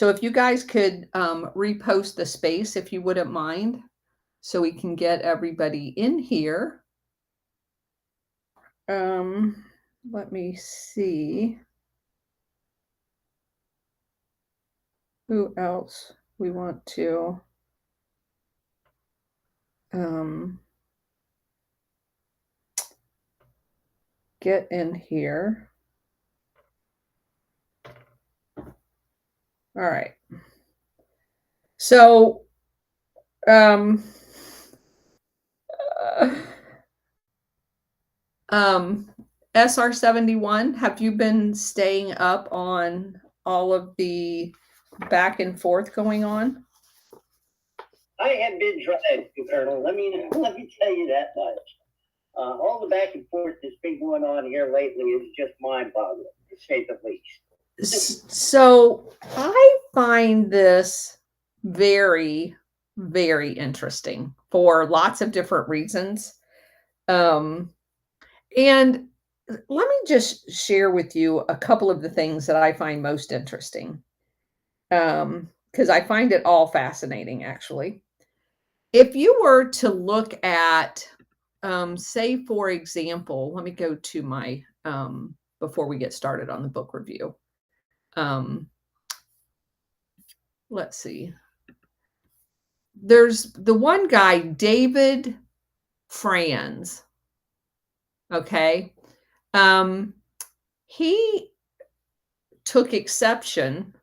So if you guys could repost the space, if you wouldn't mind, so we can get everybody in here. Let me see who else we want to get in here. All right. So, SR71, have you been staying up on all of the back and forth going on? I have been trying to, Colonel. Let me tell you that much. All the back and forth that's been going on here lately is just mind-boggling, to say the least. So I find this very, very interesting for lots of different reasons. And let me just share with you a couple of the things that I find most interesting. Because I find it all fascinating, actually. If you were to look at, say, for example, let me go to my, before we get started on the book review. Let's see. There's the one guy, David Franz. Okay. He took exception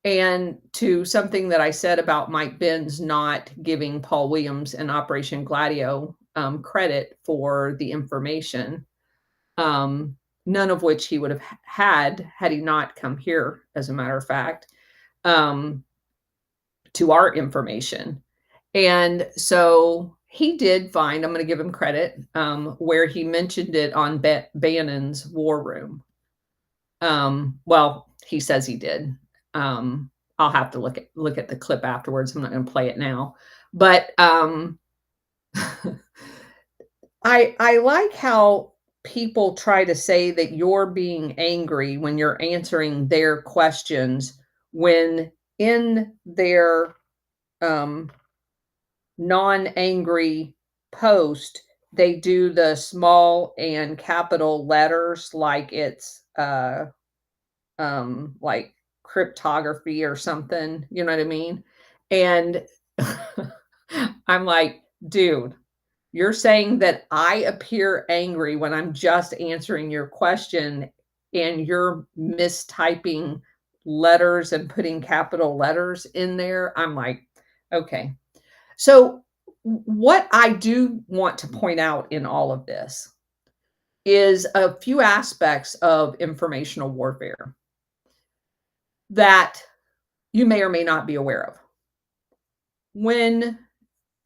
and to something that I said about Mike Benz not giving Paul Williams and Operation Gladio credit for the information, none of which he would have had he not come here, as a matter of fact, to our information. And so he did find, I'm going to give him credit, where he mentioned it on Bannon's War Room. Well, he says he did. I'll have to look at the clip afterwards. I'm not going to play it now, but I like how people try to say that you're being angry when you're answering their questions, when in their non-angry post they do the small and capital letters like it's like cryptography or something, you know what I mean? And I'm like, dude, you're saying that I appear angry when I'm just answering your question and you're mistyping letters and putting capital letters in there. I'm like, okay. So what I do want to point out in all of this is a few aspects of informational warfare that you may or may not be aware of. When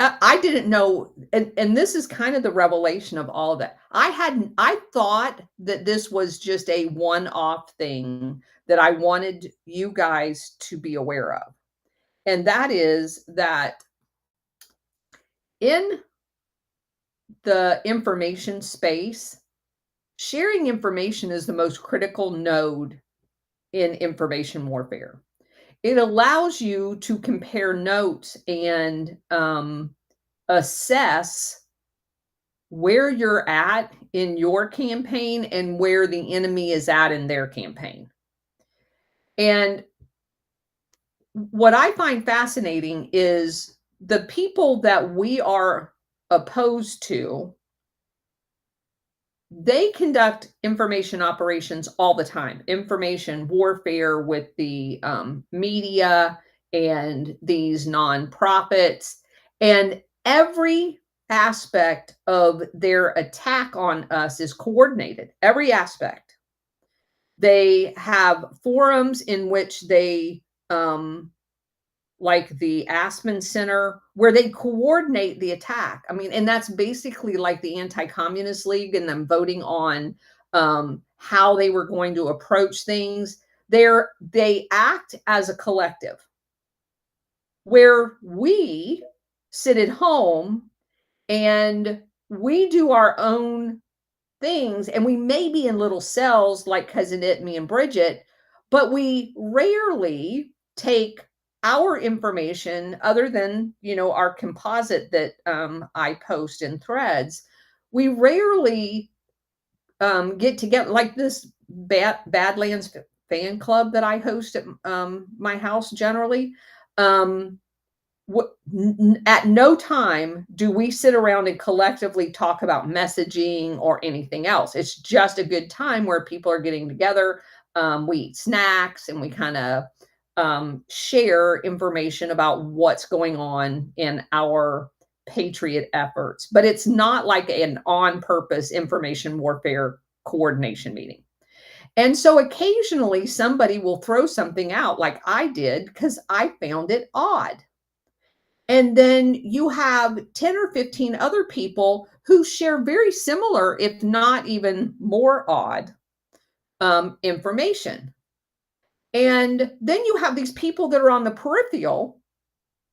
I didn't know, and this is kind of the revelation of all of that. I thought that this was just a one-off thing that I wanted you guys to be aware of. And that is that in the information space, sharing information is the most critical node in information warfare. It allows you to compare notes and assess where you're at in your campaign and where the enemy is at in their campaign. And what I find fascinating is the people that we are opposed to, they conduct information operations all the time, information warfare with the media and these nonprofits, and every aspect of their attack on us is coordinated, every aspect. They have forums in which they like the Aspen Center, where they coordinate the attack. I mean, and that's basically like the Anti-Communist League and them voting on how they were going to approach things. They act as a collective, where we sit at home and we do our own things, and we may be in little cells like Cousin It, me, and Bridget, but we rarely take our information other than, our composite that I post in threads. We rarely get together like this Badlands fan club that I host at my house generally. Um, at no time do we sit around and collectively talk about messaging or anything else. It's just a good time where people are getting together. We eat snacks and we kind of share information about what's going on in our patriot efforts. But it's not like an on purpose information warfare coordination meeting. And so occasionally somebody will throw something out like I did because I found it odd. And then you have 10 or 15 other people who share very similar, if not even more odd, information. And then you have these people that are on the peripheral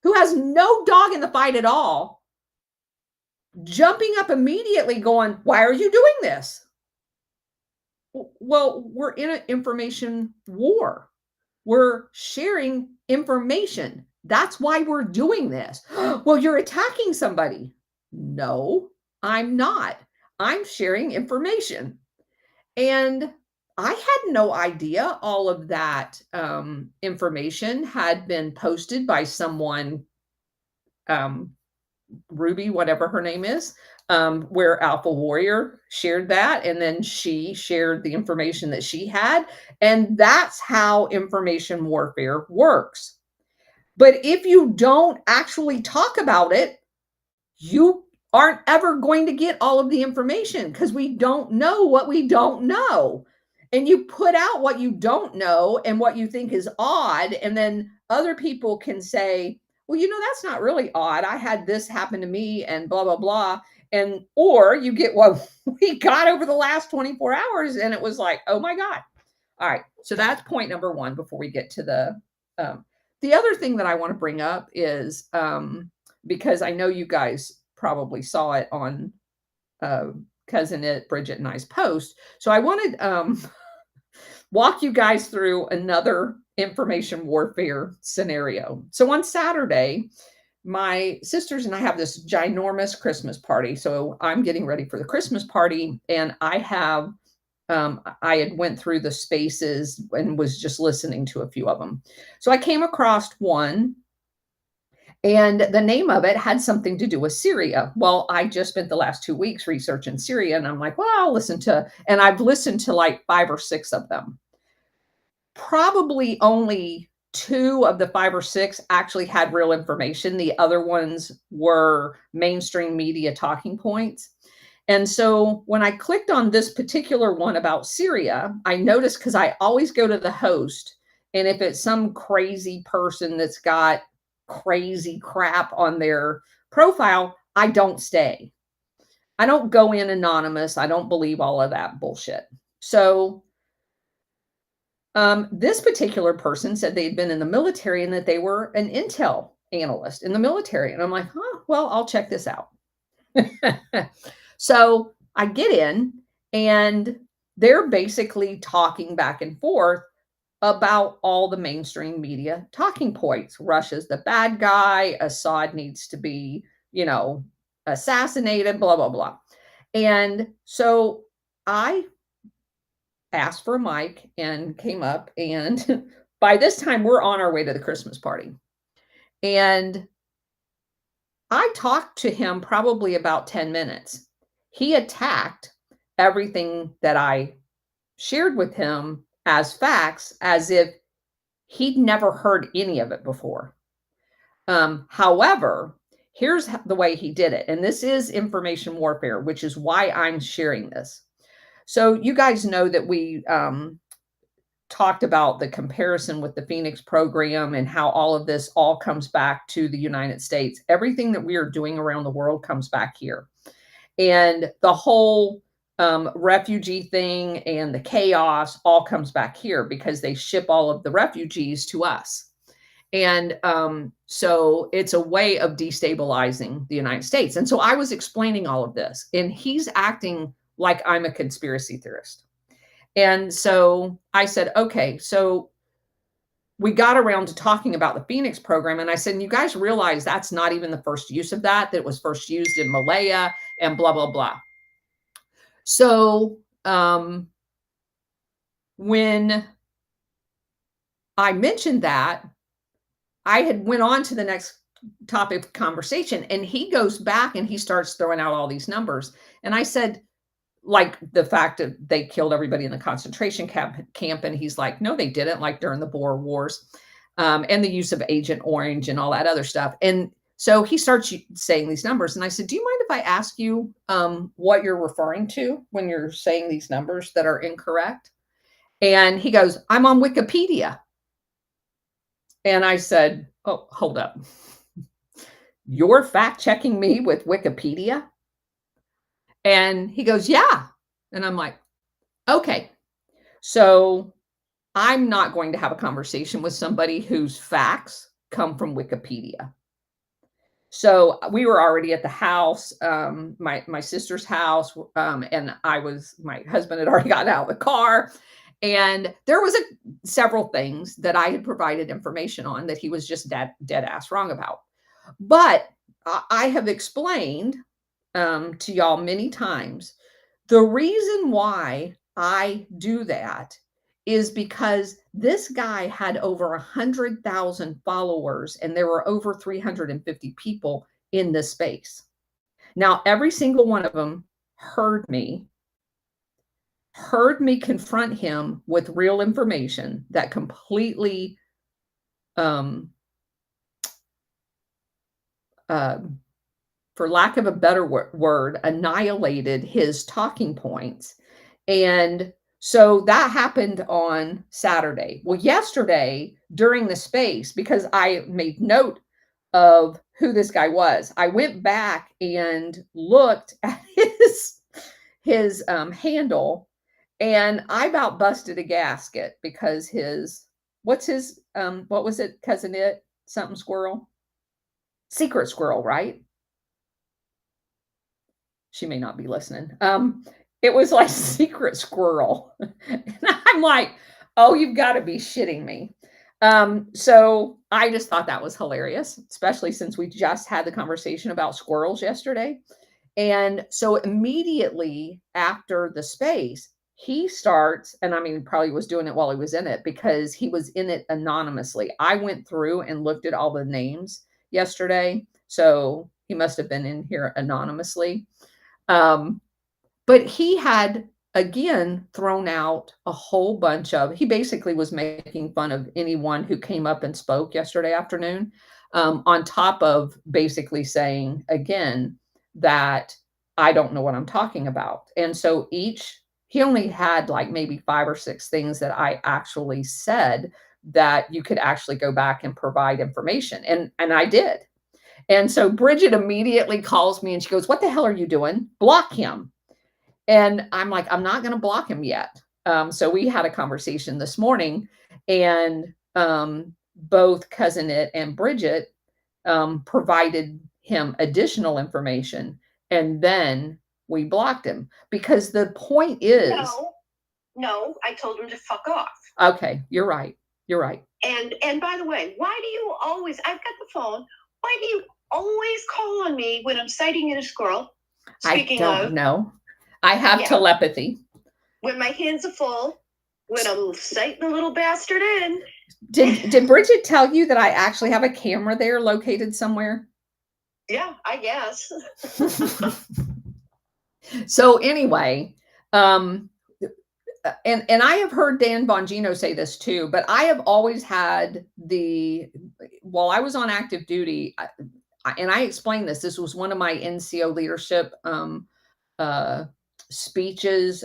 who has no dog in the fight at all, jumping up immediately going, "Why are you doing this?" Well, we're in an information war. We're sharing information. That's why we're doing this. Well, you're attacking somebody. No, I'm not. I'm sharing information. And I had no idea all of that information had been posted by someone, um, Ruby, whatever her name is, where Alpha Warrior shared that. And then she shared the information that she had. And that's how information warfare works. But if you don't actually talk about it, you aren't ever going to get all of the information because we don't know what we don't know. And you put out what you don't know and what you think is odd. And then other people can say, well, that's not really odd. I had this happen to me and blah, blah, blah. And, or you get what we got over the last 24 hours. And it was like, oh my God. All right. So that's point number one before we get to the other thing that I want to bring up is, because I know you guys probably saw it on Cousin It, Bridget and I's post. So I wanted walk you guys through another information warfare scenario. So on Saturday, my sisters and I have this ginormous Christmas party. So I'm getting ready for the Christmas party, and I had went through the spaces and was just listening to a few of them. So I came across one, and the name of it had something to do with Syria. Well, I just spent the last 2 weeks researching Syria, and I'm like, well, and I've listened to like 5 or 6 of them. Probably only 2 of the 5 or 6 actually had real information. The other ones were mainstream media talking points. And so when I clicked on this particular one about Syria, I noticed, because I always go to the host, and if it's some crazy person that's got crazy crap on their profile, I don't stay. I don't go in anonymous. I don't believe all of that bullshit. So this particular person said they'd been in the military and that they were an intel analyst in the military. And I'm like, well, I'll check this out. So I get in, and they're basically talking back and forth about all the mainstream media talking points. Russia's the bad guy. Assad needs to be, assassinated, blah, blah, blah. And so I asked for a mic and came up, and by this time we're on our way to the Christmas party. And I talked to him probably about 10 minutes. He attacked everything that I shared with him as facts, as if he'd never heard any of it before. However, here's the way he did it. And this is information warfare, which is why I'm sharing this. So you guys know that we talked about the comparison with the Phoenix program and how all of this all comes back to the United States. Everything that we are doing around the world comes back here. And the whole refugee thing and the chaos all comes back here because they ship all of the refugees to us. And so it's a way of destabilizing the United States. And so I was explaining all of this, and he's acting like I'm a conspiracy theorist. And so I said, okay, so we got around to talking about the Phoenix program. And I said, you guys realize that's not even the first use of that it was first used in Malaya and blah, blah, blah. So when I mentioned that, I had went on to the next topic of conversation, and he goes back and he starts throwing out all these numbers. And I said, like the fact that they killed everybody in the concentration camp, and he's like, no, they didn't, like during the Boer Wars, and the use of Agent Orange and all that other stuff. And so he starts saying these numbers, and I said, do you mind if I ask you what you're referring to when you're saying these numbers that are incorrect? And he goes, I'm on Wikipedia. And I said, oh, hold up. You're fact checking me with Wikipedia? And he goes, yeah. And I'm like, okay. So I'm not going to have a conversation with somebody whose facts come from Wikipedia. So we were already at the house, my sister's house, and my husband had already gotten out of the car. And there was several things that I had provided information on that he was just dead ass wrong about. But I have explained to y'all many times, the reason why I do that is because this guy had over 100,000 followers, and there were over 350 people in this space. Now, every single one of them heard me confront him with real information that completely for lack of a better word, annihilated his talking points. And so that happened on Saturday. Well, yesterday during the space, because I made note of who this guy was, I went back and looked at his handle, and I about busted a gasket because what was it, Cousin It? Something Squirrel? Secret Squirrel, right? She may not be listening. It was like Secret Squirrel. And I'm like, oh, you've got to be shitting me. So I just thought that was hilarious, especially since we just had the conversation about squirrels yesterday. And so immediately after the space, he starts, and I mean, probably was doing it while he was in it because he was in it anonymously. I went through and looked at all the names yesterday. So he must have been in here anonymously. But he had again thrown out a whole bunch he basically was making fun of anyone who came up and spoke yesterday afternoon, on top of basically saying again that I don't know what I'm talking about. And so he only had like maybe 5 or 6 things that I actually said that you could actually go back and provide information. And I did. And so Bridget immediately calls me and she goes, what the hell are you doing? Block him. And I'm like, I'm not going to block him yet. So we had a conversation this morning, and both Cousin It and Bridget provided him additional information, and then we blocked him because the point is. No, I told him to fuck off. Okay, you're right. You're right. And by the way, why do you always, I've got the phone, why do you always call on me when I'm sighting in a squirrel? Speaking I don't know. I have telepathy. When my hands are full, when I'm sighting a little bastard in. Did Bridget tell you that I actually have a camera there located somewhere? Yeah, I guess. So anyway, and I have heard Dan Bongino say this too, but I have always had while I was on active duty, and I explained this was one of my NCO leadership speeches,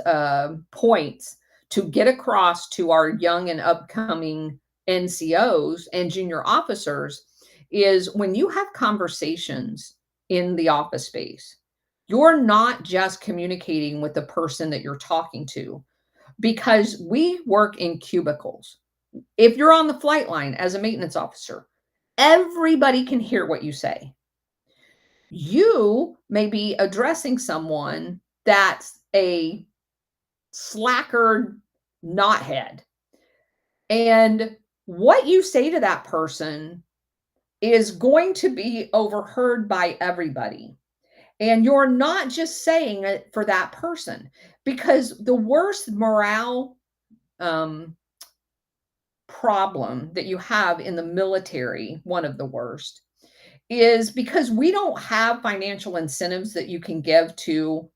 points to get across to our young and upcoming NCOs and junior officers is when you have conversations in the office space, you're not just communicating with the person that you're talking to, because we work in cubicles. If you're on the flight line as a maintenance officer, everybody can hear what you say. You may be addressing someone that's a slacker not head. And what you say to that person is going to be overheard by everybody. And you're not just saying it for that person, because the worst morale um, problem that you have in the military, one of the worst, is because we don't have financial incentives that you can give to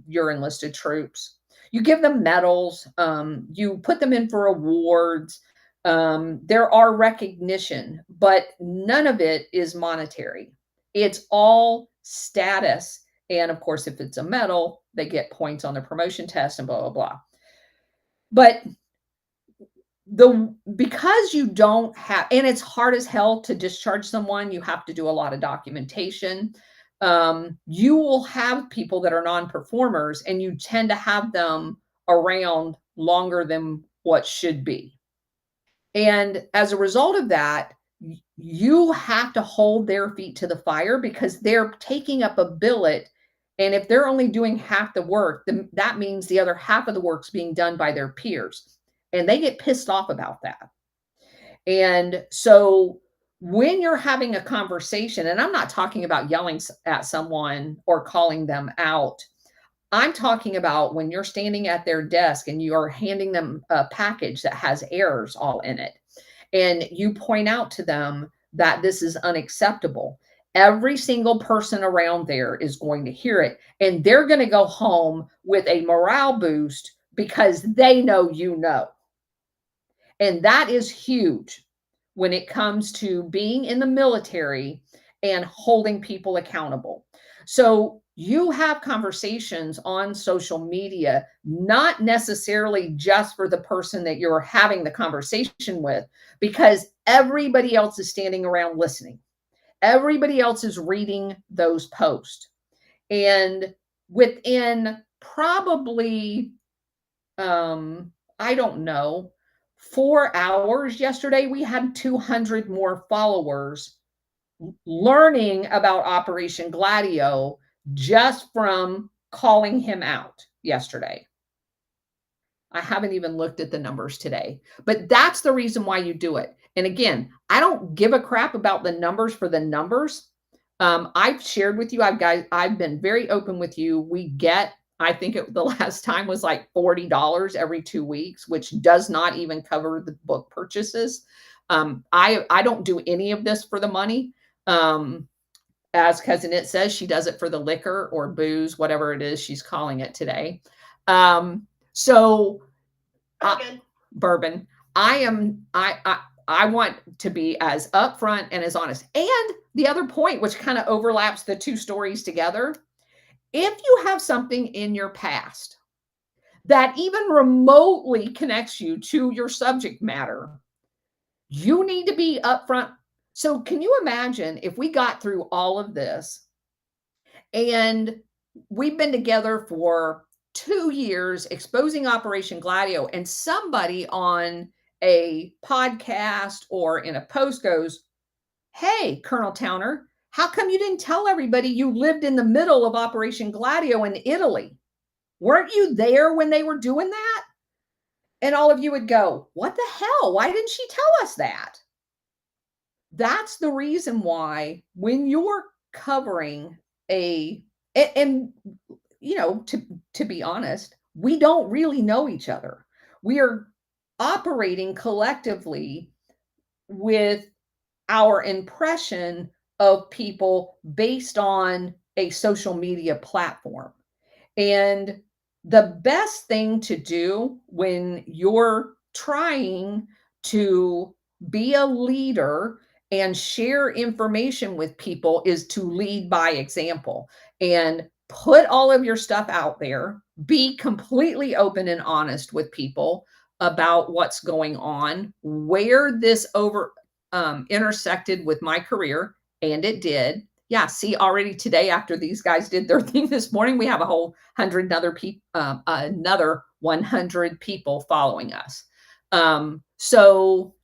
your enlisted troops. You give them medals, you put them in for awards. There are recognition, but none of it is monetary. It's all status. And of course, if it's a medal, they get points on the promotion test and blah, blah, blah. But because you don't have, and it's hard as hell to discharge someone, you have to do a lot of documentation. You will have people that are non-performers, and you tend to have them around longer than what should be. And as a result of that, you have to hold their feet to the fire because they're taking up a billet. And if they're only doing half the work, then that means the other half of the work's being done by their peers. And they get pissed off about that. And so when you're having a conversation, and I'm not talking about yelling at someone or calling them out, I'm talking about when you're standing at their desk and you are handing them a package that has errors all in it, and you point out to them that this is unacceptable. Every single person around there is going to hear it, and they're going to go home with a morale boost because they know you know. And that is huge when it comes to being in the military and holding people accountable. So you have conversations on social media, not necessarily just for the person that you're having the conversation with, because everybody else is standing around listening. Everybody else is reading those posts. And within probably, I don't know, 4 hours yesterday, we had 200 more followers learning about Operation Gladio just from calling him out yesterday. I haven't even looked at the numbers today, but that's the reason why you do it. And again, I don't give a crap about the numbers for the numbers. I've shared with you, I've been very open with you. We get, I think the last time was like $40 every 2 weeks, which does not even cover the book purchases. I don't do any of this for the money. As Cousin It says, she does it for the liquor or booze, whatever it is she's calling it today. So bourbon. I want to be as upfront and as honest. And the other point, which kind of overlaps the two stories together, if you have something in your past that even remotely connects you to your subject matter, you need to be upfront. So can you imagine if we got through all of this and we've been together for 2 years exposing Operation Gladio, and somebody on a podcast or in a post goes, "Hey, Colonel Towner, how come you didn't tell everybody you lived in the middle of Operation Gladio in Italy? Weren't you there when they were doing that?" And all of you would go, "What the hell? Why didn't she tell us that?" That's the reason why when you're covering and you know, to be honest, we don't really know each other. We are operating collectively with our impression of people based on a social media platform. And the best thing to do when you're trying to be a leader and share information with people is to lead by example and put all of your stuff out there. Be completely open and honest with people about what's going on, where this intersected with my career, and it did. Yeah, see, already today, after these guys did their thing this morning, we have a whole 100 another 100 people following us. So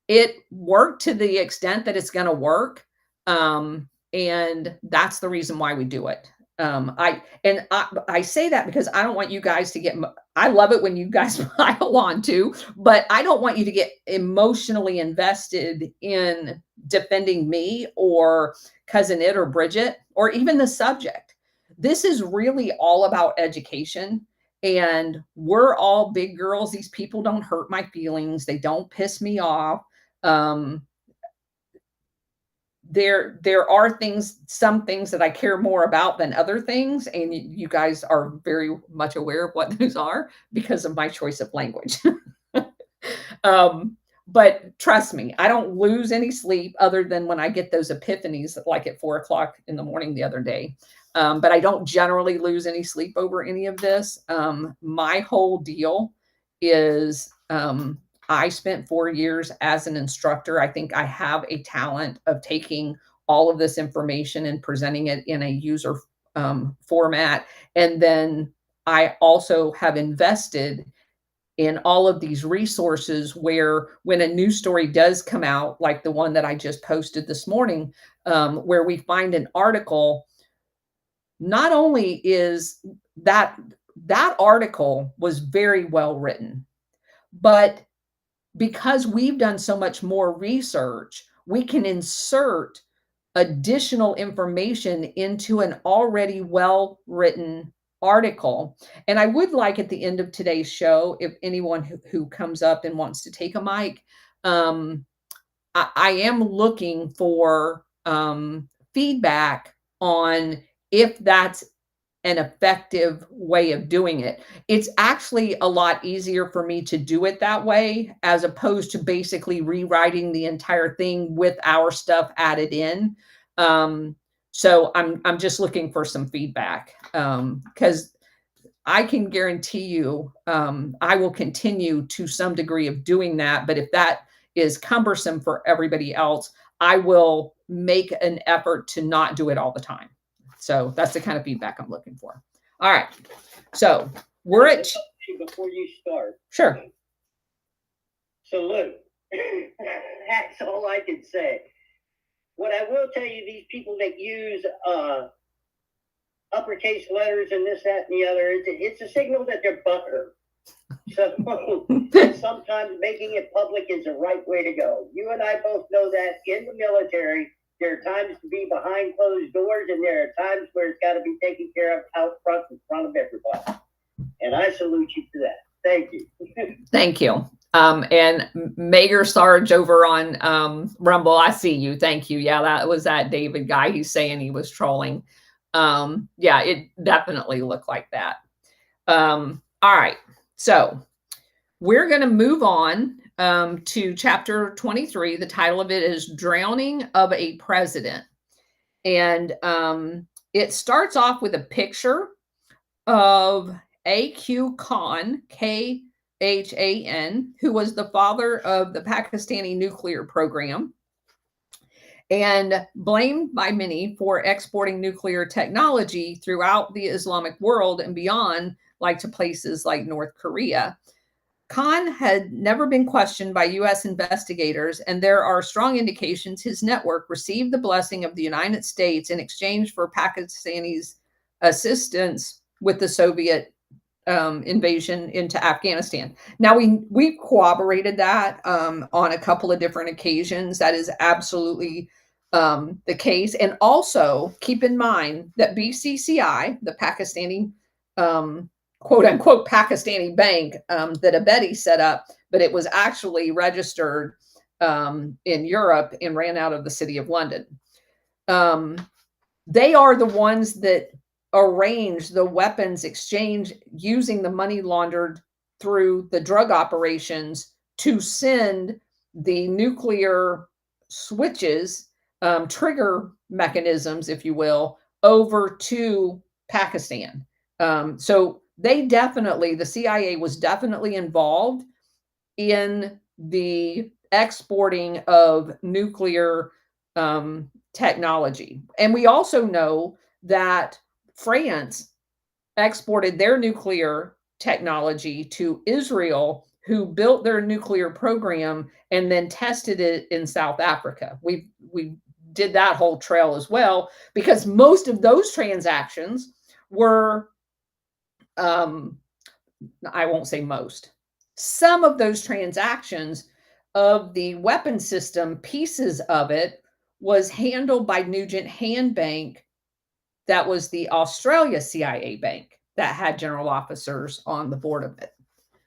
it worked to the extent that it's going to work. And that's the reason why we do it. I say that because I don't want you guys to get. I love it when you guys pile on too, but I don't want you to get emotionally invested in defending me or cousin It or Bridget or even the subject. This is really all about education. And we're all big girls. These people don't hurt my feelings. They don't piss me off. Um, there are things, some things that I care more about than other things, and you guys are very much aware of what those are because of my choice of language. um, but trust me, I don't lose any sleep other than when I get those epiphanies, like at 4 o'clock in the morning the other day. But I don't generally lose any sleep over any of this. My whole deal is I spent 4 years as an instructor. I think I have a talent of taking all of this information and presenting it in a user format. And then I also have invested in all of these resources where when a news story does come out, like the one that I just posted this morning, where we find an article, not only is that article was very well written, but because we've done so much more research, we can insert additional information into an already well-written article. And I would like at the end of today's show, if anyone who comes up and wants to take a mic, I am looking for feedback on if that's an effective way of doing it. It's actually a lot easier for me to do it that way, as opposed to basically rewriting the entire thing with our stuff added in. So I'm just looking for some feedback, because I can guarantee you I will continue to some degree of doing that. But if that is cumbersome for everybody else, I will make an effort to not do it all the time. So that's the kind of feedback I'm looking for. All right. So we're at. Before you start. Sure. Salute. That's all I can say. What I will tell you, these people that use uppercase letters and this, that, and the other, it's a signal that they're butthurt. So sometimes making it public is the right way to go. You and I both know that in the military, there are times to be behind closed doors, and there are times where it's got to be taken care of out front in front of everybody. And I salute you for that. Thank you. Thank you. And Mayor Sarge over on Rumble, I see you. Thank you. Yeah, that was that David guy. He's saying he was trolling. Yeah, it definitely looked like that. All right. So we're going to move on to chapter 23. The title of it is Drowning of a President. And it starts off with a picture of A.Q. Khan, Khan, who was the father of the Pakistani nuclear program and blamed by many for exporting nuclear technology throughout the Islamic world and beyond, like to places like North Korea. Khan had never been questioned by U.S. investigators, and there are strong indications his network received the blessing of the United States in exchange for Pakistani's assistance with the Soviet invasion into Afghanistan. Now, we've corroborated that on a couple of different occasions. That is absolutely the case. And also keep in mind that BCCI, the Pakistani quote unquote Pakistani bank that Abedi set up, but it was actually registered in Europe and ran out of the city of London. They are the ones that arrange the weapons exchange using the money laundered through the drug operations to send the nuclear switches, trigger mechanisms, if you will, over to Pakistan. So they definitely, the CIA was definitely involved in the exporting of nuclear technology. And we also know that France exported their nuclear technology to Israel, who built their nuclear program and then tested it in South Africa. We've did that whole trail as well, because most of those transactions were, I won't say most, some of those transactions of the weapon system, pieces of it, was handled by Nugent Hand Bank. That was the Australia CIA bank that had general officers on the board of it.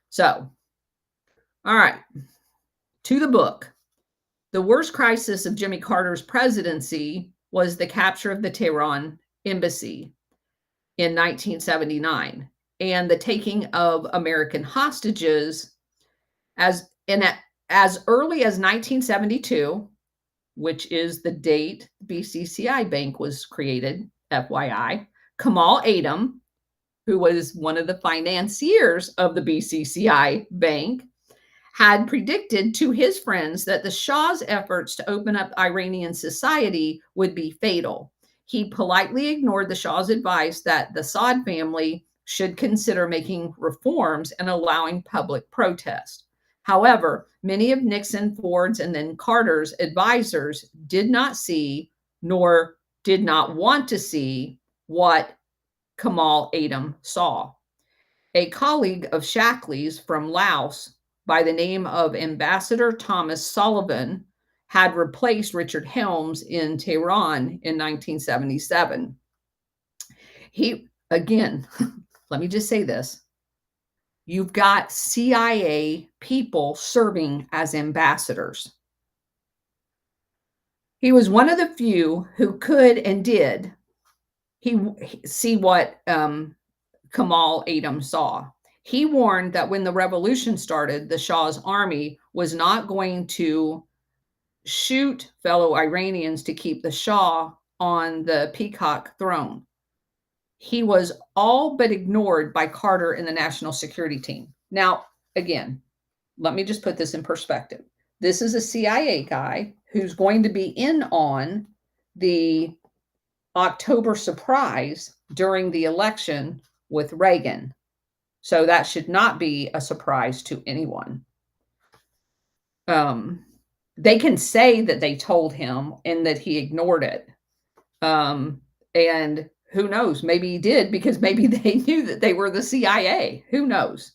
So, all right, to the book. The worst crisis of Jimmy Carter's presidency was the capture of the Tehran embassy in 1979 and the taking of American hostages as early as 1972, which is the date BCCI Bank was created, FYI. Kamal Adem, who was one of the financiers of the BCCI Bank, had predicted to his friends that the Shah's efforts to open up Iranian society would be fatal. He politely ignored the Shah's advice that the Saud family should consider making reforms and allowing public protest. However, many of Nixon, Ford's, and then Carter's advisors did not see, nor did not want to see, what Kamal Adem saw. A colleague of Shackley's from Laos by the name of Ambassador Thomas Sullivan had replaced Richard Helms in Tehran in 1977. He, again, let me just say this. You've got CIA people serving as ambassadors. He was one of the few who could and did see what Kamal Adem saw. He warned that when the revolution started, the Shah's army was not going to shoot fellow Iranians to keep the Shah on the peacock throne. He was all but ignored by Carter and the national security team. Now, again, let me just put this in perspective. This is a CIA guy who's going to be in on the October surprise during the election with Reagan. So that should not be a surprise to anyone. They can say that they told him and that he ignored it. And who knows? Maybe he did, because maybe they knew that they were the CIA. Who knows?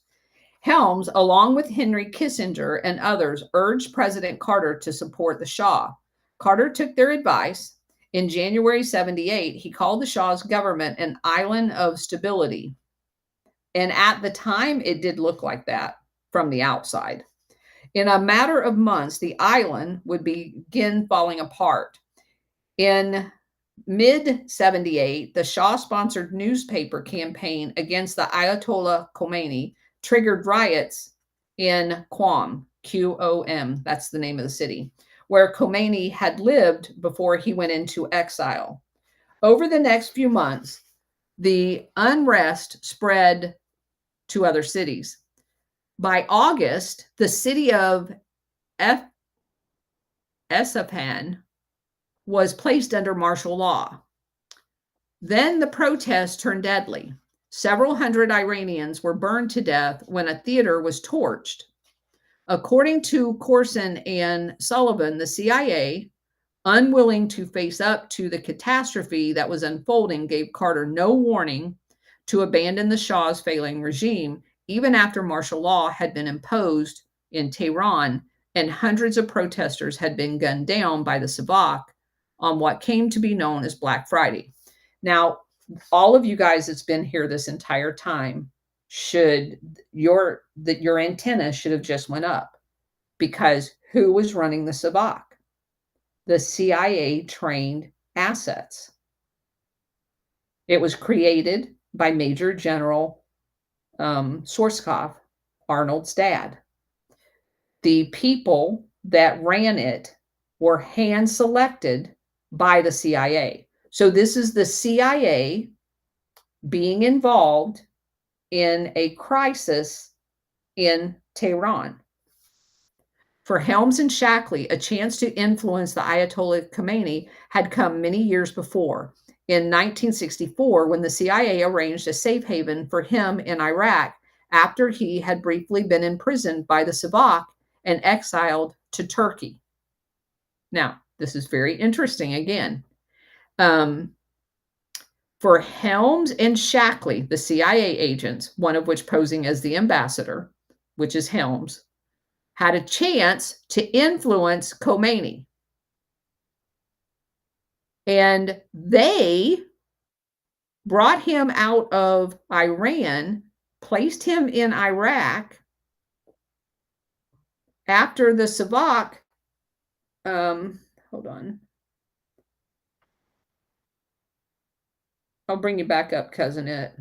Helms, along with Henry Kissinger and others, urged President Carter to support the Shah. Carter took their advice. In January 78, he called the Shah's government an island of stability. And at the time, it did look like that from the outside. In a matter of months, the island would begin falling apart. In mid-78, the Shah-sponsored newspaper campaign against the Ayatollah Khomeini triggered riots in Qom, Qom, that's the name of the city, where Khomeini had lived before he went into exile. Over the next few months, the unrest spread to other cities. By August, the city of Esfahan was placed under martial law. Then the protests turned deadly. Several hundred Iranians were burned to death when a theater was torched. According to Corson and Sullivan, the CIA, unwilling to face up to the catastrophe that was unfolding, gave Carter no warning to abandon the Shah's failing regime, even after martial law had been imposed in Tehran and hundreds of protesters had been gunned down by the Savak on what came to be known as Black Friday. Now, all of you guys that's been here this entire time, your antenna should have just went up, because who was running the Savak? The CIA trained assets. It was created by Major General Sorskov, Arnold's dad. The people that ran it were hand-selected by the CIA. So this is the CIA being involved in a crisis in Tehran. For Helms and Shackley, a chance to influence the Ayatollah Khomeini had come many years before. In 1964, when the CIA arranged a safe haven for him in Iraq after he had briefly been imprisoned by the Savak and exiled to Turkey. Now, This is very interesting again. For Helms and Shackley, the CIA agents, one of which posing as the ambassador, which is Helms, had a chance to influence Khomeini. And they brought him out of Iran, placed him in Iraq after the Savak. Hold on. I'll bring you back up, Cousinette.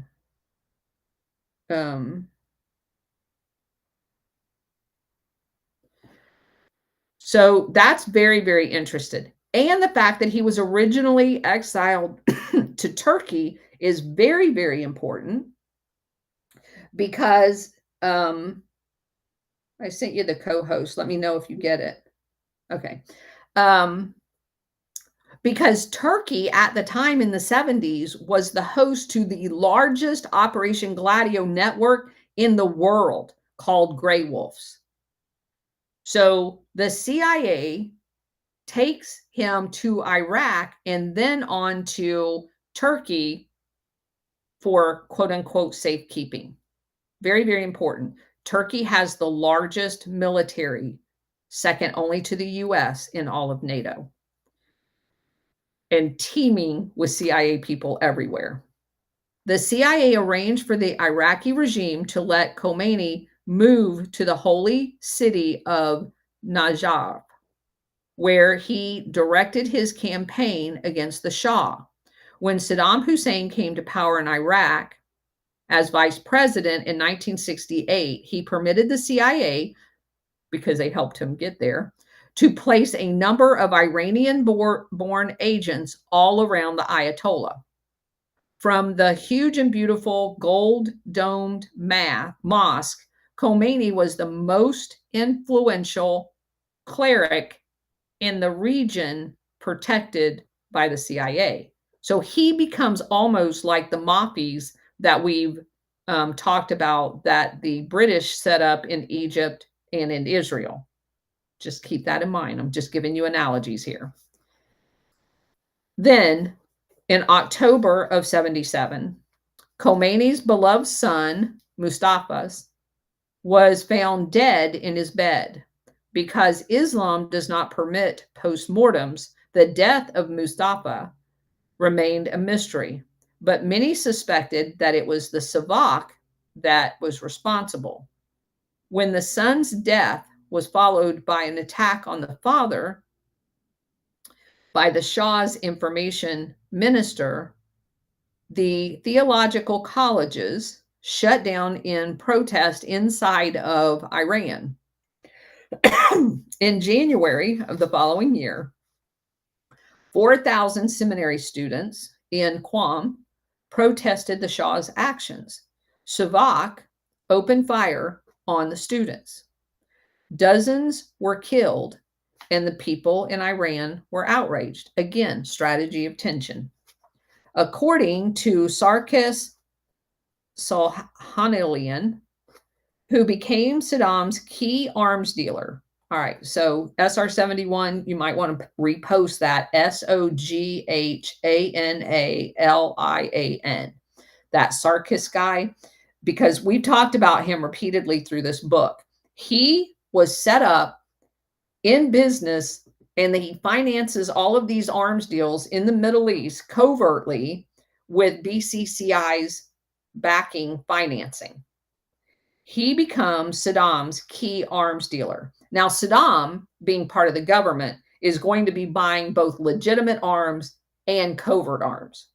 So that's very, very interesting. And the fact that he was originally exiled to Turkey is very, very important because I sent you the co-host. Let me know if you get it. Okay. Because Turkey at the time in the 70s was the host to the largest Operation Gladio network in the world called Grey Wolves. So the CIA takes him to Iraq and then on to Turkey for quote unquote safekeeping. Very, very important. Turkey has the largest military, second only to the US, in all of NATO, and teeming with CIA people everywhere. The CIA arranged for the Iraqi regime to let Khomeini move to the holy city of Najaf, where he directed his campaign against the Shah. When Saddam Hussein came to power in Iraq as vice president in 1968, he permitted the CIA, because they helped him get there, to place a number of Iranian-born agents all around the Ayatollah. From the huge and beautiful gold-domed mosque, Khomeini was the most influential cleric in the region protected by the CIA. So he becomes almost like the Mahfis that we've talked about that the British set up in Egypt and in Israel. Just keep that in mind. I'm just giving you analogies here. Then, in October of 77, Khomeini's beloved son, Mustafa's, was found dead in his bed. Because Islam does not permit postmortems, the death of Mustafa remained a mystery, but many suspected that it was the Savak that was responsible. When the son's death was followed by an attack on the father by the Shah's information minister, the theological colleges shut down in protest inside of Iran. In January of the following year, 4,000 seminary students in Qom protested the Shah's actions. Savak opened fire on the students. Dozens were killed, and the people in Iran were outraged. Again, strategy of tension. According to Sarkis Salhanilian, who became Saddam's key arms dealer. All right, so SR-71, you might want to repost that, Soghanalian, that Sarkis guy, because we've talked about him repeatedly through this book. He was set up in business, and he finances all of these arms deals in the Middle East covertly with BCCI's backing financing. He becomes Saddam's key arms dealer. Now, Saddam, being part of the government, is going to be buying both legitimate arms and covert arms.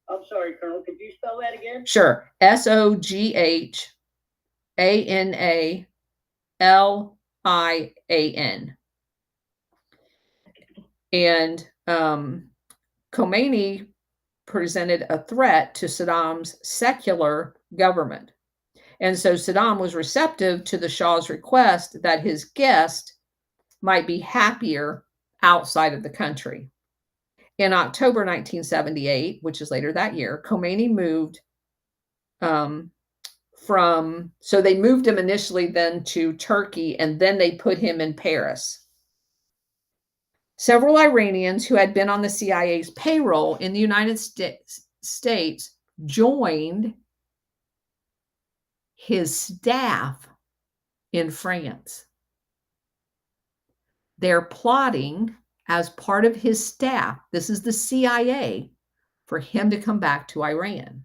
I'm sorry, Colonel. Could you spell that again? Sure. Soghanalian. And Khomeini presented a threat to Saddam's secular government. And so Saddam was receptive to the Shah's request that his guest might be happier outside of the country. In October 1978, which is later that year, Khomeini moved so they moved him initially then to Turkey, and then they put him in Paris. Several Iranians who had been on the CIA's payroll in the United States joined his staff in France. They're plotting as part of his staff. This is the CIA, for him to come back to Iran.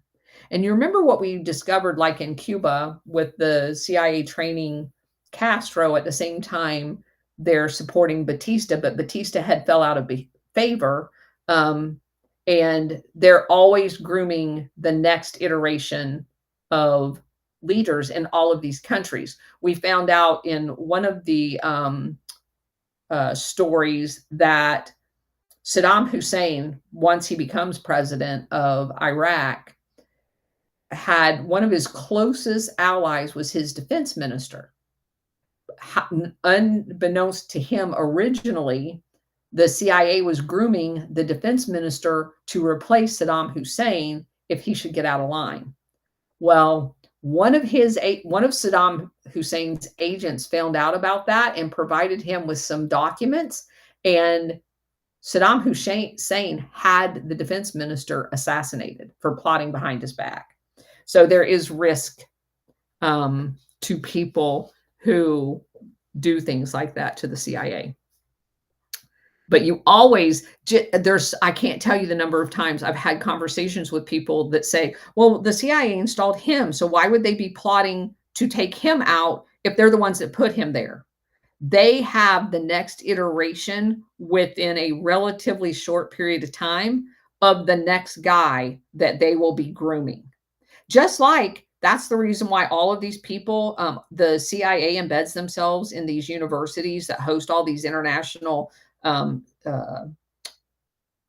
And you remember what we discovered, like in Cuba, with the CIA training Castro at the same time they're supporting Batista, but Batista had fell out of favor. And they're always grooming the next iteration of leaders in all of these countries. We found out in one of the stories that Saddam Hussein, once he becomes president of Iraq, had one of his closest allies was his defense minister. Unbeknownst to him originally, the CIA was grooming the defense minister to replace Saddam Hussein if he should get out of line. Well, one of Saddam Hussein's agents found out about that and provided him with some documents, and Saddam Hussein had the defense minister assassinated for plotting behind his back. So there is risk to people who do things like that to the CIA. But you always, I can't tell you the number of times I've had conversations with people that say, well, the CIA installed him, so why would they be plotting to take him out if they're the ones that put him there? They have the next iteration within a relatively short period of time of the next guy that they will be grooming. Just like that's the reason why all of these people, the CIA embeds themselves in these universities that host all these international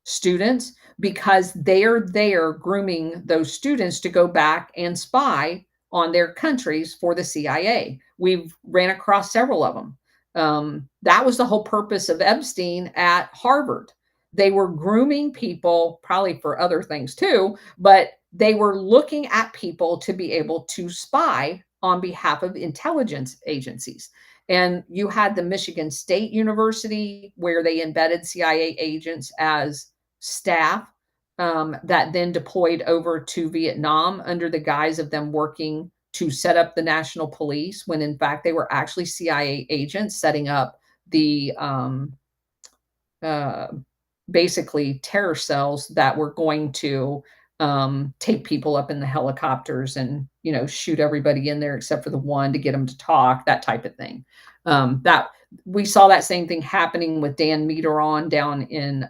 students, because they're there grooming those students to go back and spy on their countries for the CIA. We've ran across several of them. That was the whole purpose of Epstein at Harvard. They were grooming people, probably for other things too, but they were looking at people to be able to spy on behalf of intelligence agencies. And you had the Michigan State University, where they embedded CIA agents as staff that then deployed over to Vietnam under the guise of them working to set up the national police, when in fact they were actually CIA agents setting up the basically terror cells that were going to take people up in the helicopters and, shoot everybody in there except for the one to get them to talk, that type of thing. That we saw that same thing happening with Dan Meteron down in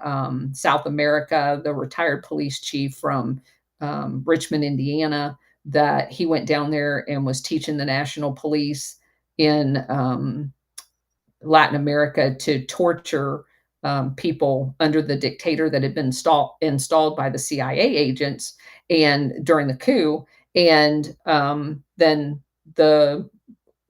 South America, the retired police chief from Richmond, Indiana, that he went down there and was teaching the national police in Latin America to torture people under the dictator that had been installed by the CIA agents and during the coup. And then the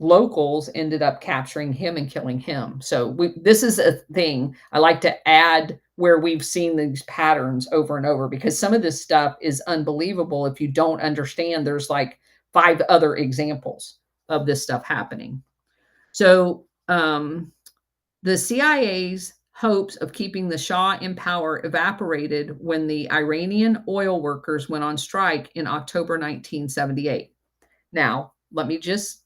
locals ended up capturing him and killing him. So this is a thing I like to add where we've seen these patterns over and over, because some of this stuff is unbelievable if you don't understand. There's like 5 other examples of this stuff happening. So the CIA's hopes of keeping the Shah in power evaporated when the Iranian oil workers went on strike in October 1978. Now, let me just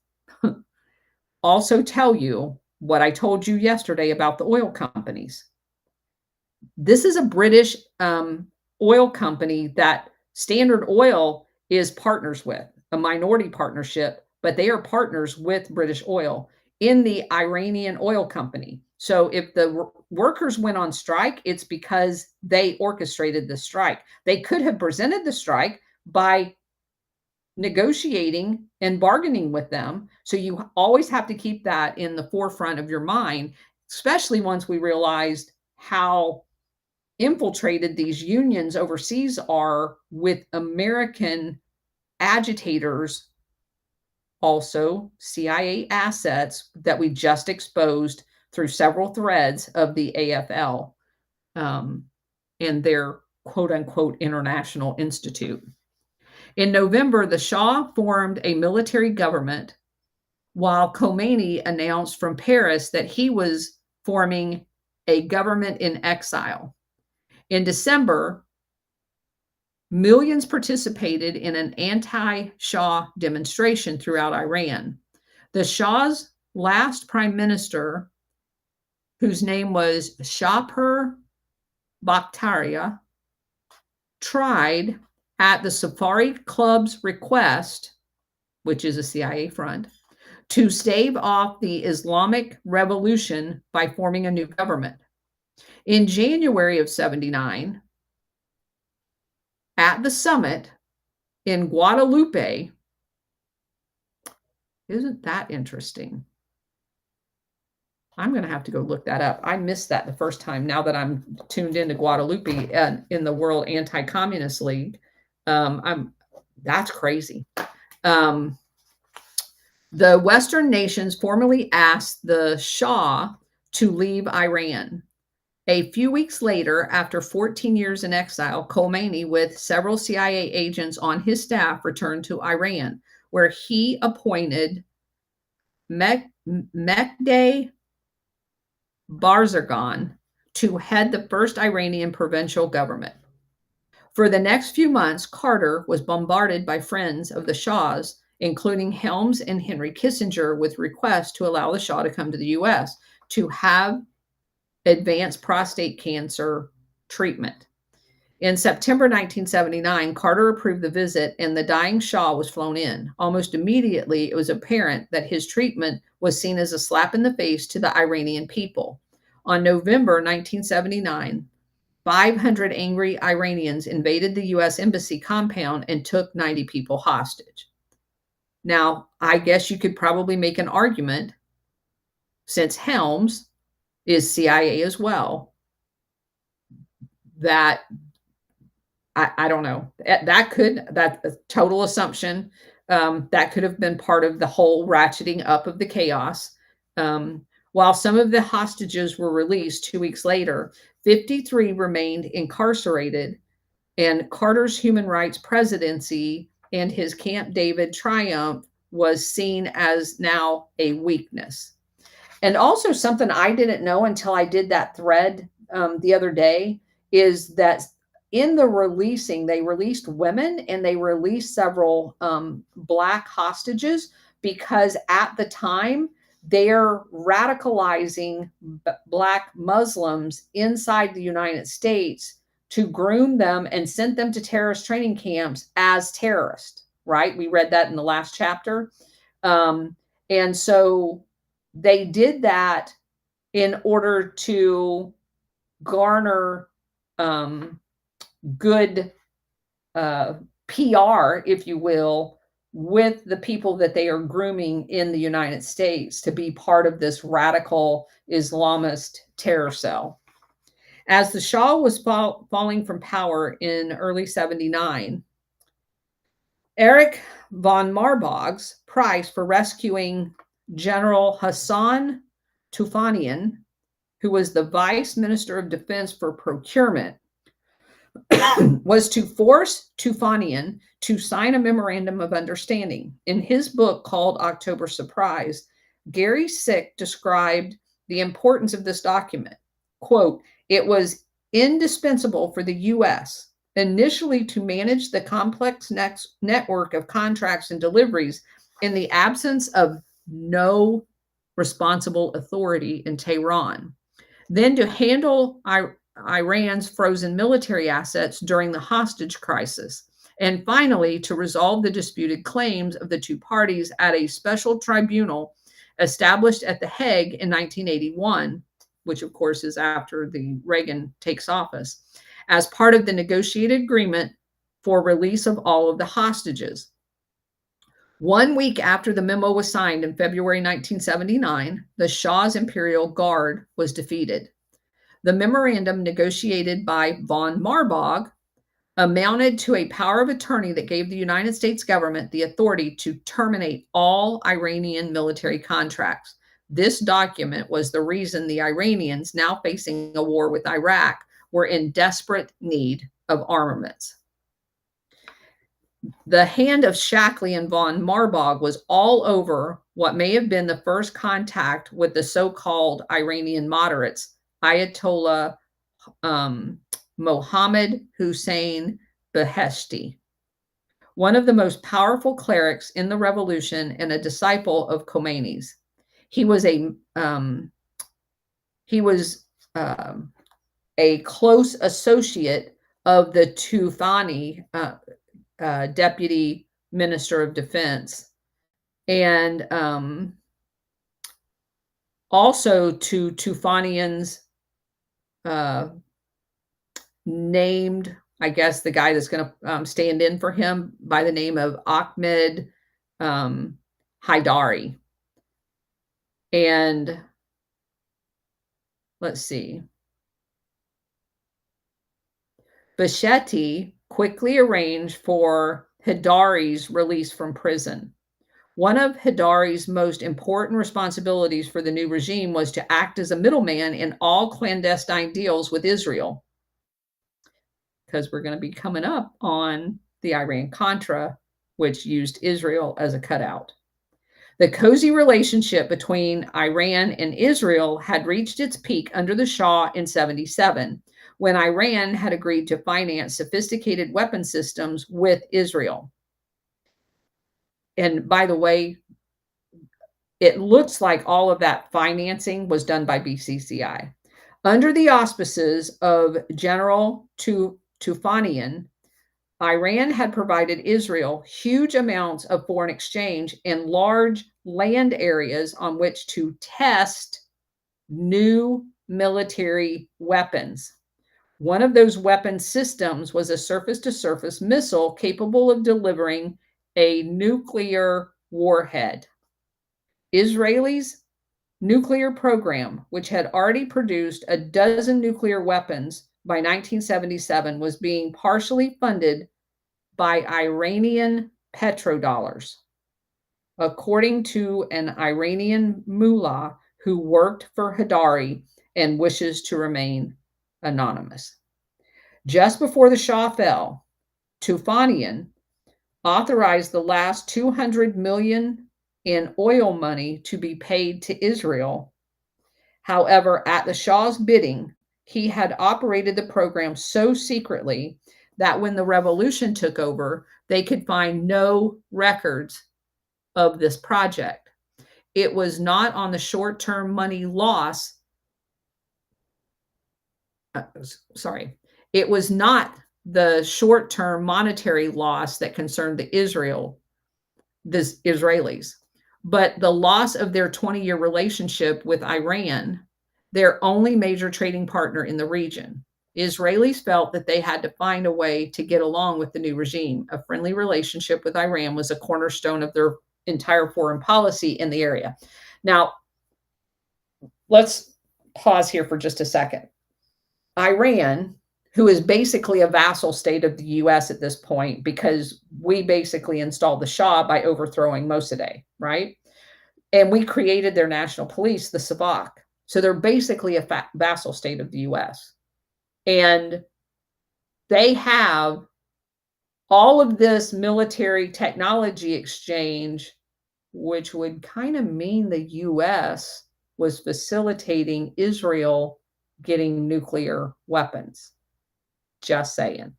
also tell you what I told you yesterday about the oil companies. This is a British oil company that Standard Oil is partners with, a minority partnership, but they are partners with British Oil in the Iranian oil company. So if the workers went on strike, it's because they orchestrated the strike. They could have presented the strike by negotiating and bargaining with them. So you always have to keep that in the forefront of your mind, especially once we realized how infiltrated these unions overseas are with American agitators, also CIA assets that we just exposed through several threads of the AFL and their quote unquote international institute. In November, the Shah formed a military government, while Khomeini announced from Paris that he was forming a government in exile. In December, millions participated in an anti-Shah demonstration throughout Iran. The Shah's last prime minister, whose name was Shapur Bakhtaria, tried at the Safari Club's request, which is a CIA front, to stave off the Islamic Revolution by forming a new government. In January of 79, at the summit in Guadalupe, isn't that interesting? I'm going to have to go look that up. I missed that the first time. Now that I'm tuned into Guadalupe in the World Anti-Communist League, that's crazy. The Western nations formally asked the Shah to leave Iran. A few weeks later, after 14 years in exile, Khomeini, with several CIA agents on his staff, returned to Iran, where he appointed Mehdi Barzargan to head the first Iranian provincial government. For the next few months, Carter was bombarded by friends of the Shah's, including Helms and Henry Kissinger, with requests to allow the Shah to come to the U.S. to have advanced prostate cancer treatment. In September 1979, Carter approved the visit and the dying Shah was flown in. Almost immediately, it was apparent that his treatment was seen as a slap in the face to the Iranian people. On November 1979, 500 angry Iranians invaded the U.S. Embassy compound and took 90 people hostage. Now, I guess you could probably make an argument, since Helms is CIA as well, that I don't know. That's a total assumption. That could have been part of the whole ratcheting up of the chaos. While some of the hostages were released 2 weeks later, 53 remained incarcerated, and Carter's human rights presidency and his Camp David triumph was seen as now a weakness. And also something I didn't know until I did that thread the other day is that in the releasing, they released women and they released several Black hostages because at the time they're radicalizing Black Muslims inside the United States to groom them and send them to terrorist training camps as terrorists, right? We read that in the last chapter. And so they did that in order to garner good PR, if you will, with the people that they are grooming in the United States to be part of this radical Islamist terror cell. As the Shah was falling from power in early 79, Erich von Marbach's price for rescuing General Hassan Tufanian, who was the Vice Minister of Defense for Procurement, was to force Tufanian to sign a memorandum of understanding. In his book called October Surprise, Gary Sick described the importance of this document. Quote, "It was indispensable for the U.S. initially to manage the complex network of contracts and deliveries in the absence of no responsible authority in Tehran, then to handle Iran's frozen military assets during the hostage crisis, and finally to resolve the disputed claims of the two parties at a special tribunal established at The Hague in 1981, which of course is after the Reagan takes office, as part of the negotiated agreement for release of all of the hostages." 1 week after the memo was signed in February 1979, the Shah's Imperial Guard was defeated. The memorandum negotiated by von Marbach amounted to a power of attorney that gave the United States government the authority to terminate all Iranian military contracts. This document was the reason the Iranians, now facing a war with Iraq, were in desperate need of armaments. The hand of Shackley and von Marbach was all over what may have been the first contact with the so-called Iranian moderates Ayatollah Mohammad Hussein Beheshti, one of the most powerful clerics in the revolution and a disciple of Khomeini's. He was a close associate of the Tufani deputy minister of defense, and also to Tufanians named, I guess, the guy that's going to stand in for him by the name of Ahmed Haidari. And let's see. Beheshti quickly arranged for Haidari's release from prison. One of Haidari's most important responsibilities for the new regime was to act as a middleman in all clandestine deals with Israel, because we're going to be coming up on the Iran-Contra, which used Israel as a cutout. The cozy relationship between Iran and Israel had reached its peak under the Shah in 1977, when Iran had agreed to finance sophisticated weapon systems with Israel. And by the way, it looks like all of that financing was done by BCCI. Under the auspices of General Tufanian, Iran had provided Israel huge amounts of foreign exchange and large land areas on which to test new military weapons. One of those weapon systems was a surface-to-surface missile capable of delivering a nuclear warhead. Israel's nuclear program, which had already produced a dozen nuclear weapons by 1977, was being partially funded by Iranian petrodollars, according to an Iranian mullah who worked for Haidari and wishes to remain anonymous. Just before the Shah fell, Tufanian authorized the last $200 million in oil money to be paid to Israel. However, at the Shah's bidding, he had operated the program so secretly that when the revolution took over, they could find no records of this project. It was not on the short-term money loss. It was not the short-term monetary loss that concerned the Israelis, but the loss of their 20-year relationship with Iran, their only major trading partner in the region. Israelis felt that they had to find a way to get along with the new regime. A friendly relationship with Iran was a cornerstone of their entire foreign policy in the area. Now, let's pause here for just a second. Iran, who is basically a vassal state of the U.S. at this point, because we basically installed the Shah by overthrowing Mossadegh, right? And we created their national police, the Savak. So they're basically a vassal state of the U.S. And they have all of this military technology exchange, which would kind of mean the U.S. was facilitating Israel getting nuclear weapons. Just saying.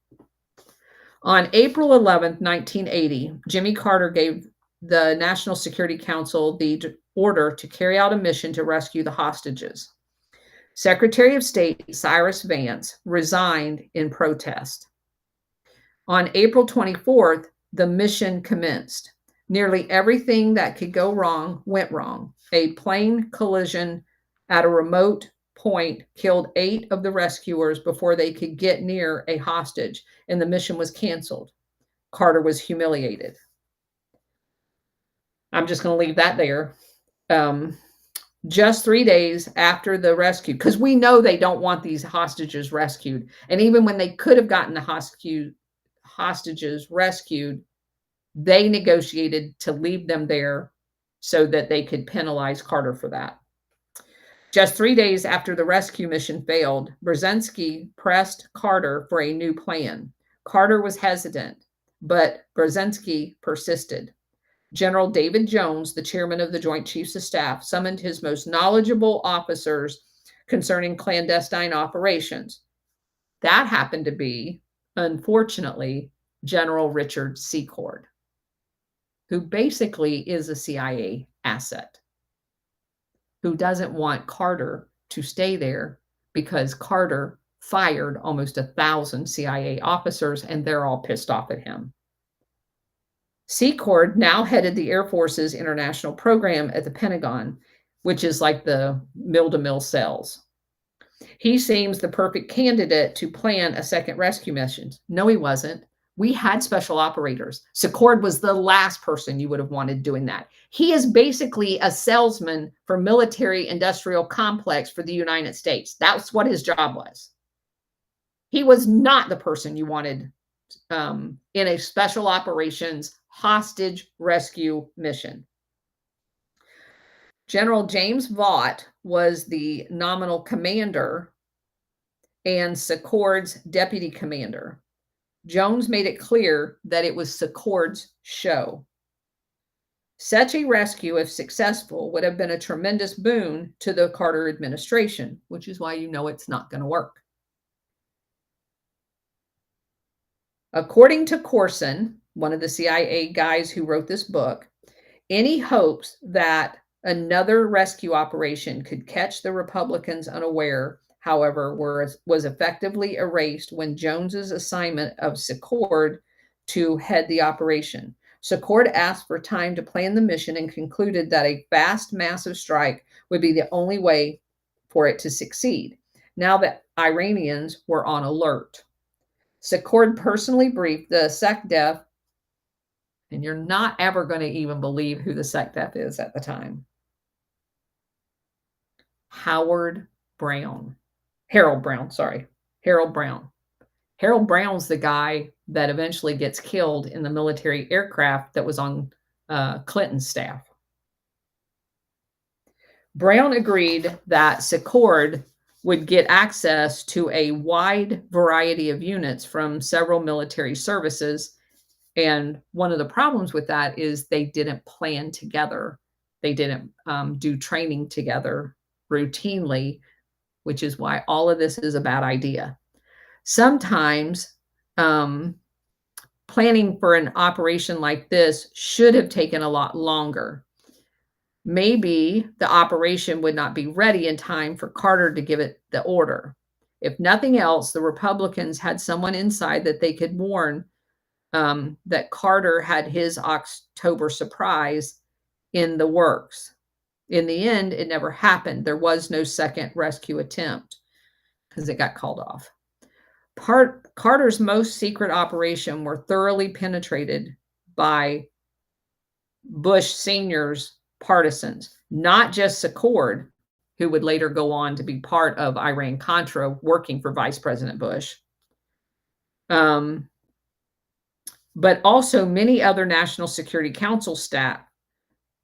On April 11th, 1980, Jimmy Carter gave the National Security Council the order to carry out a mission to rescue the hostages. Secretary of State Cyrus Vance resigned in protest. On April 24th, the mission commenced. Nearly everything that could go wrong went wrong. A plane collision at a remote point killed 8 of the rescuers before they could get near a hostage, and the mission was canceled. Carter was humiliated. I'm just going to leave that there. Just 3 days after the rescue, because we know they don't want these hostages rescued. And even when they could have gotten the hostages rescued, they negotiated to leave them there so that they could penalize Carter for that. Just 3 days after the rescue mission failed, Brzezinski pressed Carter for a new plan. Carter was hesitant, but Brzezinski persisted. General David Jones, the chairman of the Joint Chiefs of Staff, summoned his most knowledgeable officers, concerning clandestine operations. That happened to be, unfortunately, General Richard Secord, who basically is a CIA asset, who doesn't want Carter to stay there because Carter fired almost 1,000 CIA officers and they're all pissed off at him. Secord now headed the Air Force's international program at the Pentagon, which is like the mill-to-mill cells. He seems the perfect candidate to plan a second rescue mission. No, he wasn't. We had special operators. Secord was the last person you would have wanted doing that. He is basically a salesman for military industrial complex for the United States. That's what his job was. He was not the person you wanted in a special operations hostage rescue mission. General James Vaught was the nominal commander and Secord's deputy commander. Jones made it clear that it was Secord's show. Such a rescue, if successful, would have been a tremendous boon to the Carter administration, which is why you know it's not going to work. According to Corson, one of the CIA guys who wrote this book, any hopes that another rescue operation could catch the Republicans unaware, however, was effectively erased when Jones's assignment of Secord to head the operation. Secord asked for time to plan the mission and concluded that a fast, massive strike would be the only way for it to succeed. Now the Iranians were on alert. Secord personally briefed the SecDef, and you're not ever going to even believe who the SecDef is at the time. Harold Brown. Harold Brown. Harold Brown's the guy that eventually gets killed in the military aircraft that was on Clinton's staff. Brown agreed that Secord would get access to a wide variety of units from several military services. And one of the problems with that is they didn't plan together. They didn't do training together routinely, which is why all of this is a bad idea. Sometimes planning for an operation like this should have taken a lot longer. Maybe the operation would not be ready in time for Carter to give it the order. If nothing else, the Republicans had someone inside that they could warn that Carter had his October surprise in the works. In the end, it never happened. There was no second rescue attempt because it got called off. Carter's most secret operation were thoroughly penetrated by Bush Sr.'s partisans, not just Secord, who would later go on to be part of Iran-Contra, working for Vice President Bush, but also many other National Security Council staff.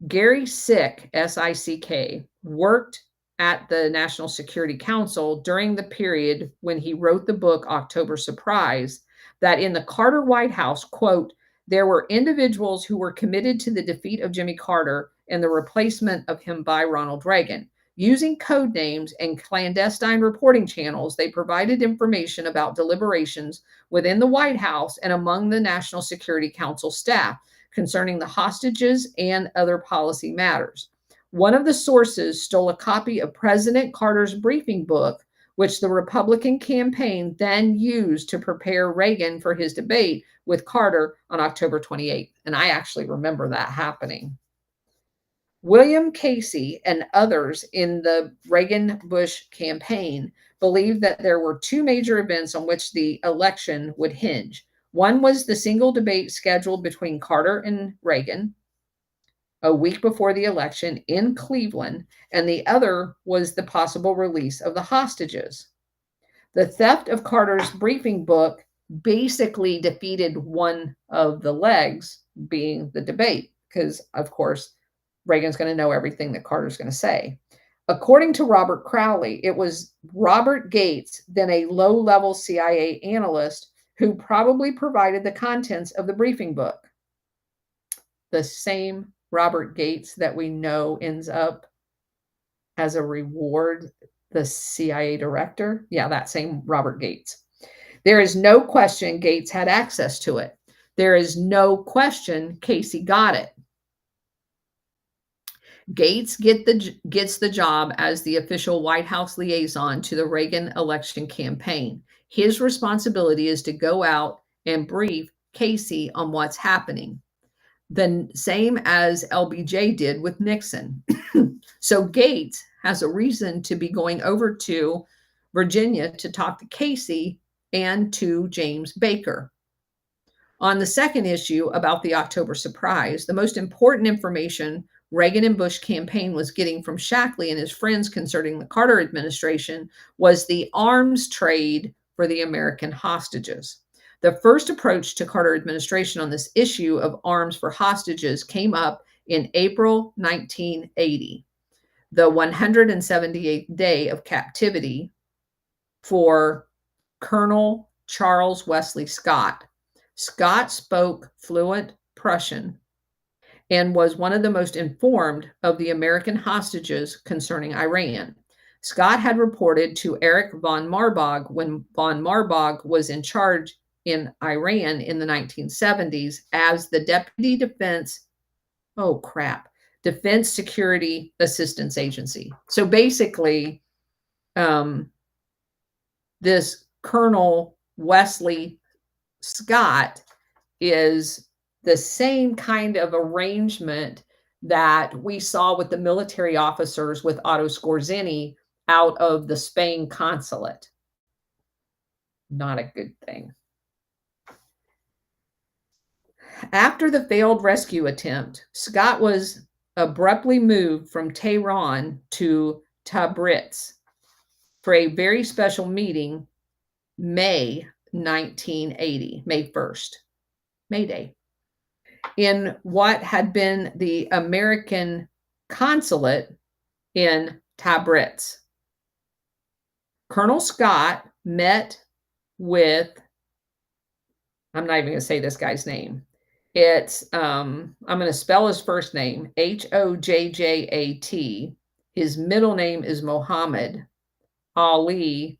Gary Sick, S-I-C-K, worked at the National Security Council during the period when he wrote the book October Surprise, that in the Carter White House, quote, there were individuals who were committed to the defeat of Jimmy Carter and the replacement of him by Ronald Reagan. Using code names and clandestine reporting channels, they provided information about deliberations within the White House and among the National Security Council staff concerning the hostages and other policy matters. One of the sources stole a copy of President Carter's briefing book, which the Republican campaign then used to prepare Reagan for his debate with Carter on October 28th. And I actually remember that happening. William Casey and others in the Reagan-Bush campaign believed that there were two major events on which the election would hinge. One was the single debate scheduled between Carter and Reagan a week before the election in Cleveland, and the other was the possible release of the hostages. The theft of Carter's briefing book basically defeated one of the legs, being the debate, because, of course, Reagan's going to know everything that Carter's going to say. According to Robert Crowley, it was Robert Gates, then a low-level CIA analyst, who probably provided the contents of the briefing book. The same Robert Gates that we know ends up as a reward the CIA director. Yeah, that same Robert Gates. There is no question Gates had access to it. There is no question Casey got it. Gates gets the job as the official White House liaison to the Reagan election campaign. His responsibility is to go out and brief Casey on what's happening. The same as LBJ did with Nixon. So Gates has a reason to be going over to Virginia to talk to Casey and to James Baker. On the second issue about the October surprise, the most important information Reagan and Bush campaign was getting from Shackley and his friends concerning the Carter administration was the arms trade for the American hostages. The first approach to Carter administration on this issue of arms for hostages came up in April 1980, the 178th day of captivity for Colonel Charles Wesley Scott. Scott spoke fluent Prussian and was one of the most informed of the American hostages concerning Iran. Scott had reported to Erich von Marbach when von Marbach was in charge in Iran in the 1970s as the Deputy Defense Security Assistance Agency. So basically, this Colonel Wesley Scott is the same kind of arrangement that we saw with the military officers with Otto Skorzeny out of the Spain consulate. Not a good thing. After the failed rescue attempt, Scott was abruptly moved from Tehran to Tabriz for a very special meeting, May 1980, May 1st, May Day, in what had been the American consulate in Tabriz. Colonel Scott met with, I'm not even going to say this guy's name. It's, I'm going to spell his first name, Hojjat. His middle name is Mohammed Ali,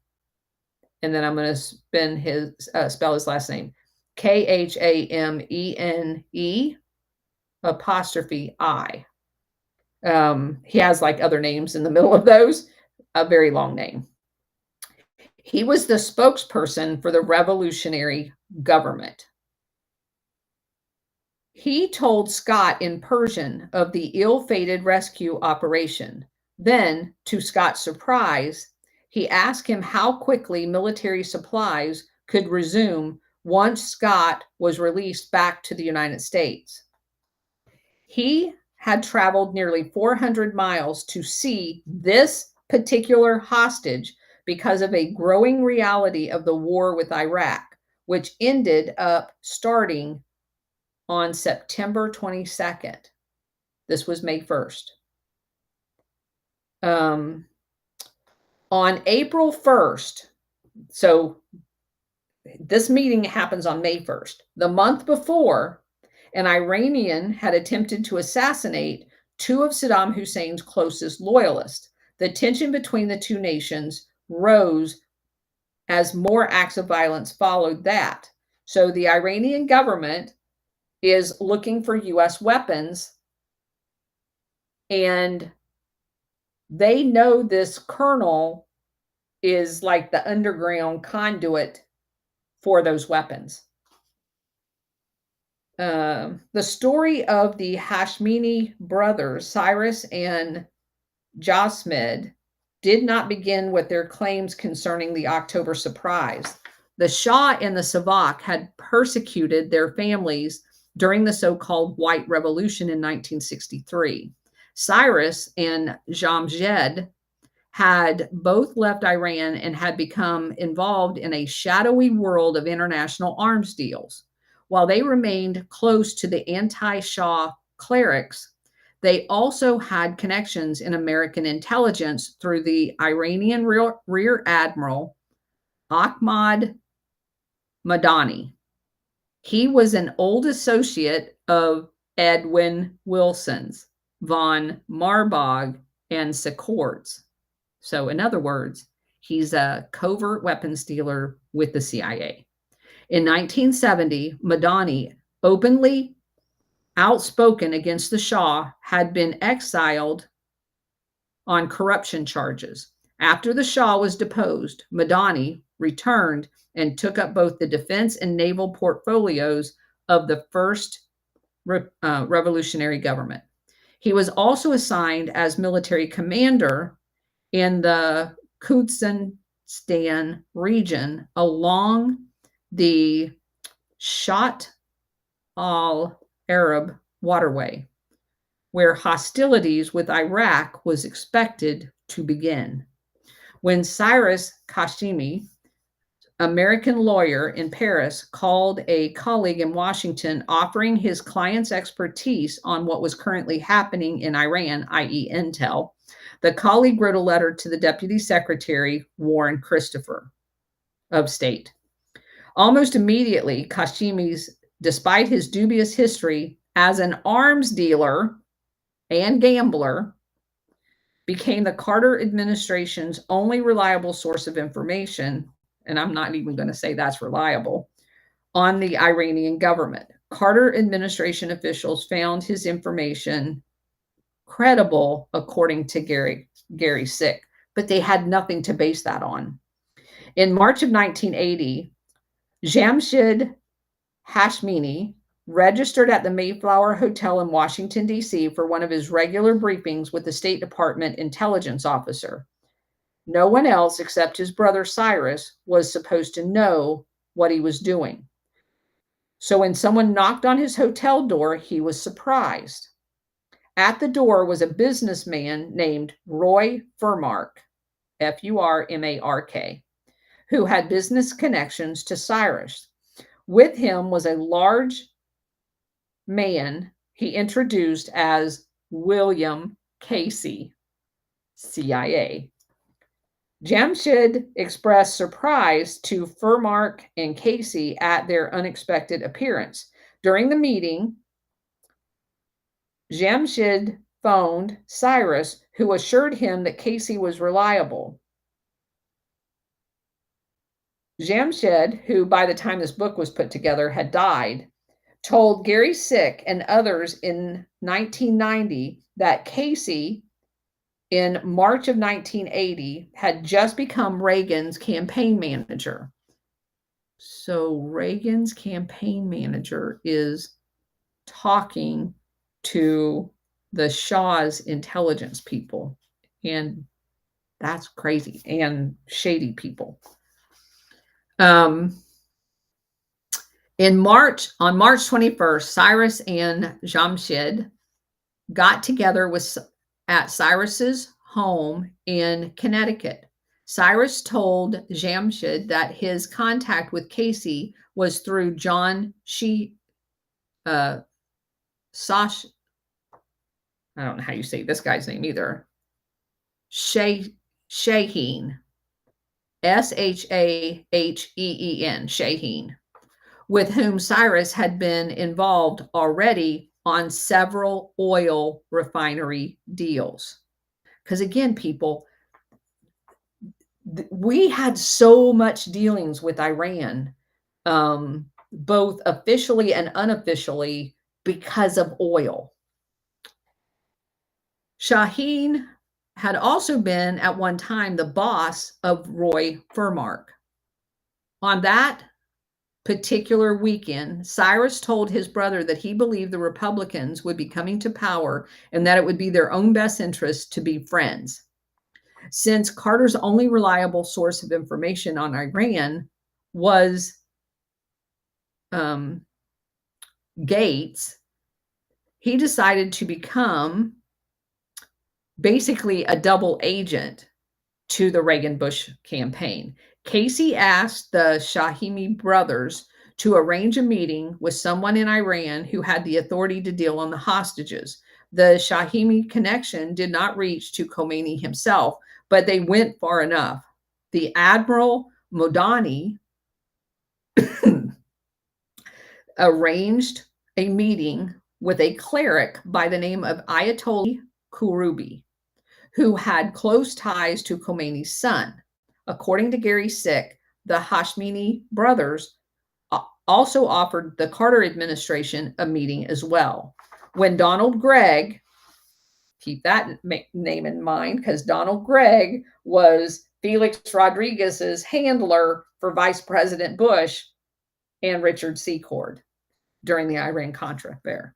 and then I'm going to spell his last name, Khamene apostrophe I. He has like other names in the middle of those, a very long name. He was the spokesperson for the revolutionary government. He told Scott in Persian of the ill-fated rescue operation. Then, to Scott's surprise, he asked him how quickly military supplies could resume once Scott was released back to the United States. He had traveled nearly 400 miles to see this particular hostage because of a growing reality of the war with Iraq, which ended up starting on September 22nd. This was May 1st. On April 1st, so this meeting happens on May 1st. The month before, an Iranian had attempted to assassinate two of Saddam Hussein's closest loyalists. The tension between the two nations rose as more acts of violence followed that. So the Iranian government is looking for U.S. weapons, and they know this colonel is like the underground conduit for those weapons. The story of the Hashemini brothers, Cyrus and Jasmed, did not begin with their claims concerning the October surprise. The Shah and the Savak had persecuted their families during the so-called White Revolution in 1963. Cyrus and Jamshed had both left Iran and had become involved in a shadowy world of international arms deals. While they remained close to the anti-Shah clerics, they also had connections in American intelligence through the Iranian Rear Admiral Ahmad Madani. He was an old associate of Edwin Wilson's, von Marbach, and Secourt's. So, in other words, he's a covert weapons dealer with the CIA. In 1970, Madani, openly outspoken against the Shah, had been exiled on corruption charges. After the Shah was deposed, Madani returned and took up both the defense and naval portfolios of the first revolutionary government. He was also assigned as military commander in the Khuzestan region along the Shat al-Arab waterway, where hostilities with Iraq was expected to begin. When Cyrus Kashimi, American lawyer in Paris, called a colleague in Washington offering his client's expertise on what was currently happening in Iran, i.e. intel, the colleague wrote a letter to the Deputy Secretary, Warren Christopher of State. Almost immediately, Kashimi's, despite his dubious history as an arms dealer and gambler, became the Carter administration's only reliable source of information, and I'm not even going to say that's reliable, on the Iranian government. Carter administration officials found his information credible, according to Gary Sick, but they had nothing to base that on. In March of 1980, Jamshid Hashmini registered at the Mayflower Hotel in Washington, D.C. for one of his regular briefings with the State Department intelligence officer. No one else except his brother Cyrus was supposed to know what he was doing. So when someone knocked on his hotel door, he was surprised. At the door was a businessman named Roy Furmark, Furmark, who had business connections to Cyrus. With him was a large man he introduced as William Casey, CIA. Jamshid expressed surprise to Furmark and Casey at their unexpected appearance. During the meeting, Jamshid phoned Cyrus, who assured him that Casey was reliable. Jamshid, who by the time this book was put together had died, told Gary Sick and others in 1990 that Casey, in March of 1980, had just become Reagan's campaign manager. So Reagan's campaign manager is talking to the Shah's intelligence people, and that's crazy, and shady people. On March 21st, Cyrus and Jamshid got together at Cyrus's home in Connecticut. Cyrus told Jamshid that his contact with Casey was through John I don't know how you say this guy's name either. Shaheen. Shaheen, Shaheen, with whom Cyrus had been involved already on several oil refinery deals. Because again, people, we had so much dealings with Iran, both officially and unofficially, because of oil. Shaheen had also been at one time the boss of Roy Furmark. On that particular weekend, Cyrus told his brother that he believed the Republicans would be coming to power and that it would be their own best interest to be friends. Since Carter's only reliable source of information on Iran was Gates, he decided to become basically a double agent to the Reagan-Bush campaign. Casey asked the Shahimi brothers to arrange a meeting with someone in Iran who had the authority to deal on the hostages. The Shahimi connection did not reach to Khomeini himself, but they went far enough. The Admiral Modani arranged a meeting with a cleric by the name of Ayatollah Kurubi, who had close ties to Khomeini's son. According to Gary Sick, the Hashemi brothers also offered the Carter administration a meeting as well. When Donald Gregg, keep that name in mind, because Donald Gregg was Felix Rodriguez's handler for Vice President Bush and Richard Secord during the Iran-Contra affair.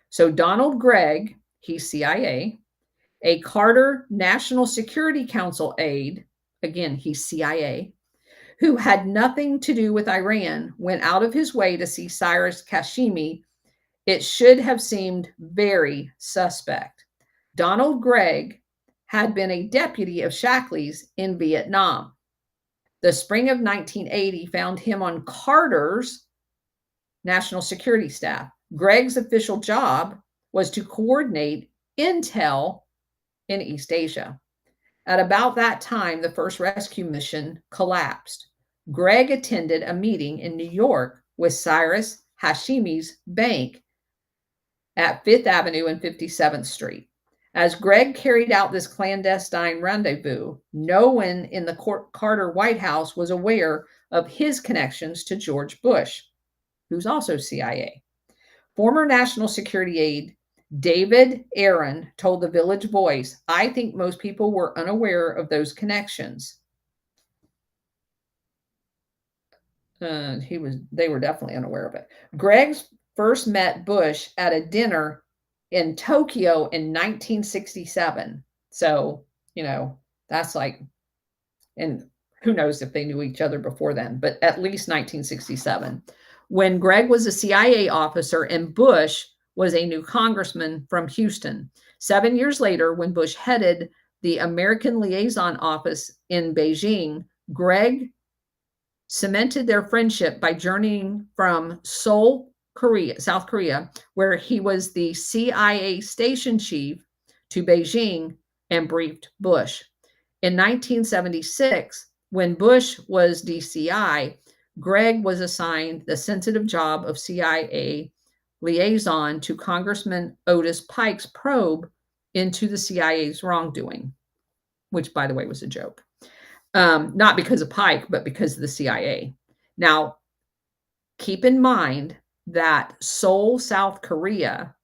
So Donald Gregg, he's CIA, a Carter National Security Council aide, again, he's CIA, who had nothing to do with Iran, went out of his way to see Cyrus Hashemi. It should have seemed very suspect. Donald Gregg had been a deputy of Shackley's in Vietnam. The spring of 1980 found him on Carter's national security staff. Gregg's official job was to coordinate intel in East Asia. At about that time, the first rescue mission collapsed. Gregg attended a meeting in New York with Cyrus Hashemi's bank at 5th Avenue and 57th Street. As Gregg carried out this clandestine rendezvous, no one in the Carter White House was aware of his connections to George Bush, who's also CIA. Former National Security aide David Aaron told the Village Voice, "I think most people were unaware of those connections." They were definitely unaware of it. Gregg first met Bush at a dinner in Tokyo in 1967. So, that's like, and who knows if they knew each other before then, but at least 1967. When Gregg was a CIA officer and Bush was a new congressman from Houston. 7 years later, when Bush headed the American Liaison Office in Beijing, Gregg cemented their friendship by journeying from Seoul, South Korea, where he was the CIA station chief, to Beijing and briefed Bush. In 1976, when Bush was DCI, Gregg was assigned the sensitive job of CIA liaison to Congressman Otis Pike's probe into the CIA's wrongdoing, which, by the way, was a joke. Not because of Pike, but because of the CIA. Now, keep in mind that Seoul, South Korea,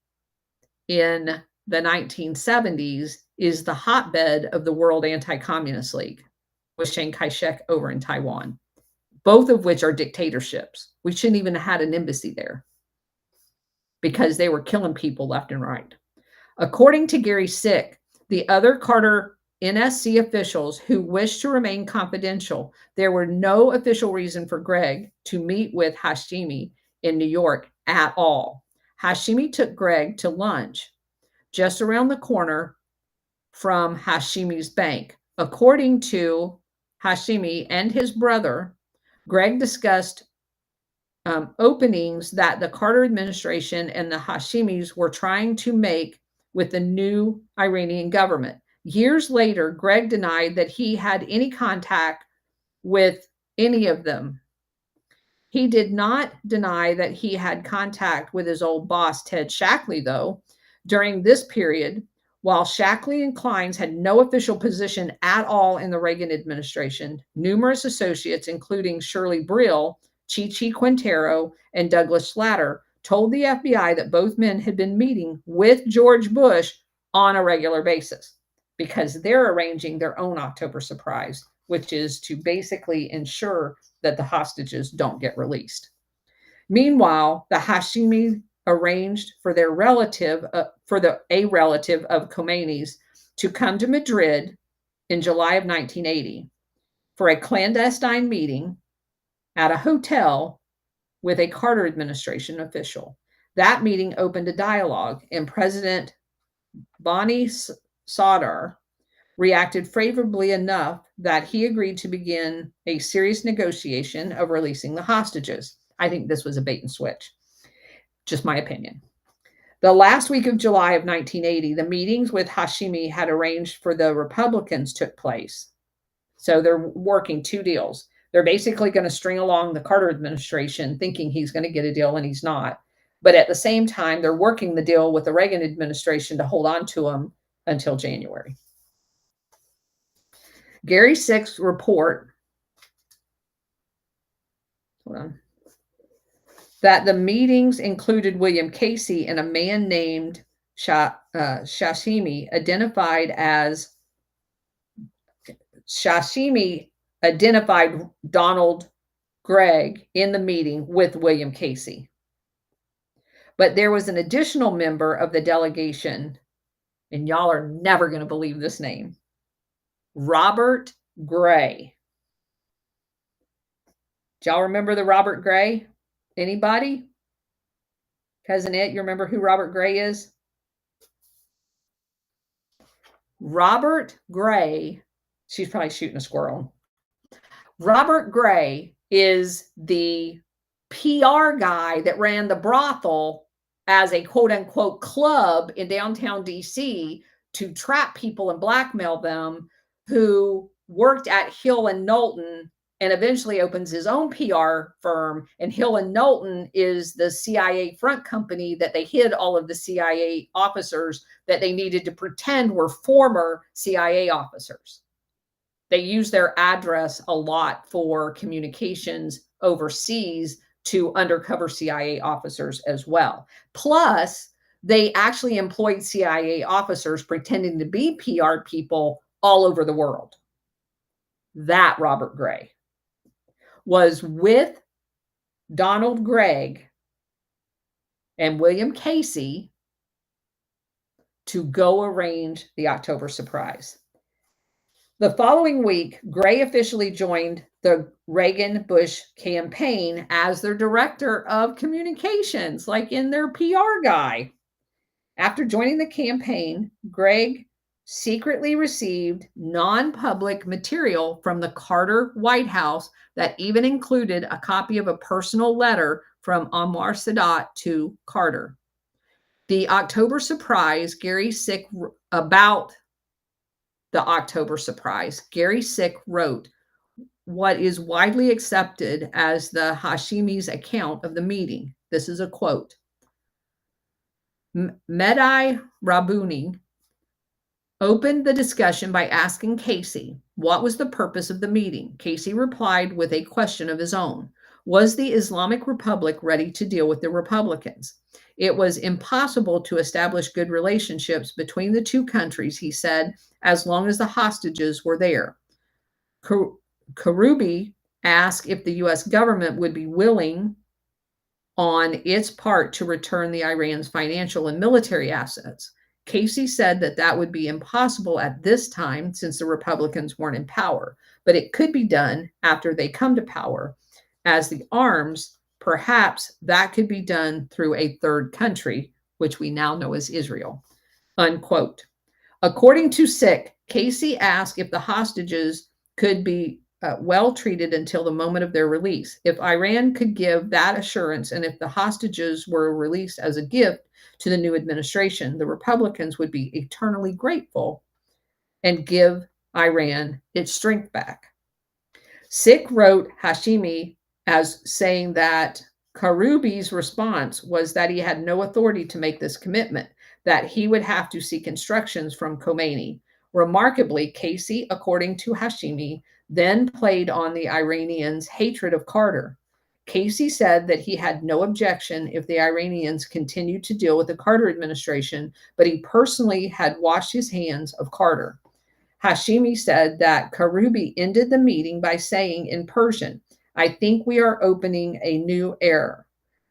in the 1970s is the hotbed of the World Anti-Communist League, with Chiang Kai-shek over in Taiwan, both of which are dictatorships. We shouldn't even have had an embassy there because they were killing people left and right. According to Gary Sick, the other Carter NSC officials who wished to remain confidential, there were no official reason for Gregg to meet with Hashemi in New York at all. Hashemi took Gregg to lunch just around the corner from Hashemi's bank. According to Hashemi and his brother, Gregg discussed openings that the Carter administration and the Hashemis were trying to make with the new Iranian government. Years later, Gregg denied that he had any contact with any of them. He did not deny that he had contact with his old boss, Ted Shackley, though. During this period, while Shackley and Kleins had no official position at all in the Reagan administration, numerous associates, including Shirley Brill, Chi-Chi Quintero, and Douglas Schlatter, told the FBI that both men had been meeting with George Bush on a regular basis because they're arranging their own October surprise, which is to basically ensure that the hostages don't get released. Meanwhile, the Hashemi arranged for their relative, a relative of Khomeini's, to come to Madrid in July of 1980 for a clandestine meeting at a hotel with a Carter administration official. That meeting opened a dialogue, and President Bani Sadr reacted favorably enough that he agreed to begin a serious negotiation of releasing the hostages. I think this was a bait and switch. Just my opinion. The last week of July of 1980, the meetings with Hashemi had arranged for the Republicans took place. So they're working two deals. They're basically going to string along the Carter administration thinking he's going to get a deal and he's not. But at the same time, they're working the deal with the Reagan administration to hold on to him until January. Gary Sick's report, hold on, that the meetings included William Casey and a man named Shashimi identified Donald Gregg in the meeting with William Casey. But there was an additional member of the delegation, and y'all are never going to believe this name, Robert Gray. Do y'all remember the Robert Gray? Anybody? Cousin It, you remember who Robert Gray is? Robert Gray, she's probably shooting a squirrel. Robert Gray is the PR guy that ran the brothel as a quote unquote club in downtown DC to trap people and blackmail them, who worked at Hill and Knowlton and eventually opens his own PR firm. And Hill and Knowlton is the CIA front company that they hid all of the CIA officers that they needed to pretend were former CIA officers. They use their address a lot for communications overseas to undercover CIA officers as well. Plus, they actually employed CIA officers pretending to be PR people all over the world. That Robert Gray was with Donald Gregg and William Casey to go arrange the October surprise. The following week, Gray officially joined the Reagan-Bush campaign as their director of communications, like in their PR guy. After joining the campaign, Gregg secretly received non-public material from the Carter White House that even included a copy of a personal letter from Anwar Sadat to Carter. The October surprise, about the October surprise, Gary Sick wrote what is widely accepted as the Hashimi's account of the meeting. This is a quote. Mehdi Rabuni opened the discussion by asking Casey, what was the purpose of the meeting? Casey replied with a question of his own. Was the Islamic Republic ready to deal with the Republicans? It was impossible to establish good relationships between the two countries, he said, as long as the hostages were there. Karoubi asked if the U.S. government would be willing on its part to return the Iran's financial and military assets. Casey said that that would be impossible at this time since the Republicans weren't in power, but it could be done after they come to power. As the arms, perhaps that could be done through a third country, which we now know as Israel, unquote. According to Sick, Casey asked if the hostages could be well treated until the moment of their release. If Iran could give that assurance, and if the hostages were released as a gift to the new administration, the Republicans would be eternally grateful and give Iran its strength back. Sick wrote Hashimi as saying that Karoubi's response was that he had no authority to make this commitment, that he would have to seek instructions from Khomeini. Remarkably, Casey, according to Hashimi, then played on the Iranians' hatred of Carter. Casey said that he had no objection if the Iranians continued to deal with the Carter administration, but he personally had washed his hands of Carter. Hashimi said that Karoubi ended the meeting by saying in Persian, I think we are opening a new era.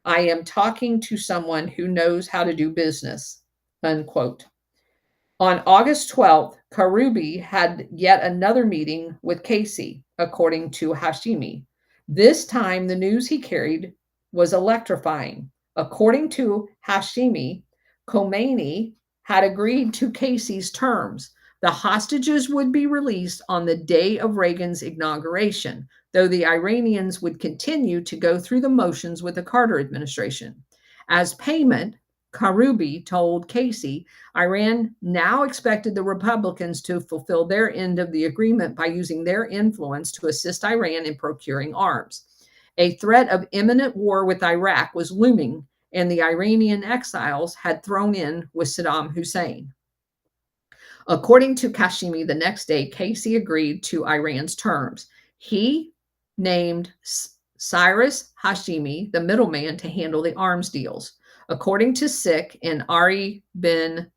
I am talking to someone who knows how to do business, unquote. On August 12th, Karoubi had yet another meeting with Casey, according to Hashimi. This time, the news he carried was electrifying. According to Hashimi, Khomeini had agreed to Casey's terms. The hostages would be released on the day of Reagan's inauguration, though the Iranians would continue to go through the motions with the Carter administration. As payment, Karoubi told Casey, Iran now expected the Republicans to fulfill their end of the agreement by using their influence to assist Iran in procuring arms. A threat of imminent war with Iraq was looming, and the Iranian exiles had thrown in with Saddam Hussein. According to Kashimi, the next day, Casey agreed to Iran's terms. He named Cyrus Hashimi, the middleman, to handle the arms deals. According to Sikh and Ari bin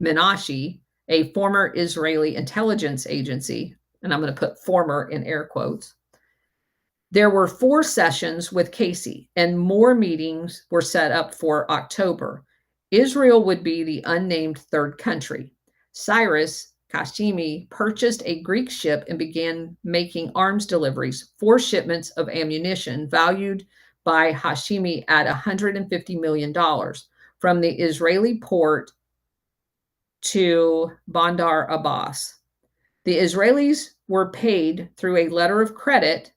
Menashi, a former Israeli intelligence agency, and I'm going to put former in air quotes, there were 4 sessions with Casey, and more meetings were set up for October. Israel would be the unnamed third country. Cyrus Kashimi purchased a Greek ship and began making arms deliveries, 4 shipments of ammunition valued by Hashimi at $150 million from the Israeli port to Bandar Abbas. The Israelis were paid through a letter of credit,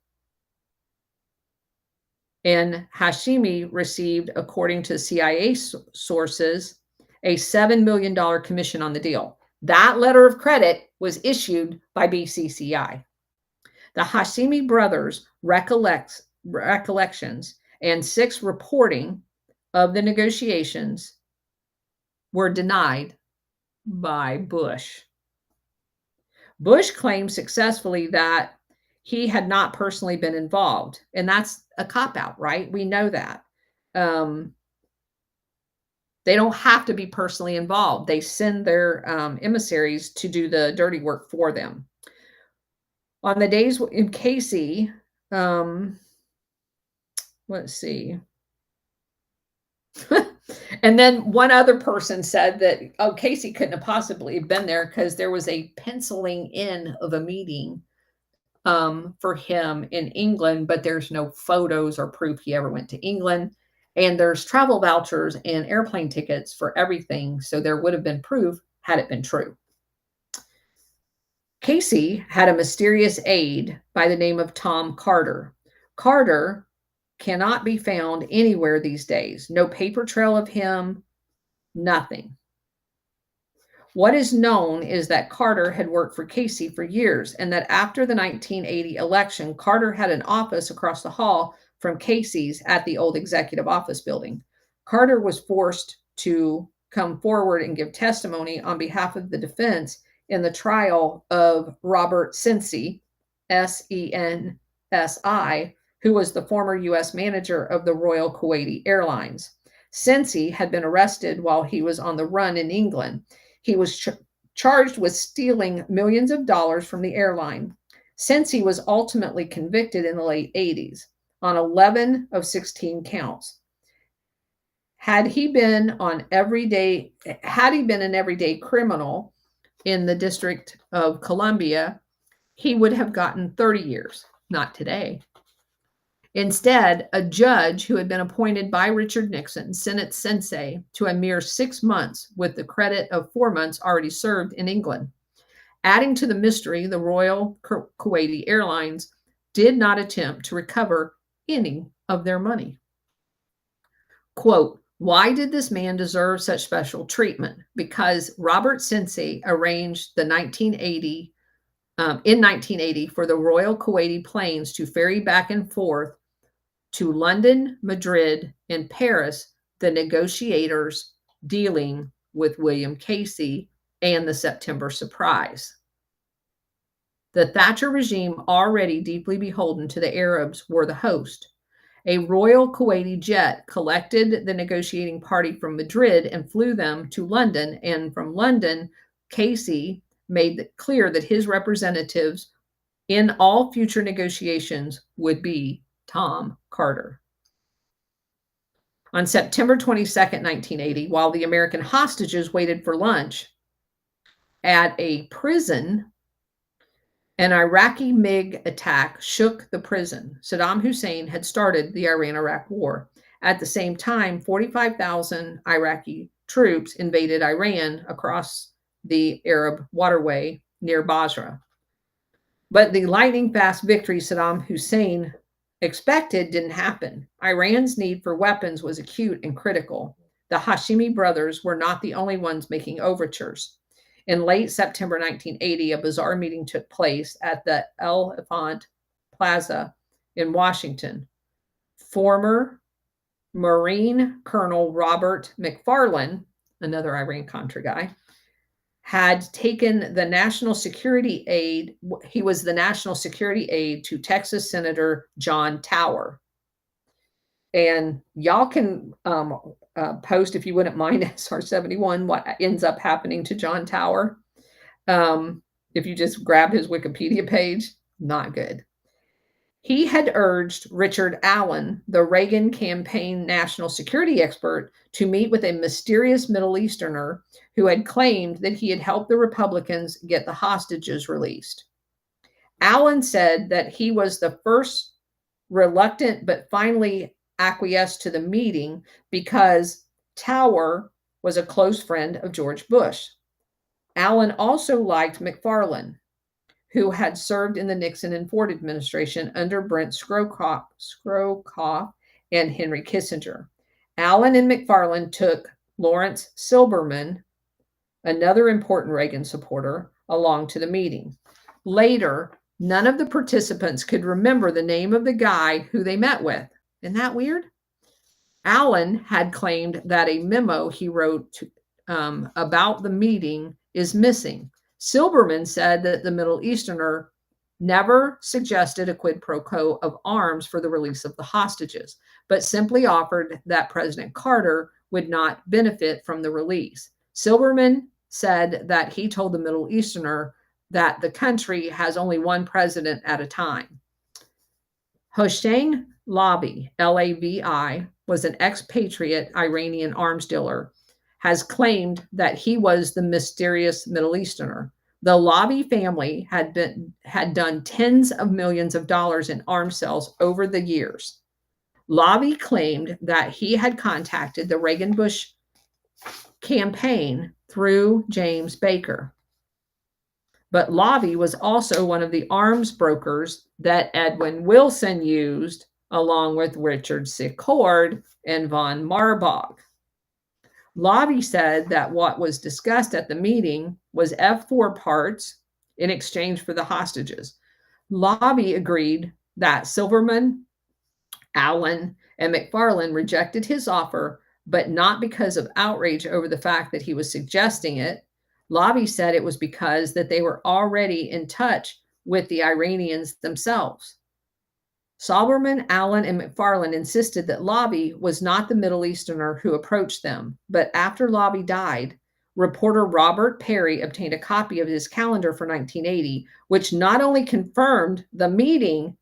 and Hashimi received, according to CIA sources, a $7 million commission on the deal. That letter of credit was issued by BCCI. The Hashimi brothers' recollections and Sikh's reporting of the negotiations were denied by Bush. Bush claimed successfully that he had not personally been involved, and that's a cop-out, right? We know that. They don't have to be personally involved. They send their emissaries to do the dirty work for them. On the days in Casey, let's see. And then one other person said that, oh, Casey couldn't have possibly been there because there was a penciling in of a meeting for him in England, but there's no photos or proof he ever went to England. And there's travel vouchers and airplane tickets for everything. So there would have been proof had it been true. Casey had a mysterious aide by the name of Tom Carter. Carter cannot be found anywhere these days. No paper trail of him, nothing. What is known is that Carter had worked for Casey for years, and that after the 1980 election, Carter had an office across the hall from Casey's at the old executive office building. Carter was forced to come forward and give testimony on behalf of the defense in the trial of Robert Sensi, S-E-N-S-I, who was the former U.S. manager of the Royal Kuwaiti Airlines. Sensi had been arrested while he was on the run in England. He was charged with stealing millions of dollars from the airline. Sensi was ultimately convicted in the late 80s on 11 of 16 counts. Had he been an everyday criminal in the District of Columbia, he would have gotten 30 years, not today. Instead, a judge who had been appointed by Richard Nixon sentenced Sensi to a mere 6 months with the credit of 4 months already served in England. Adding to the mystery, the Royal Kuwaiti Airlines did not attempt to recover any of their money. Quote, why did this man deserve such special treatment? Because Robert Sensi arranged in 1980 for the Royal Kuwaiti planes to ferry back and forth to London, Madrid, and Paris, the negotiators dealing with William Casey and the September surprise. The Thatcher regime, already deeply beholden to the Arabs, were the host. A Royal Kuwaiti jet collected the negotiating party from Madrid and flew them to London, and from London, Casey made it clear that his representatives in all future negotiations would be Tom Carter. On September 22nd, 1980, while the American hostages waited for lunch at a prison, an Iraqi MiG attack shook the prison. Saddam Hussein had started the Iran-Iraq War. At the same time, 45,000 Iraqi troops invaded Iran across the Arab waterway near Basra. But the lightning-fast victory Saddam Hussein expected didn't happen. Iran's need for weapons was acute and critical. The Hashimi brothers were not the only ones making overtures. In late September 1980, a bizarre meeting took place at the Elephant Plaza in Washington. Former Marine Colonel Robert McFarlane, another Iran-Contra guy, had taken the national security aide. He was the national security aide to Texas Senator John Tower. And y'all can post, if you wouldn't mind, SR71, what ends up happening to John Tower. If you just grab his Wikipedia page, not good. He had urged Richard Allen, the Reagan campaign national security expert, to meet with a mysterious Middle Easterner who had claimed that he had helped the Republicans get the hostages released. Allen said that he was the first reluctant but finally acquiesced to the meeting because Tower was a close friend of George Bush. Allen also liked McFarlane, who had served in the Nixon and Ford administration under Brent Scowcroft and Henry Kissinger. Allen and McFarlane took Lawrence Silberman, another important Reagan supporter, along to the meeting. Later, none of the participants could remember the name of the guy who they met with. Isn't that weird? Allen had claimed that a memo he wrote about the meeting is missing. Silberman said that the Middle Easterner never suggested a quid pro quo of arms for the release of the hostages, but simply offered that President Carter would not benefit from the release. Silberman said that he told the Middle Easterner that the country has only one president at a time. Hossein Lavi, L-A-V-I, was an expatriate Iranian arms dealer, has claimed that he was the mysterious Middle Easterner. The Lavi family had done tens of millions of dollars in arms sales over the years. Lavi claimed that he had contacted the Reagan-Bush campaign through James Baker. But Lavi was also one of the arms brokers that Edwin Wilson used, along with Richard Secord and von Marbach. Lavi said that what was discussed at the meeting was F-4 parts in exchange for the hostages. Lavi agreed that Silberman, Allen, and McFarlane rejected his offer, but not because of outrage over the fact that he was suggesting it. Lavi said it was because that they were already in touch with the Iranians themselves. Silberman, Allen, and McFarlane insisted that Lavi was not the Middle Easterner who approached them, but after Lavi died, reporter Robert Perry obtained a copy of his calendar for 1980, which not only confirmed the meeting,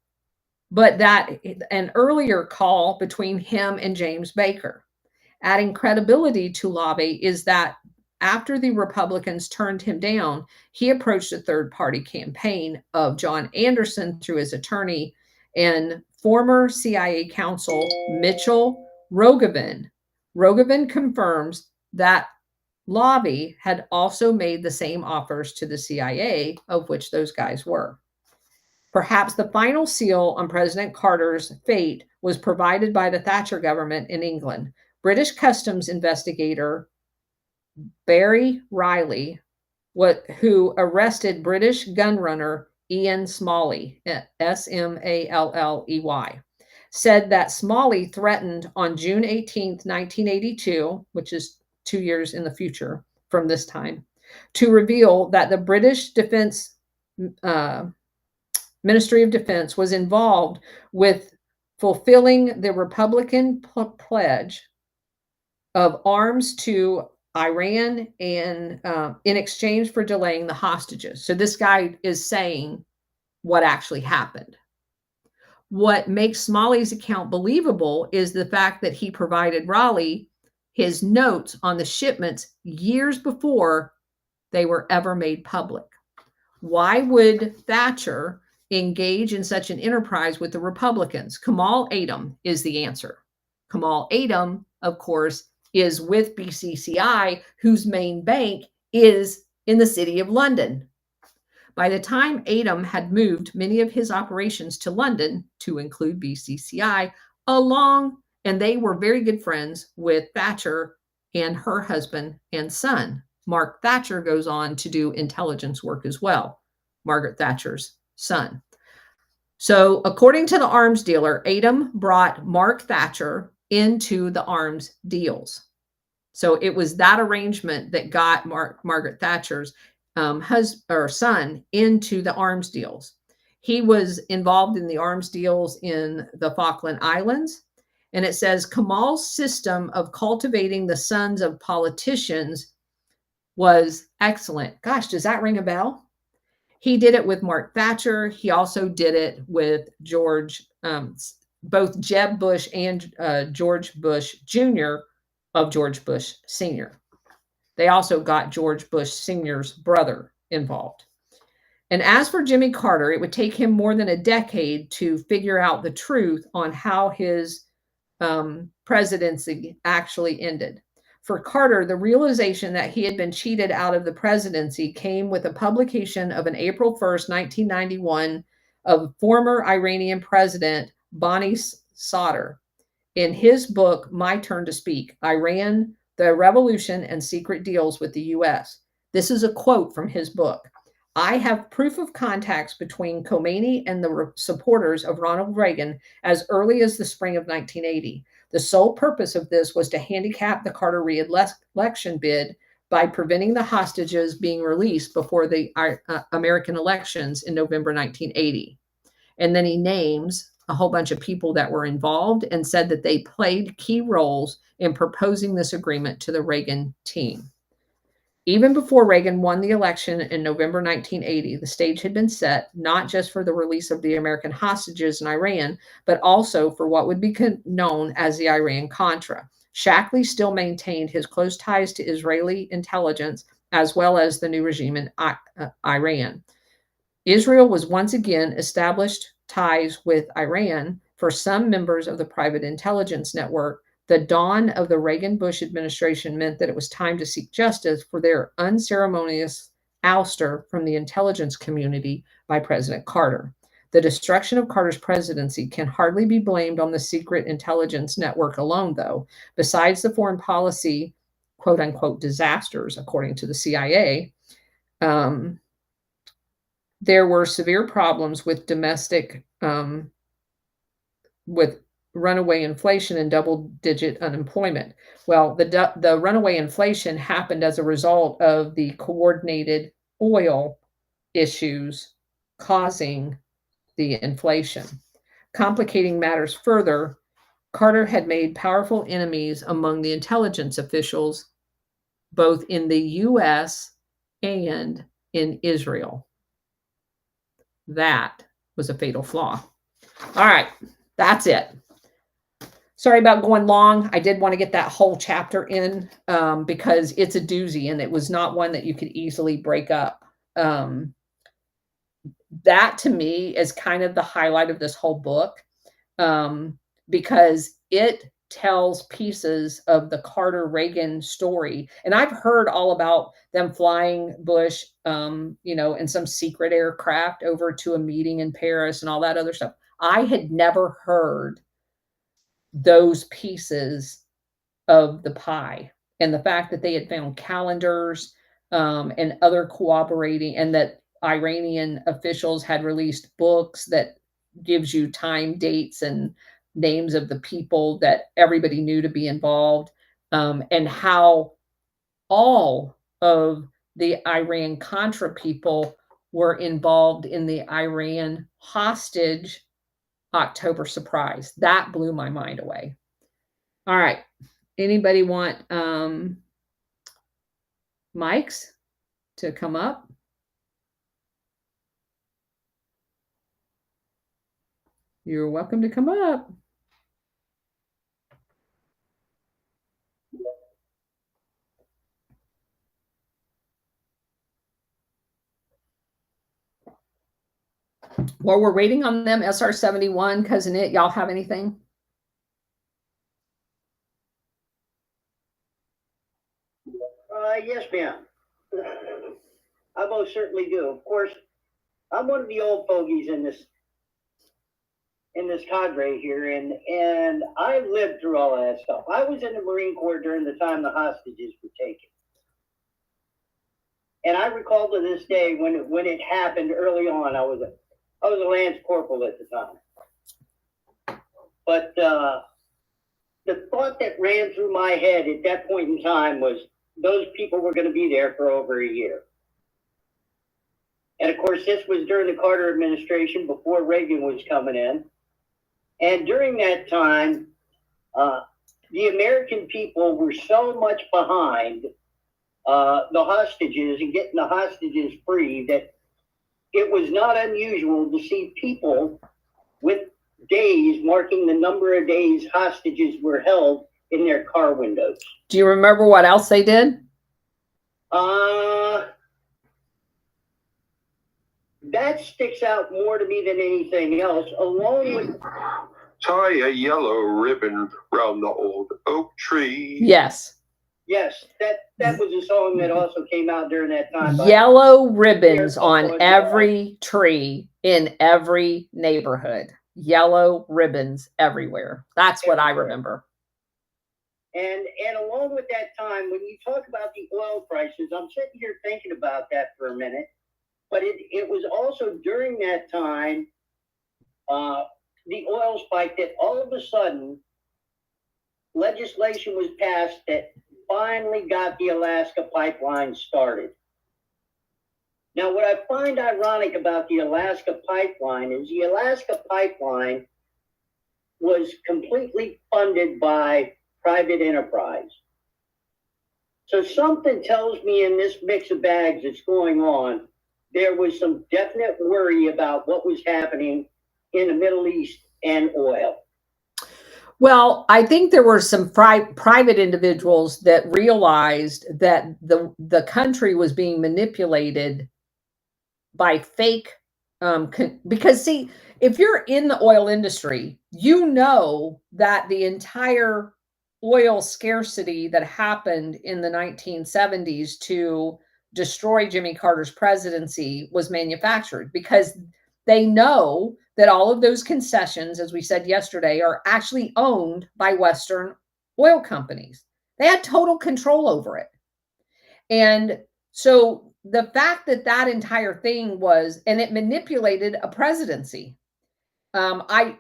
but that an earlier call between him and James Baker. Adding credibility to Lavi is that after the Republicans turned him down, he approached a third-party campaign of John Anderson through his attorney and former CIA counsel Mitchell Rogovin. Rogovin confirms that Lavi had also made the same offers to the CIA, of which those guys were. Perhaps the final seal on President Carter's fate was provided by the Thatcher government in England. British customs investigator Barry Riley, who arrested British gunrunner Ian Smalley, S-M-A-L-L-E-Y, said that Smalley threatened on June 18, 1982, which is 2 years in the future from this time, to reveal that the British Defense Ministry of Defense was involved with fulfilling the Republican pledge of arms to Iran and in exchange for delaying the hostages. So this guy is saying what actually happened. What makes Smalley's account believable is the fact that he provided Raleigh his notes on the shipments years before they were ever made public. Why would Thatcher engage in such an enterprise with the Republicans? Kamal Adom is the answer. Kamal Adom, of course, is with BCCI, whose main bank is in the city of London. By the time Adom had moved many of his operations to London, to include BCCI, and they were very good friends with Thatcher and her husband and son. Mark Thatcher goes on to do intelligence work as well, Margaret Thatcher's son. So according to the arms dealer, Adom brought Mark Thatcher into the arms deals. So it was that arrangement that got Margaret Thatcher's husband or son into the arms deals. He was involved in the arms deals in the Falkland Islands. And it says Kemal's system of cultivating the sons of politicians was excellent. Gosh, does that ring a bell? He did it with Mark Thatcher. He also did it with both Jeb Bush and George Bush Jr. of George Bush Sr. They also got George Bush Sr.'s brother involved. And as for Jimmy Carter, it would take him more than a decade to figure out the truth on how his presidency actually ended. For Carter, the realization that he had been cheated out of the presidency came with the publication of an April 1st, 1991, of former Iranian President Bani Sadr. In his book, My Turn to Speak, Iran, the Revolution and Secret Deals with the U.S. This is a quote from his book. I have proof of contacts between Khomeini and the supporters of Ronald Reagan as early as the spring of 1980. The sole purpose of this was to handicap the Carter re-election bid by preventing the hostages being released before the American elections in November 1980. And then he names a whole bunch of people that were involved and said that they played key roles in proposing this agreement to the Reagan team. Even before Reagan won the election in November 1980, the stage had been set not just for the release of the American hostages in Iran, but also for what would be known as the Iran-Contra. Shackley still maintained his close ties to Israeli intelligence as well as the new regime in Iran. Israel was once again established ties with Iran for some members of the private intelligence network. The dawn of the Reagan-Bush administration meant that it was time to seek justice for their unceremonious ouster from the intelligence community by President Carter. The destruction of Carter's presidency can hardly be blamed on the secret intelligence network alone, though. Besides the foreign policy, quote unquote, disasters, according to the CIA, there were severe problems with with runaway inflation and double-digit unemployment. Well, the runaway inflation happened as a result of the coordinated oil issues causing the inflation. Complicating matters further, Carter had made powerful enemies among the intelligence officials, both in the U.S. and in Israel. That was a fatal flaw. All right, that's it. Sorry about going long. I did want to get that whole chapter in because it's a doozy and it was not one that you could easily break up. That to me is kind of the highlight of this whole book because it tells pieces of the Carter-Reagan story. And I've heard all about them flying Bush, in some secret aircraft over to a meeting in Paris and all that other stuff. I had never heard those pieces of the pie, and the fact that they had found calendars and other cooperating, and that Iranian officials had released books that gives you time, dates, and names of the people that everybody knew to be involved, and how all of the Iran-Contra people were involved in the Iran hostage October surprise. That blew my mind away. All right. Anybody want mics to come up? You're welcome to come up. While we're waiting on them, SR-71, Cousin It, y'all have anything? Yes, ma'am. I most certainly do. Of course, I'm one of the old fogies in this cadre here, and I've lived through all of that stuff. I was in the Marine Corps during the time the hostages were taken. And I recall to this day when it happened early on. I was a Lance Corporal at the time. But the thought that ran through my head at that point in time was those people were going to be there for over a year. And of course, this was during the Carter administration before Reagan was coming in. And during that time, the American people were so much behind the hostages and getting the hostages free that it was not unusual to see people with days marking the number of days hostages were held in their car windows. Do you remember what else they did? That sticks out more to me than anything else, along with tie a yellow ribbon round the old oak tree. Yes. Yes, that was a song that also came out during that time. Yellow ribbons on every tree in every neighborhood. Yellow ribbons everywhere. That's what I remember. And along with that time, when you talk about the oil prices, I'm sitting here thinking about that for a minute. But it was also during that time, the oil spike, that all of a sudden legislation was passed that finally got the Alaska pipeline started. Now, what I find ironic about the Alaska pipeline is the Alaska pipeline was completely funded by private enterprise. So something tells me in this mix of bags that's going on, there was some definite worry about what was happening in the Middle East and oil. Well, I think there were some private individuals that realized that the country was being manipulated by fake, because see, if you're in the oil industry, you know that the entire oil scarcity that happened in the 1970s to destroy Jimmy Carter's presidency was manufactured, because they know that all of those concessions, as we said yesterday, are actually owned by Western oil companies. They had total control over it. And so the fact that that entire thing was, and it manipulated a presidency. I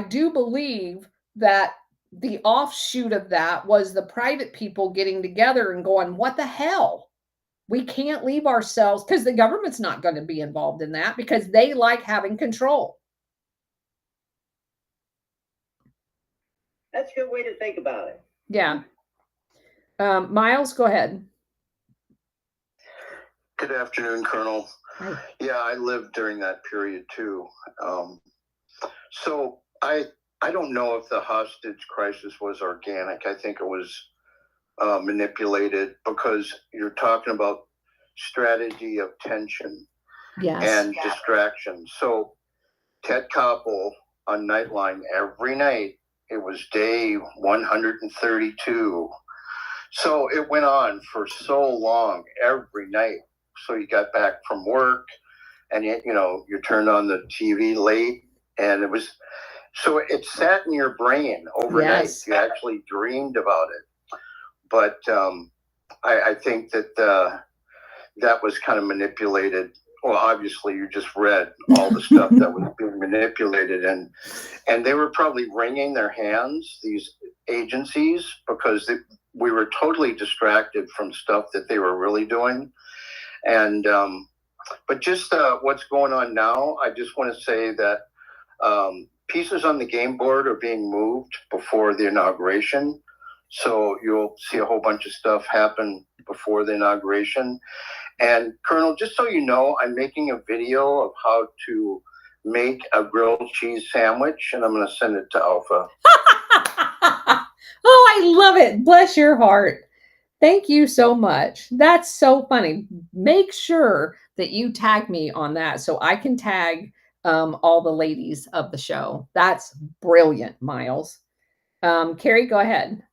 do believe that the offshoot of that was the private people getting together and going, what the hell? We can't leave ourselves, because the government's not going to be involved in that, because they like having control. That's a good way to think about it. Yeah. Miles, go ahead. Good afternoon, Colonel. Hi. Yeah, I lived during that period too. So I don't know if the hostage crisis was organic. I think it was manipulated, because you're talking about strategy of tension and distraction. So Ted Koppel on Nightline every night, it was day 132. So it went on for so long every night. So you got back from work and you turned on the TV late, and it was, so it sat in your brain overnight. Yes. You actually dreamed about it. But I think that that was kind of manipulated. Well, obviously you just read all the stuff that was being manipulated, and they were probably wringing their hands, these agencies, because we were totally distracted from stuff that they were really doing. And but just what's going on now, I just want to say that pieces on the game board are being moved before the inauguration. So you'll see a whole bunch of stuff happen before the inauguration. And Colonel, just so you know, I'm making a video of how to make a grilled cheese sandwich, and I'm going to send it to Alpha. Oh, I love it. Bless your heart. Thank you so much. That's so funny. Make sure that you tag me on that so I can tag all the ladies of the show. That's brilliant, Miles. Carrie, go ahead.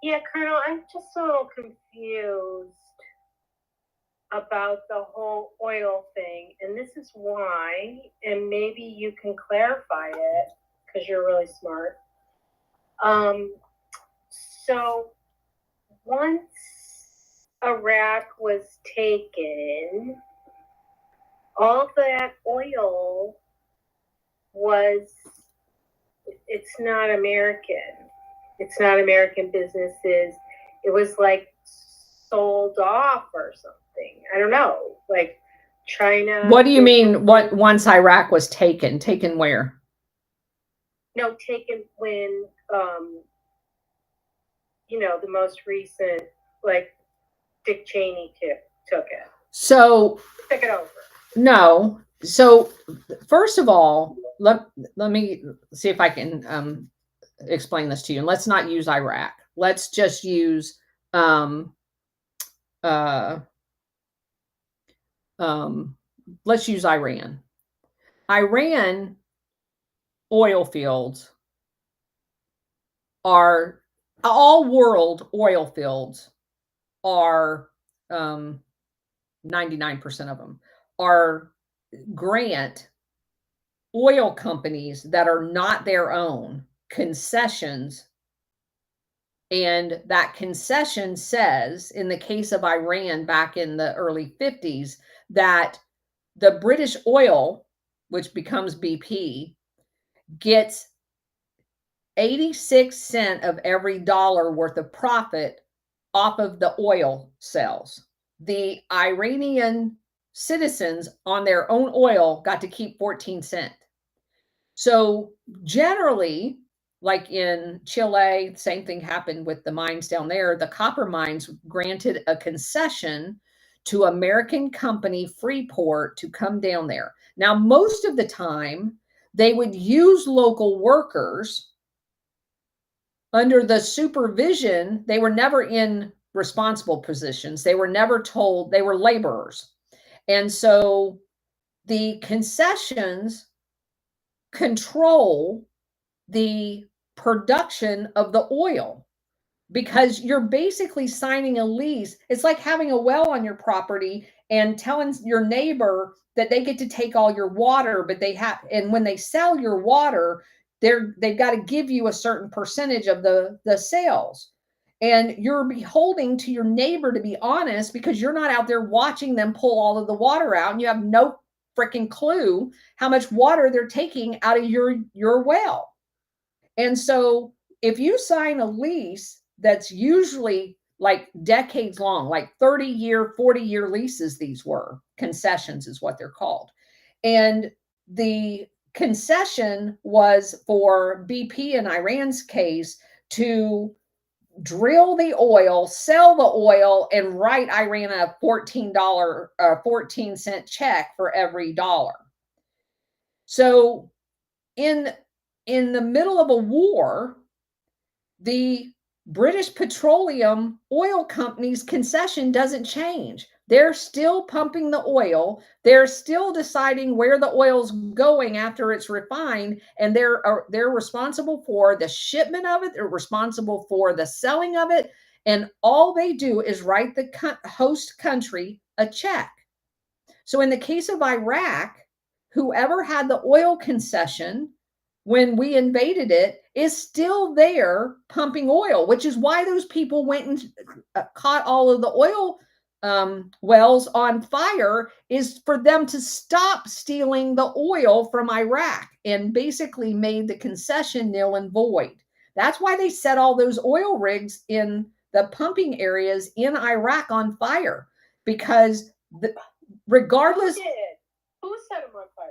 Yeah, Colonel, I'm just a little confused about the whole oil thing. And this is why, and maybe you can clarify it because you're really smart. So once Iraq was taken, all that oil was it's not American. It's not American businesses. It was like sold off or something. I don't know. Like China. What do you mean? What once Iraq was taken? Taken where? No, taken when the most recent, like Dick Cheney took it. So Took it over. no. So first of all, let me see if I can explain this to you. And let's not use Iraq. Let's just use uh, let's use Iran. Iran oil fields are all world oil fields are 99% of them are grant oil companies that are not their own concessions. And that concession says, in the case of Iran back in the early 50s, that the British oil, which becomes BP, gets 86 cents of every dollar worth of profit off of the oil sales. The Iranian citizens on their own oil got to keep 14 cents. So generally, like in Chile, same thing happened with the mines down there. The copper mines granted a concession to American company Freeport to come down there. Now, most of the time, they would use local workers under the supervision. They were never in responsible positions. They were never told, they were laborers. And so the concessions control the production of the oil, because you're basically signing a lease. It's like having a well on your property and telling your neighbor that they get to take all your water, but and when they sell your water, they've got to give you a certain percentage of the sales. And you're beholding to your neighbor to be honest, because you're not out there watching them pull all of the water out, and you have no freaking clue how much water they're taking out of your well. And so if you sign a lease that's usually like decades long, like 30-year, 40-year leases, these were concessions is what they're called. And the concession was for BP in Iran's case to drill the oil, sell the oil, and write Iran a $14 check for every dollar. So in the middle of a war, the British Petroleum Oil Company's concession doesn't change. They're still pumping the oil. They're still deciding where the oil's going after it's refined, and they're responsible for the shipment of it. They're responsible for the selling of it, and all they do is write the host country a check. So in the case of Iraq, whoever had the oil concession when we invaded it is still there pumping oil, which is why those people went and caught all of the oil wells on fire, is for them to stop stealing the oil from Iraq, and basically made the concession nil and void. That's why they set all those oil rigs in the pumping areas in Iraq on fire, because regardless. Who set them on fire?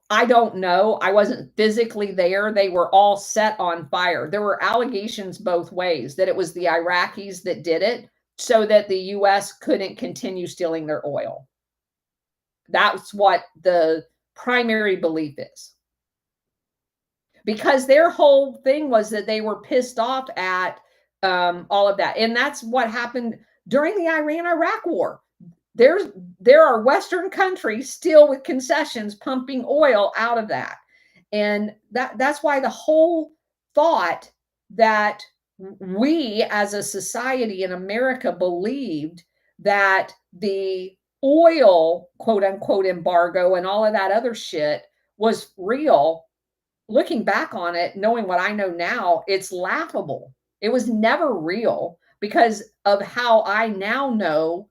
I don't know. I wasn't physically there. They were all set on fire. There were allegations both ways that it was the Iraqis that did it so that the US couldn't continue stealing their oil. That's what the primary belief is. Because their whole thing was that they were pissed off at all of that. And that's what happened during the Iran-Iraq war. There are Western countries still with concessions pumping oil out of that. And that's why the whole thought that we as a society in America believed that the oil, quote unquote, embargo and all of that other shit was real. Looking back on it, knowing what I know now, it's laughable. It was never real because of how I now know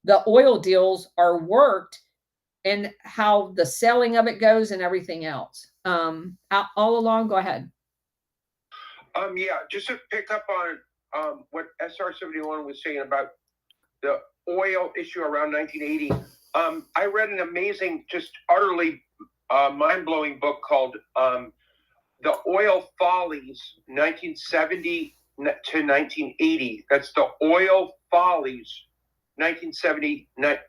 the oil deals are worked and how the selling of it goes and everything else. All along, go ahead. Yeah, just to pick up on what SR-71 was saying about the oil issue around 1980. I read an amazing, just utterly mind-blowing book called The Oil Follies, 1970 to 1980. That's The Oil Follies, 1970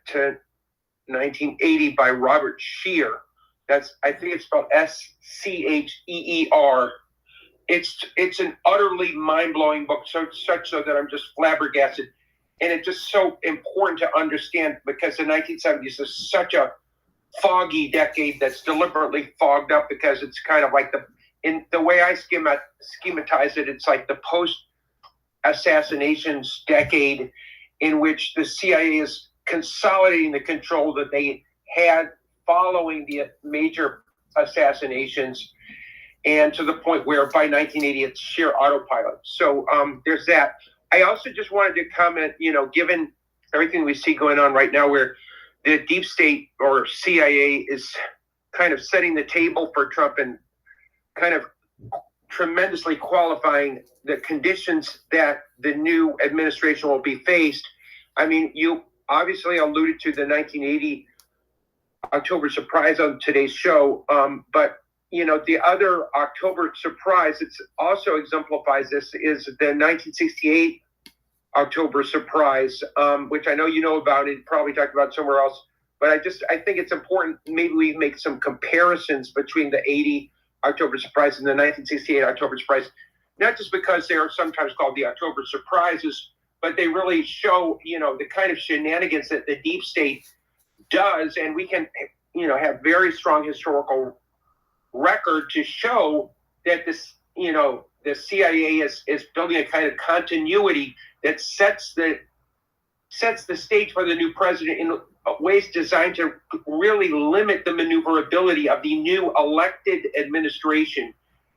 to 1980 by Robert Scheer. I think it's spelled Scheer. It's an utterly mind-blowing book, such so that I'm just flabbergasted. And it's just so important to understand because the 1970s is such a foggy decade that's deliberately fogged up because it's kind of like in the way I schematize it, it's like the post-assassinations decade in which the CIA is consolidating the control that they had following the major assassinations, and to the point where by 1980 it's sheer autopilot. So there's that. I also just wanted to comment, given everything we see going on right now where the deep state or CIA is kind of setting the table for Trump and kind of tremendously qualifying the conditions that the new administration will be faced. I mean, you obviously alluded to the 1980 October surprise on today's show, but the other October surprise that also exemplifies this is the 1968 October surprise, which I know you know about and probably talked about somewhere else. But I think it's important. Maybe we make some comparisons between the 80 October surprise and the 1968 October surprise, not just because they are sometimes called the October surprises, but they really show, the kind of shenanigans that the deep state does. And we can, have very strong historical record to show that this, the CIA is building a kind of continuity that sets the stage for the new president in ways designed to really limit the maneuverability of the new elected administration.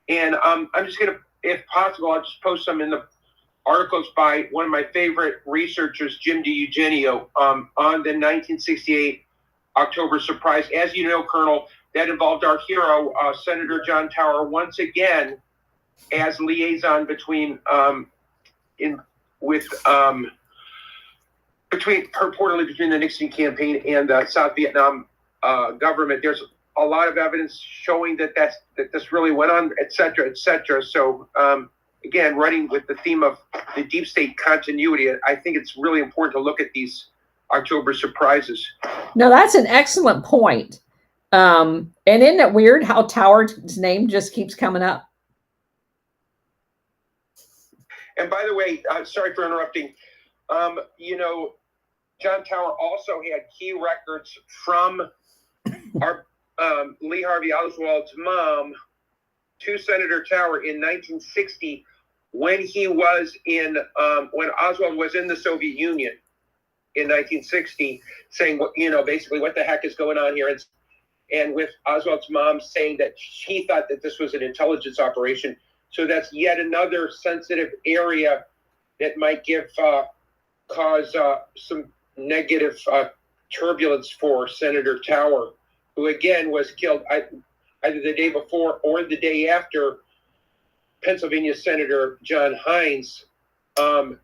And I'm just going to, if possible, I'll just post some in the articles by one of my favorite researchers, Jim DiEugenio, on the 1968 October surprise. As you know, Colonel, that involved our hero, Senator John Tower, once again as liaison between purportedly between the Nixon campaign and the South Vietnam government. There's a lot of evidence showing that this really went on, et cetera, et cetera. So again, running with the theme of the deep state continuity, I think it's really important to look at these October surprises. No, that's an excellent point. And isn't it weird how Tower's name just keeps coming up? And by the way, sorry for interrupting. John Tower also had key records from our Lee Harvey Oswald's mom to Senator Tower in 1960 when he was when Oswald was in the Soviet Union in 1960, saying, basically what the heck is going on here? And with Oswald's mom saying that she thought that this was an intelligence operation. So that's yet another sensitive area that might cause some negative turbulence for Senator Tower, who again was killed either the day before or the day after Pennsylvania Senator John Hines.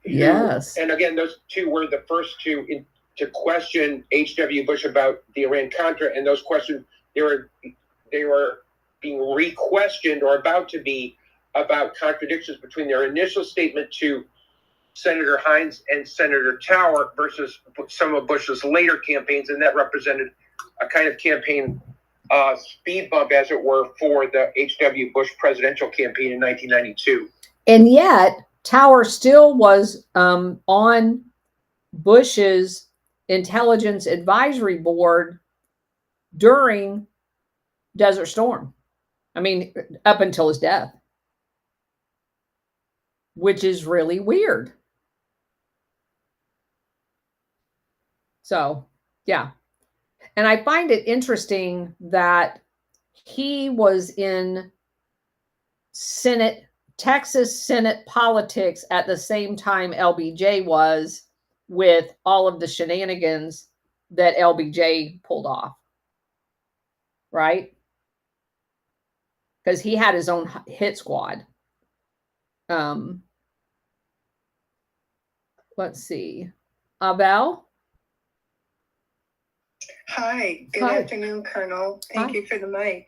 Yes. And again, those two were the first to question H.W. Bush about the Iran-Contra, and those questions, they were being re-questioned or about to be about contradictions between their initial statement to Senator Hines and Senator Tower versus some of Bush's later campaigns, and that represented a kind of campaign speed bump, as it were, for the H.W. Bush presidential campaign in 1992. And yet, Tower still was on Bush's Intelligence Advisory Board during Desert Storm. I mean, up until his death, which is really weird. So, yeah. And I find it interesting that he was in Texas Senate politics at the same time LBJ was, with all of the shenanigans that LBJ pulled off. Right? Because he had his own hit squad. Um, let's see. Abel? Hi, good Hi. afternoon, Colonel. Thank Hi. you for the mic.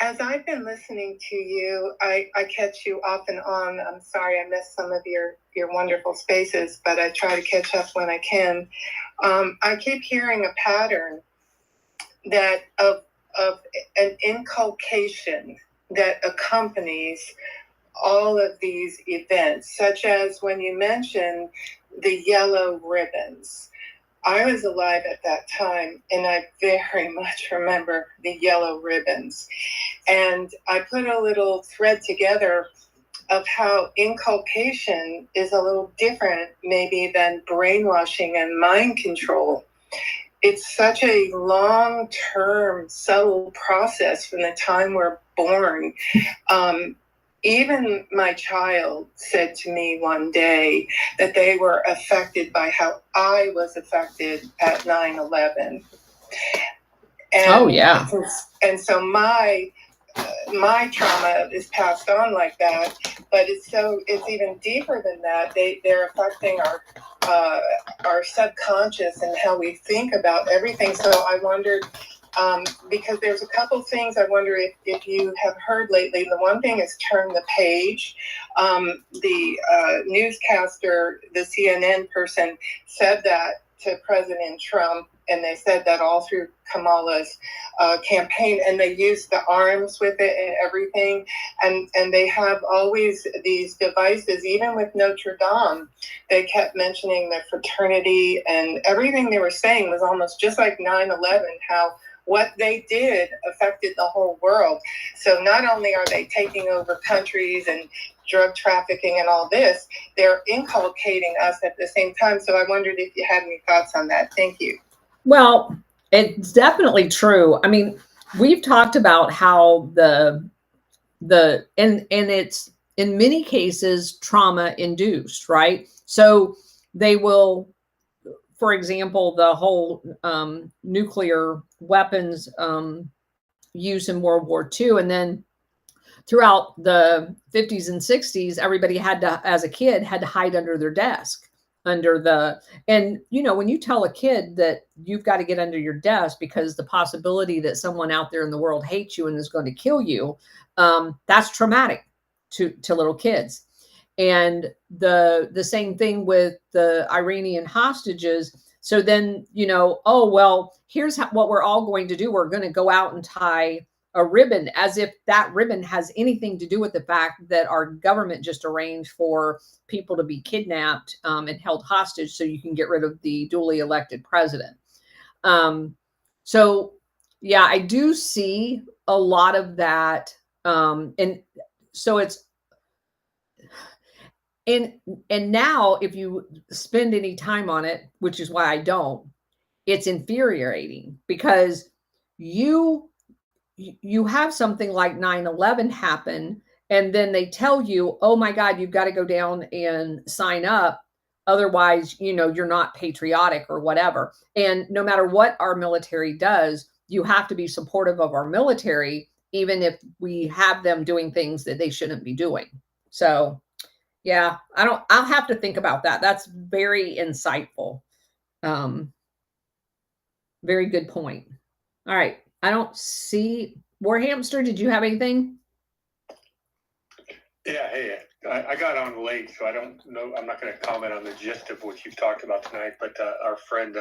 As I've been listening to you, I catch you off and on. I'm sorry I missed some of your wonderful spaces, but I try to catch up when I can. I keep hearing a pattern that of an inculcation that accompanies all of these events, such as when you mentioned the yellow ribbons. I was alive at that time, and I very much remember the yellow ribbons. And I put a little thread together of how inculcation is a little different, maybe, than brainwashing and mind control. It's such a long-term, subtle process from the time we're born. Even my child said to me one day that they were affected by how I was affected at 9/11. Oh, yeah. And so my trauma is passed on like that, but it's even deeper than that. They're affecting our subconscious and how we think about everything. So I wondered, because there's a couple things I wonder if you have heard lately. The one thing is Turn the Page. The newscaster, the CNN person, said that to President Trump, and they said that all through Kamala's campaign, and they used the arms with it and everything, and they have always these devices. Even with Notre Dame, they kept mentioning the fraternity, and everything they were saying was almost just like 9/11, how what they did affected the whole world. So not only are they taking over countries and drug trafficking and all this, they're inculcating us at the same time. So I wondered if you had any thoughts on that. Thank you. Well, it's definitely true. I mean, we've talked about how and it's in many cases trauma induced, right? So they will, for example, the whole nuclear weapons use in World War II, and then throughout the 50s and 60s, everybody had to, as a kid, had to hide under their desk, and when you tell a kid that you've got to get under your desk because the possibility that someone out there in the world hates you and is going to kill you, that's traumatic to little kids. And the same thing with the Iranian hostages. So then, oh, well, here's what we're all going to do. We're going to go out and tie a ribbon, as if that ribbon has anything to do with the fact that our government just arranged for people to be kidnapped and held hostage so you can get rid of the duly elected president. So, yeah, I do see a lot of that. And so it's, and now if you spend any time on it, which is why I don't, it's infuriating because you have something like 9/11 happen, and then they tell you, oh my God, you've got to go down and sign up. Otherwise, you're not patriotic or whatever. And no matter what our military does, you have to be supportive of our military, even if we have them doing things that they shouldn't be doing. So yeah, I'll have to think about that. That's very insightful. Very good point. All right. I don't see Warhamster. Did you have anything? Yeah. Hey, I got on late, so I don't know. I'm not going to comment on the gist of what you've talked about tonight, but our friend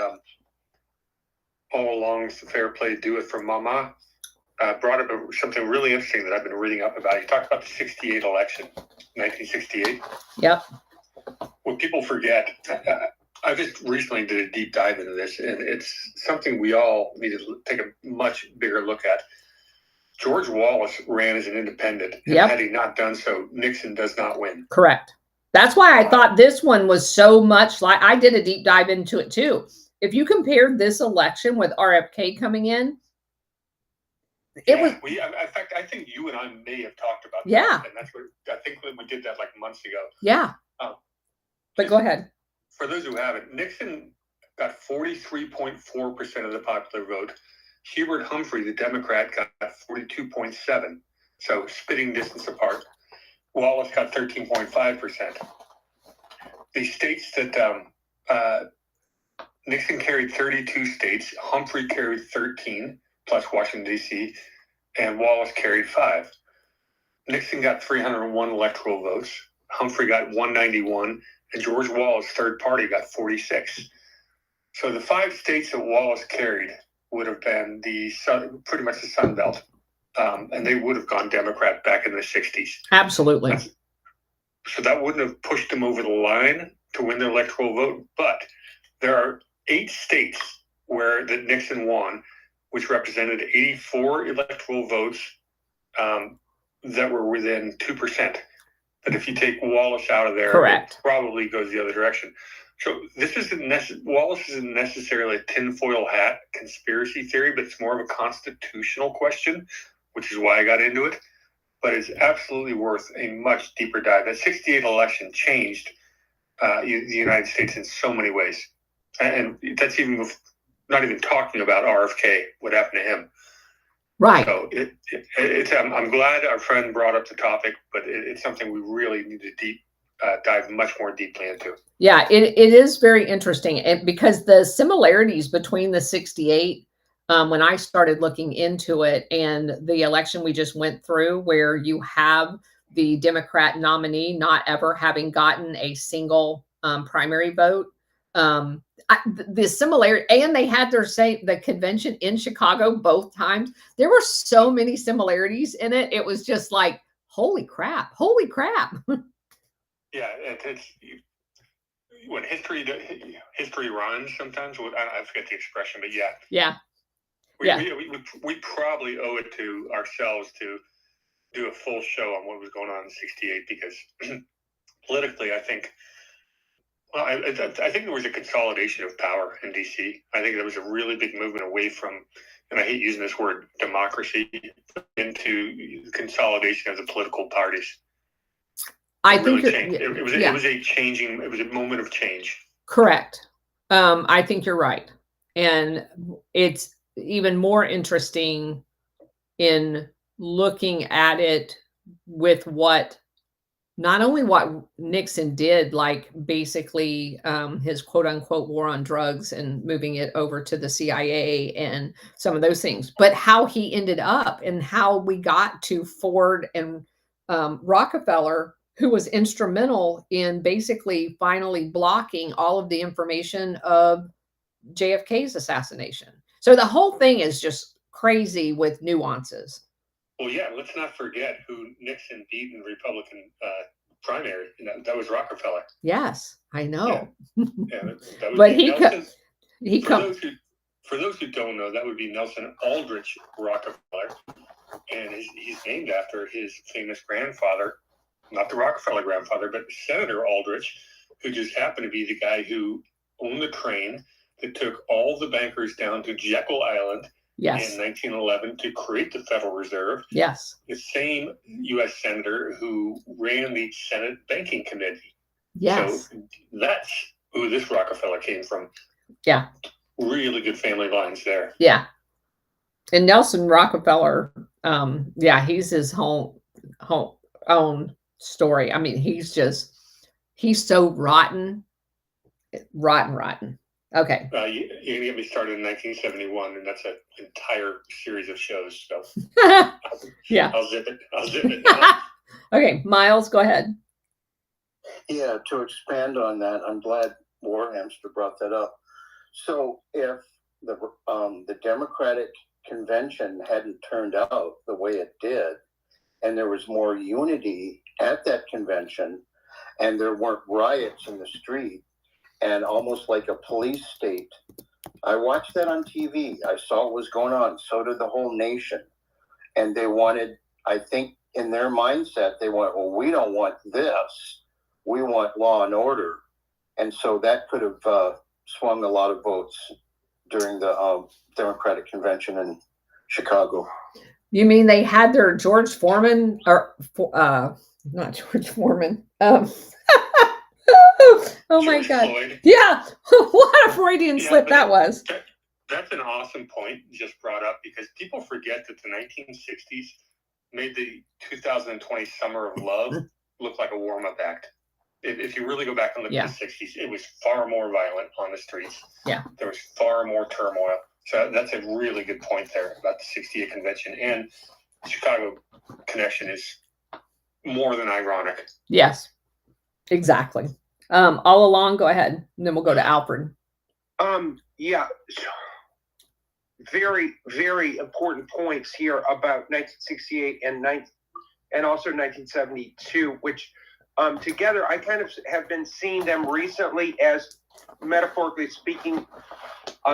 all along's the fair play do it for mama brought up something really interesting that I've been reading up about. He talked about the 68 election, 1968. Yep. What people forget, I just recently did a deep dive into this, and it's something we all need to take a much bigger look at. George Wallace ran as an independent, and had he not done so, Nixon does not win. Correct. That's why I thought this one was so much like, I did a deep dive into it too. If you compared this election with RFK coming in, it was. In fact, I think you and I may have talked about that. Yeah. And that's what I think we did that like months ago. Yeah. But go ahead. For those who haven't, Nixon got 43.4% of the popular vote. Hubert Humphrey, the Democrat, got 42.7%, so spitting distance apart. Wallace got 13.5%. The states that Nixon carried 32 states, Humphrey carried 13, plus Washington, D.C., and Wallace carried 5. Nixon got 301 electoral votes, Humphrey got 191, and George Wallace, third party, got 46. So the 5 states that Wallace carried would have been pretty much the Sun Belt, and they would have gone Democrat back in the 60s. Absolutely. So that wouldn't have pushed him over the line to win the electoral vote, but there are 8 states where that Nixon won, which represented 84 electoral votes that were within 2%. But if you take Wallace out of there, correct, it probably goes the other direction. So this isn't Wallace isn't necessarily a tinfoil hat conspiracy theory, but it's more of a constitutional question, which is why I got into it. But it's absolutely worth a much deeper dive. That 68 election changed the United States in so many ways. And that's even not even talking about RFK, what happened to him. Right. So I'm glad our friend brought up the topic, but it's something we really need to dive much more deeply into. Yeah, it is very interesting, and because the similarities between the 68, when I started looking into it, and the election we just went through, where you have the Democrat nominee not ever having gotten a single primary vote. The similarity, and they had the convention in Chicago both times. There were so many similarities in it. It was just like, holy crap. Yeah, it's when history rhymes sometimes. I forget the expression, but yeah. We probably owe it to ourselves to do a full show on what was going on in '68, because politically, I think. Well, I think there was a consolidation of power in D.C. I think there was a really big movement away from, and I hate using this word, democracy, into consolidation of the political parties. It was a moment of change. Correct. I think you're right. And it's even more interesting in looking at it with not only what Nixon did, like basically his quote unquote war on drugs and moving it over to the CIA and some of those things, but how he ended up and how we got to Ford and Rockefeller, who was instrumental in basically finally blocking all of the information of JFK's assassination. So the whole thing is just crazy with nuances. Well, yeah, let's not forget who Nixon beat in the Republican primary. That was Rockefeller. Yes, I know. Yeah, that but for those who don't know, that would be Nelson Aldrich Rockefeller, and he's named after his famous grandfather, not the Rockefeller grandfather, but Senator Aldrich, who just happened to be the guy who owned the train that took all the bankers down to Jekyll Island. Yes. In 1911 to create the Federal Reserve. Yes. The same U.S. senator who ran the Senate Banking Committee. Yes. So that's who this Rockefeller came from. Yeah. Really good family lines there. Yeah. And Nelson Rockefeller, he's his own story. I mean, he's so rotten. Okay. You can get me started in 1971, and that's an entire series of shows. So yeah, I'll zip it now. Okay, Miles, go ahead. Yeah, to expand on that, I'm glad Warhamster brought that up. So if the Democratic convention hadn't turned out the way it did, and there was more unity at that convention, and there weren't riots in the street, and almost like a police state. I watched that on TV. I saw what was going on. So did the whole nation. And they wanted, I think in their mindset, they went, well, we don't want this. We want law and order. And so that could have swung a lot of votes during the Democratic convention in Chicago. You mean they had their George Foreman, or not George Foreman, oh my God. Floyd. Yeah. What a Freudian slip that was. That's an awesome point you just brought up, because people forget that the 1960s made the 2020 Summer of Love look like a warm-up act. If you really go back and look Yeah. at the 60s, it was far more violent on the streets. Yeah. There was far more turmoil. So that's a really good point there about the 68 convention. And the Chicago connection is more than ironic. Yes, exactly. All along, go ahead, and then we'll go to Alfred. Yeah, very, very important points here about 1968 and also 1972, which together I kind of have been seeing them recently as, metaphorically speaking,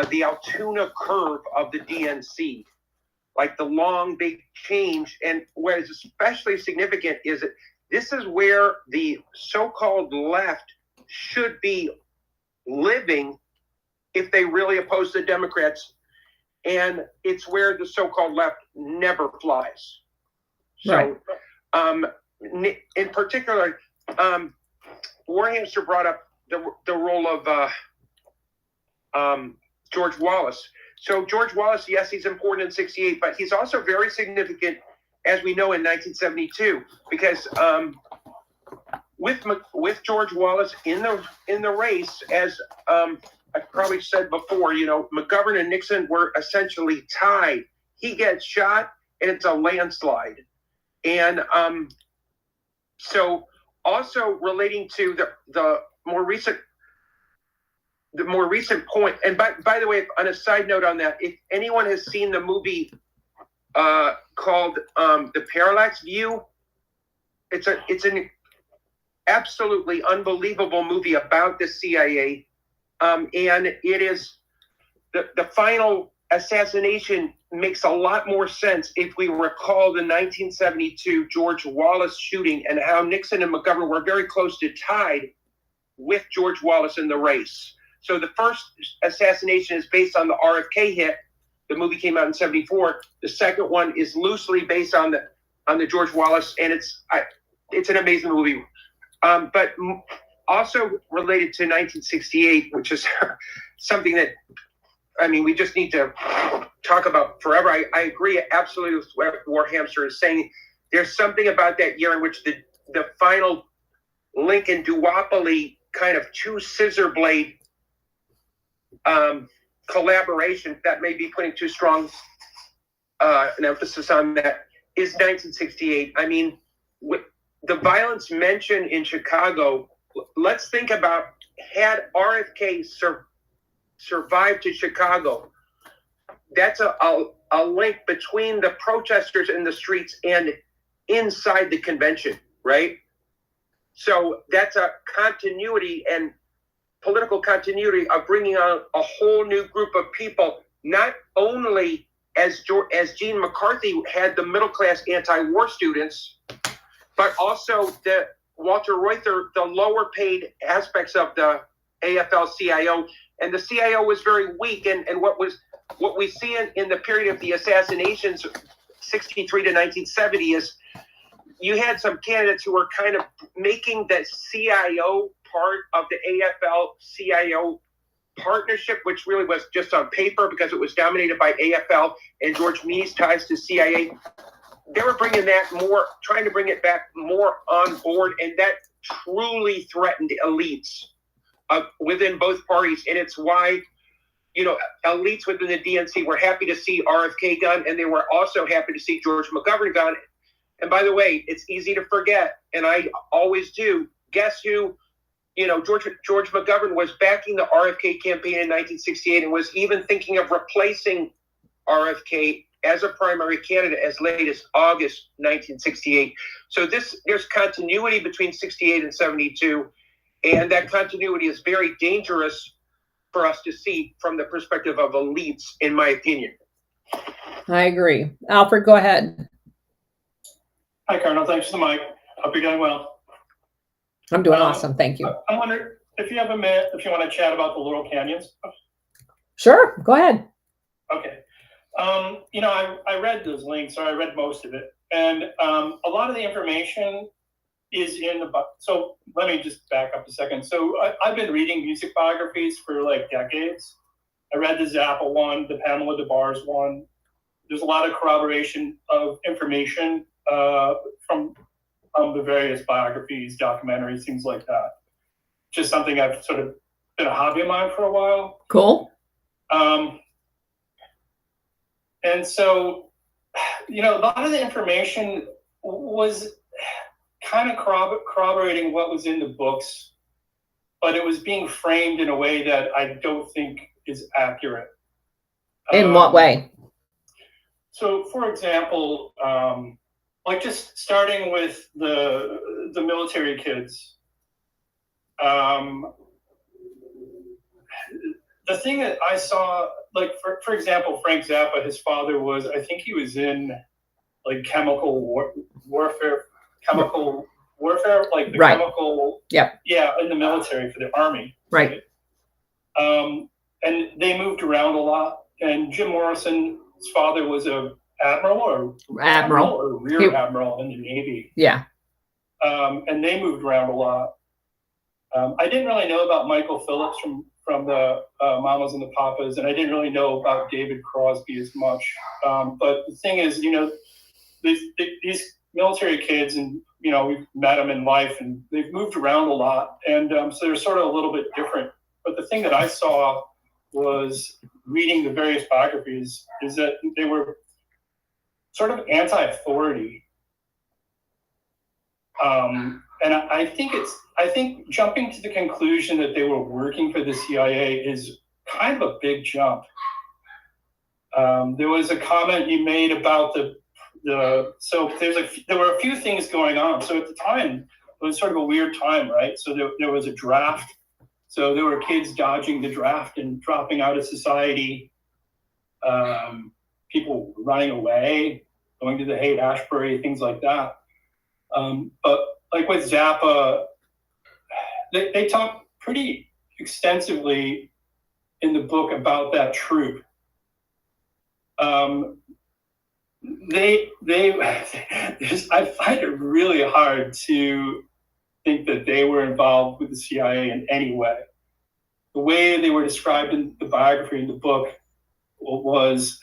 the Altoona curve of the DNC, like the long, big change. And what is especially significant is that this is where the so-called left should be living if they really oppose the Democrats. And it's where the so-called left never flies. So, in particular, Warhamster brought up the role of George Wallace. So George Wallace, yes, he's important in 68, but he's also very significant, as we know, in 1972, because with George Wallace in the race, as I probably said before, McGovern and Nixon were essentially tied. He gets shot, and it's a landslide. And so also relating to the more recent point, and by the way, on a side note on that, if anyone has seen the movie called The Parallax View, it's an absolutely unbelievable movie about the CIA, and it is the final assassination makes a lot more sense if we recall the 1972 George Wallace shooting and how Nixon and McGovern were very close to tied with George Wallace in the race. So the first assassination is based on the RFK hit. The movie came out in 74. The second one is loosely based on the George Wallace, and it's an amazing movie. But also related to 1968, which is something that, we just need to talk about forever. I agree absolutely with what Warhamster is saying. There's something about that year in which the final Lincoln duopoly kind of two scissor blade collaboration, that may be putting too strong an emphasis on that, is 1968. With the violence mentioned in Chicago, let's think about, had RFK survived to Chicago, that's a link between the protesters in the streets and inside the convention, right? So that's a continuity and political continuity of bringing on a whole new group of people, not only as Gene McCarthy had the middle class anti-war students, but also the Walter Reuther, the lower paid aspects of the AFL-CIO. And the CIO was very weak. And what we see in the period of the assassinations, 63 to 1970, is you had some candidates who were kind of making the CIO part of the AFL-CIO partnership, which really was just on paper because it was dominated by AFL and George Meany's ties to CIA. They were bringing that more, trying to bring it back more on board, and that truly threatened elites within both parties. And it's why, elites within the DNC were happy to see RFK gone, and they were also happy to see George McGovern gone. And by the way, it's easy to forget, and I always do. Guess who? George McGovern was backing the RFK campaign in 1968 and was even thinking of replacing RFK as a primary candidate as late as August 1968. So there's continuity between 68 and 72, and that continuity is very dangerous for us to see from the perspective of elites, in my opinion. I agree. Alfred, go ahead. Hi, Colonel. Thanks for the mic. Hope you're doing well. I'm doing awesome. Thank you. I wonder if you have a minute, if you want to chat about the Laurel Canyons. Sure. Go ahead. Okay. I read those links, or I read most of it. And a lot of the information is in the book. So let me just back up a second. So I've been reading music biographies for like decades. I read the Zappa one, the Pamela DeBar's one. There's a lot of corroboration of information from the various biographies, documentaries, things like that. Just something I've sort of been a hobby of mine for a while. Cool. And so, a lot of the information was kind of corroborating what was in the books, but it was being framed in a way that I don't think is accurate. In what way? So, for example, like just starting with the military kids. The thing that I saw, like for example, Frank Zappa, his father was, I think he was in like chemical warfare, like the right. chemical, yep. Yeah, in the military for the Army. Right. And they moved around a lot. And Jim Morrison's father was a admiral or rear admiral in the Navy. Yeah. And they moved around a lot. I didn't really know about Michael Phillips from the Mamas and the Papas, and I didn't really know about David Crosby as much. But the thing is, these military kids, and we've met them in life, and they've moved around a lot, and so they're sort of a little bit different. But the thing that I saw was reading the various biographies is that they were sort of anti-authority. And I think jumping to the conclusion that they were working for the CIA is kind of a big jump. There was a comment you made about so there were a few things going on. So at the time, it was sort of a weird time, right? So there was a draft. So there were kids dodging the draft and dropping out of society. People running away, going to the Haight-Ashbury, things like that. But like with Zappa, they talk pretty extensively in the book about that troop. I find it really hard to think that they were involved with the CIA in any way. The way they were described in the biography in the book was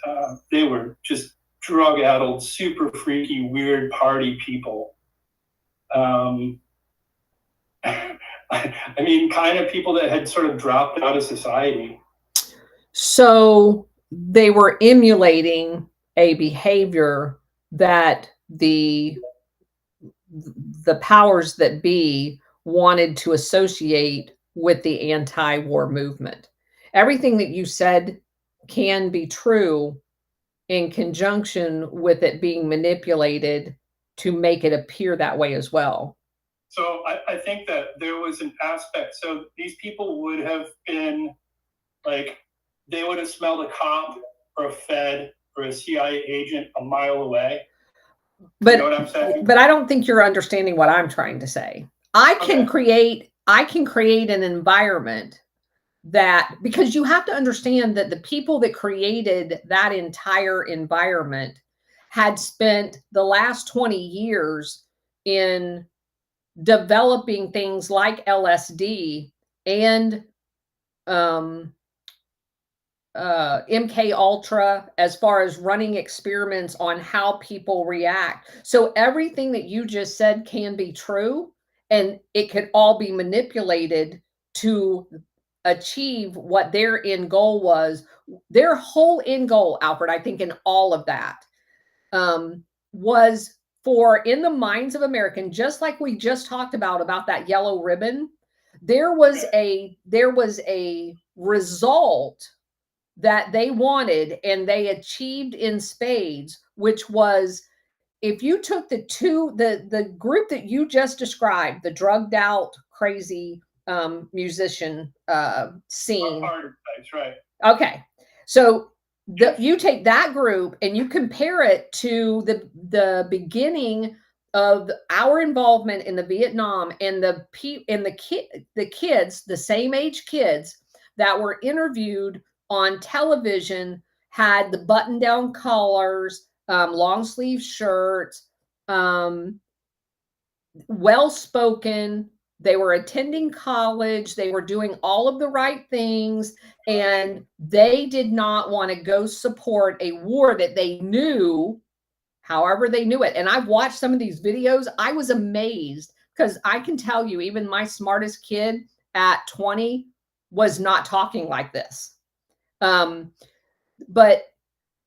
they were just drug-addled, super freaky, weird party people. I mean, kind of people that had sort of dropped out of society. So they were emulating a behavior that the powers that be wanted to associate with the anti-war movement. Everything that you said can be true in conjunction with it being manipulated to make it appear that way as well. So I think that there was an aspect. So these people would have been like, they would have smelled a cop or a Fed or a CIA agent a mile away. But, you know what I'm saying? But I don't think you're understanding what I'm trying to say. I can create an environment that, because you have to understand that the people that created that entire environment had spent the last 20 years in developing things like LSD and MK Ultra, as far as running experiments on how people react. So everything that you just said can be true, and it could all be manipulated to achieve what their end goal was. Their whole end goal, Alfred, I think in all of that, was for, in the minds of Americans, just like we just talked about that yellow ribbon, there was a result that they wanted and they achieved in spades, which was, if you took the group that you just described, the drugged out, crazy musician scene. That's right. Okay. So you take that group and you compare it to the beginning of our involvement in the Vietnam, and the kids, the same age kids that were interviewed on television, had the button down collars, long sleeve shirts, well spoken. They were attending college. They were doing all of the right things, and they did not want to go support a war that they knew however they knew it. And I've watched some of these videos. I was amazed because I can tell you, even my smartest kid at 20 was not talking like this. But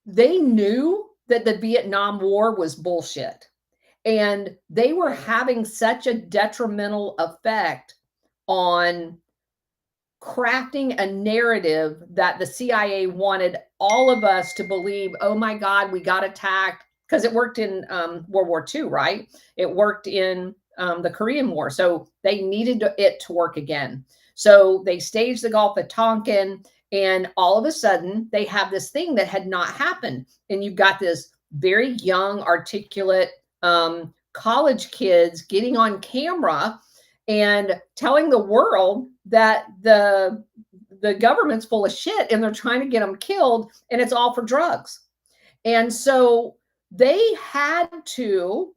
they knew that the Vietnam War was bullshit. And they were having such a detrimental effect on crafting a narrative that the CIA wanted all of us to believe, oh my God, we got attacked. Because it worked in World War II, right? It worked in the Korean War. So they needed it to work again. So they staged the Gulf of Tonkin, and all of a sudden they have this thing that had not happened. And you've got this very young, articulate college kids getting on camera and telling the world that the government's full of shit and they're trying to get them killed, and it's all for drugs. And so they had to,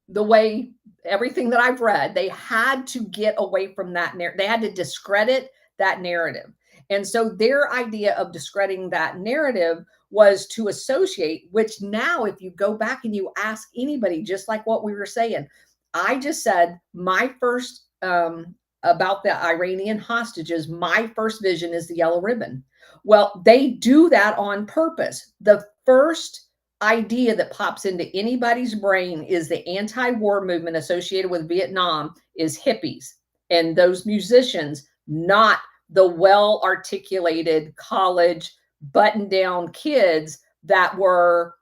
the way everything that I've read, they had to get away from that narrative. They had to discredit that narrative. And so their idea of discrediting that narrative was to associate, which now, if you go back and you ask anybody, just like what we were saying, I just said my first, about the Iranian hostages, my first vision is the yellow ribbon. Well, they do that on purpose. The first idea that pops into anybody's brain is the anti-war movement associated with Vietnam is hippies and those musicians, not the well-articulated college button-down kids that were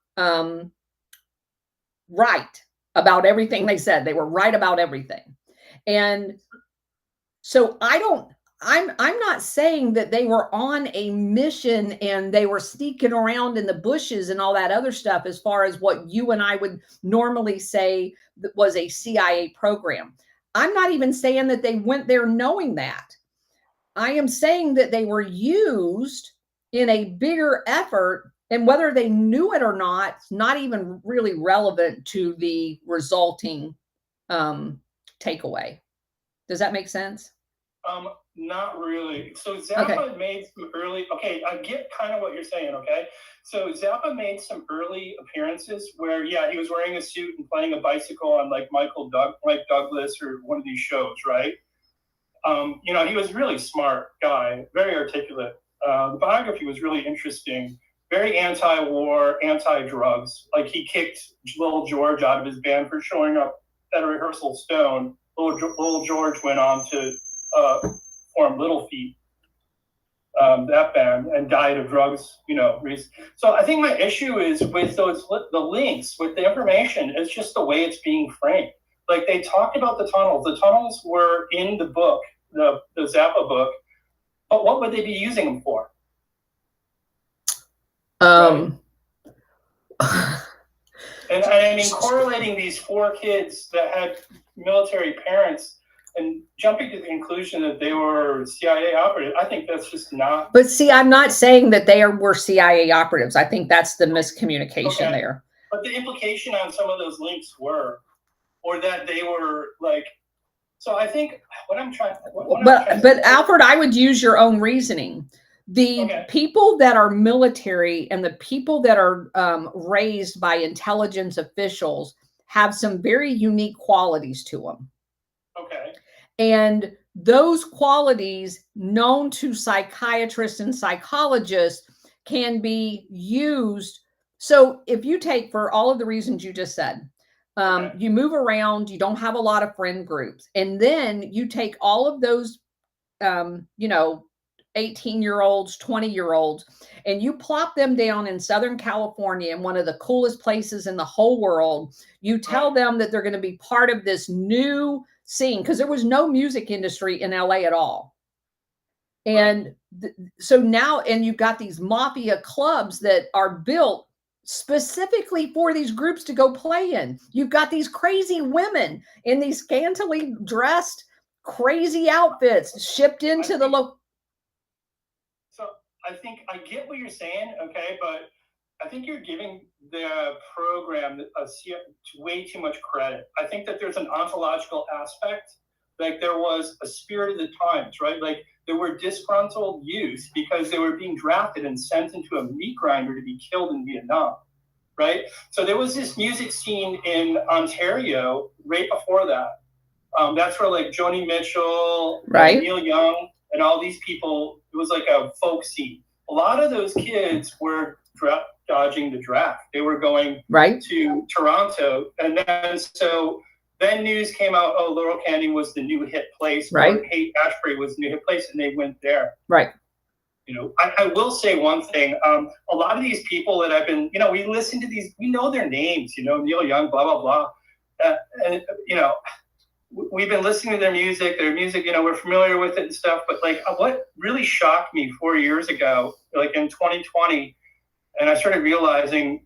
right about everything they said. They were right about everything. And so I'm not saying that they were on a mission and they were sneaking around in the bushes and all that other stuff as far as what you and I would normally say that was a CIA program. I'm not even saying that they went there knowing that. I am saying that they were used in a bigger effort, and whether they knew it or not, it's not even really relevant to the resulting takeaway. Does that make sense? Not really. So Zappa made some early, I get kind of what you're saying, okay? So Zappa made some early appearances where, yeah, he was wearing a suit and playing a bicycle on like Mike Douglas or one of these shows, right? You know, he was a really smart guy, very articulate. The biography was really interesting, very anti-war, anti-drugs. Like he kicked Little George out of his band for showing up at a rehearsal stone. Little George went on to form Little Feat, that band, and died of drugs, you know. So I think my issue is with the links, with the information, it's just the way it's being framed. Like they talked about the tunnels. The tunnels were in the book, the Zappa book, but what would they be using them for? Right? And I mean, correlating these 4 kids that had military parents and jumping to the conclusion that they were CIA operatives, I think that's just not. But see, I'm not saying that they were CIA operatives. I think that's the miscommunication there. But the implication on some of those links were, or that they were like, so I think what I'm trying. But Alfred, I would use your own reasoning. The people that are military and the people that are raised by intelligence officials have some very unique qualities to them. Okay. And those qualities known to psychiatrists and psychologists can be used. So if you take, for all of the reasons you just said, you move around, you don't have a lot of friend groups. And then you take all of those, 18-year-olds, 20-year-olds, and you plop them down in Southern California in one of the coolest places in the whole world. You tell them that they're going to be part of this new scene, because there was no music industry in LA at all. And so now, and you've got these mafia clubs that are built specifically for these groups to go play in. You've got these crazy women in these scantily dressed, crazy outfits shipped into the local. So I think I get what you're saying, okay, but I think you're giving the program way too much credit. I think that there's an ontological aspect, like there was a spirit of the times, right? Like there were disgruntled youth because they were being drafted and sent into a meat grinder to be killed in Vietnam, right? So there was this music scene in Ontario right before that. That's where like Joni Mitchell, Right. Neil Young, and all these people, it was like a folk scene. A lot of those kids were dodging the draft. They were going Right. to Toronto. And then news came out, oh, Laurel Canyon was the new hit place. Right. Or Haight-Ashbury was the new hit place, and they went there. Right. You know, I will say one thing. A lot of these people that I've been, you know, we listen to these, we know their names, you know, Neil Young, blah, blah, blah. And, you know, we've been listening to their music, you know, we're familiar with it and stuff. But like what really shocked me 4 years ago, like in 2020, and I started realizing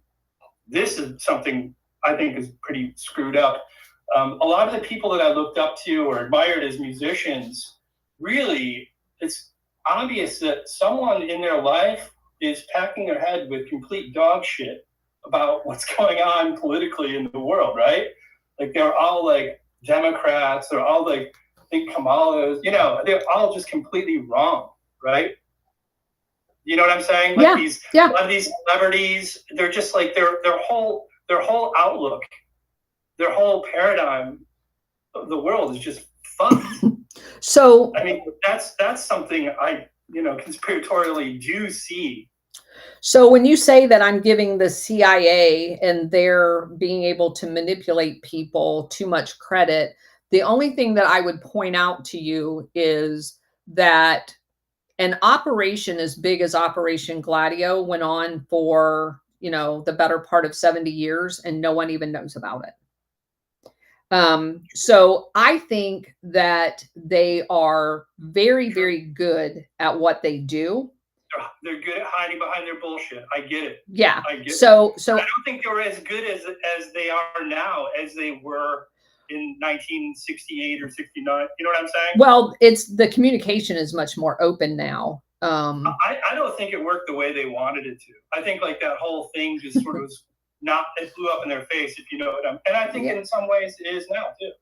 this is something I think is pretty screwed up. A lot of the people that I looked up to or admired as musicians, really, it's obvious that someone in their life is packing their head with complete dog shit about what's going on politically in the world, right? Like they're all like Democrats, they're all like big Kamalas, you know, they're all just completely wrong, right? You know what I'm saying? Like a lot of these celebrities, they're just like their whole outlook, their whole paradigm of the world is just fucked. So I mean, that's something I, you know, conspiratorially do see. So when you say that I'm giving the CIA and their being able to manipulate people too much credit, the only thing that I would point out to you is that an operation as big as Operation Gladio went on for, you know, the better part of 70 years and no one even knows about it. So I think that they are very, very good at what they do. They're good at hiding behind their bullshit. I get it. Yeah. I get it. So I don't think they were as good as they are now as they were in 1968 or 69. You know what I'm saying? Well, it's the communication is much more open now. I don't think it worked the way they wanted it to. I think like that whole thing just sort of was not, it blew up in their face, if you know what I'm, and I think in some ways it is now too.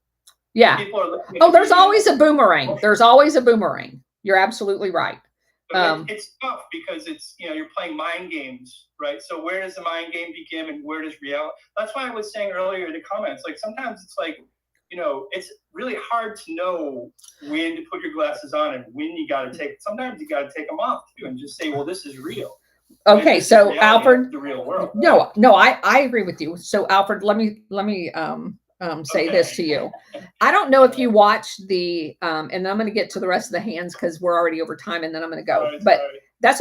Yeah. People are oh, there's always a boomerang. There's always a boomerang. You're absolutely right. It's tough because it's, you know, you're playing mind games, right? So where does the mind game begin and where does reality? That's why I was saying earlier in the comments, like sometimes it's like, you know, it's really hard to know when to put your glasses on and when you got to take, sometimes you got to take them off too and just say, well, this is real. Okay. So Alfred, the real world. No, I agree with you. So Alfred, let me say this to you. I don't know if you watched the, and I'm going to get to the rest of the hands because we're already over time and then I'm going to go, but that's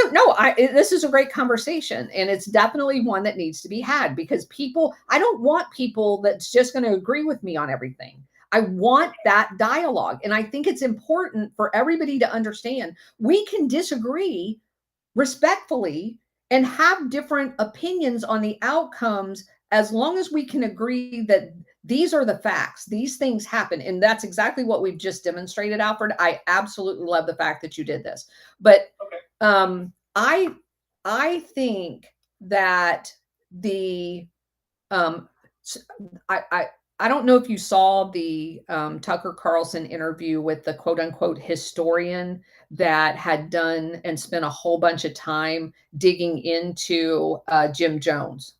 this is a great conversation and it's definitely one that needs to be had because I don't want people that's just going to agree with me on everything. I want that dialogue. And I think it's important for everybody to understand we can disagree respectfully and have different opinions on the outcomes as long as we can agree that these are the facts. These things happen. And that's exactly what we've just demonstrated, Alfred. I absolutely love the fact that you did this. But I think that the I don't know if you saw the Tucker Carlson interview with the quote unquote historian that had done and spent a whole bunch of time digging into Jim Jones.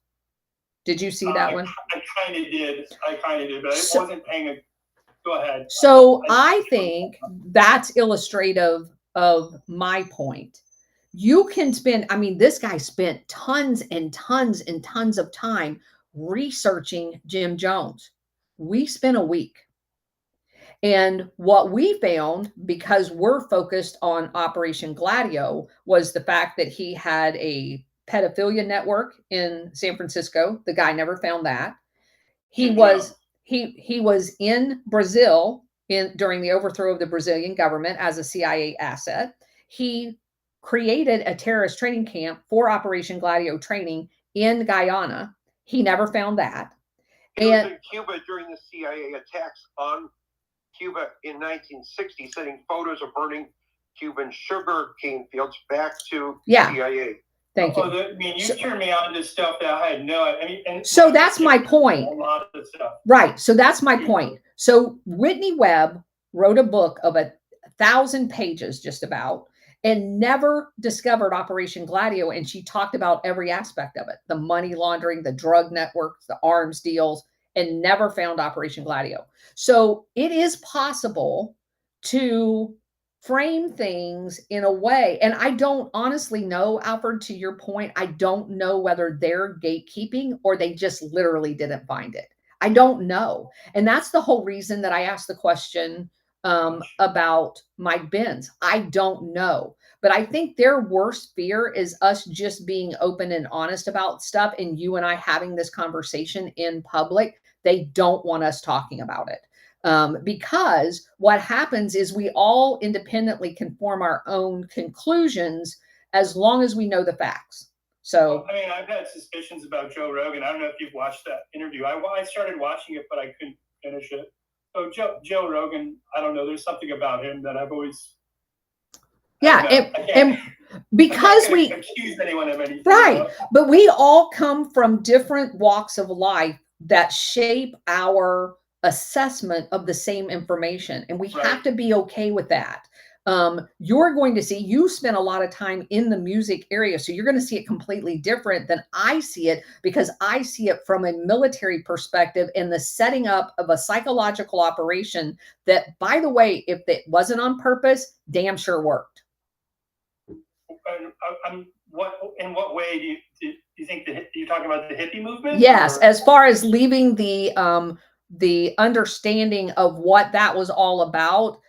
Did you see that one? I kind of did, but I wasn't paying it. Go ahead. So I think that's illustrative of my point. You can spend, I mean, this guy spent tons and tons and tons of time researching Jim Jones. We spent a week. And what we found, because we're focused on Operation Gladio, was the fact that he had a pedophilia network in San Francisco. The guy never found that. He was in Brazil during the overthrow of the Brazilian government as a CIA asset. He created a terrorist training camp for Operation Gladio training in Guyana. He never found that. He was in Cuba during the CIA attacks on Cuba in 1960, sending photos of burning Cuban sugar cane fields back to CIA. Thank you. I mean, you turned me on to stuff that I had no idea. So that's my point. A lot of stuff. Right. So that's my point. So Whitney Webb wrote a book of 1,000 pages just about, and never discovered Operation Gladio. And she talked about every aspect of it, the money laundering, the drug networks, the arms deals, and never found Operation Gladio. So it is possible to frame things in a way. And I don't honestly know, Alfred, to your point, I don't know whether they're gatekeeping or they just literally didn't find it. I don't know. And that's the whole reason that I asked the question about Mike Benz. I don't know. But I think their worst fear is us just being open and honest about stuff and you and I having this conversation in public. They don't want us talking about it. Because what happens is we all independently can form our own conclusions as long as we know the facts. So, I mean, I've had suspicions about Joe Rogan. I don't know if you've watched that interview. I started watching it, but I couldn't finish it. So Joe Rogan, I don't know. There's something about him that I've always. Yeah, and because we accuse anyone of anything, right, but we all come from different walks of life that shape our assessment of the same information, and we have to be okay with that. You're going to see, you spend a lot of time in the music area, so you're going to see it completely different than I see it, because I see it from a military perspective and the setting up of a psychological operation that, by the way, if it wasn't on purpose, damn sure worked. In what way do you think you're talking about the hippie movement? Yes, or? as far as leaving the understanding of what that was all about,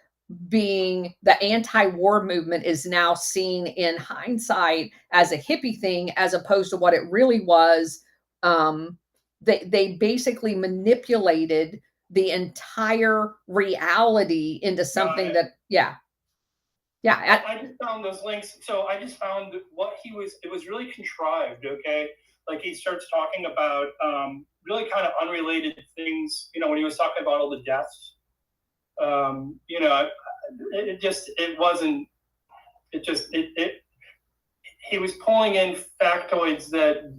being the anti-war movement is now seen in hindsight as a hippie thing, as opposed to what it really was. They basically manipulated the entire reality into something that, yeah. I just found those links. So I just found what it was really contrived. Okay. Like he starts talking about really kind of unrelated things, when he was talking about all the deaths. He was pulling in factoids that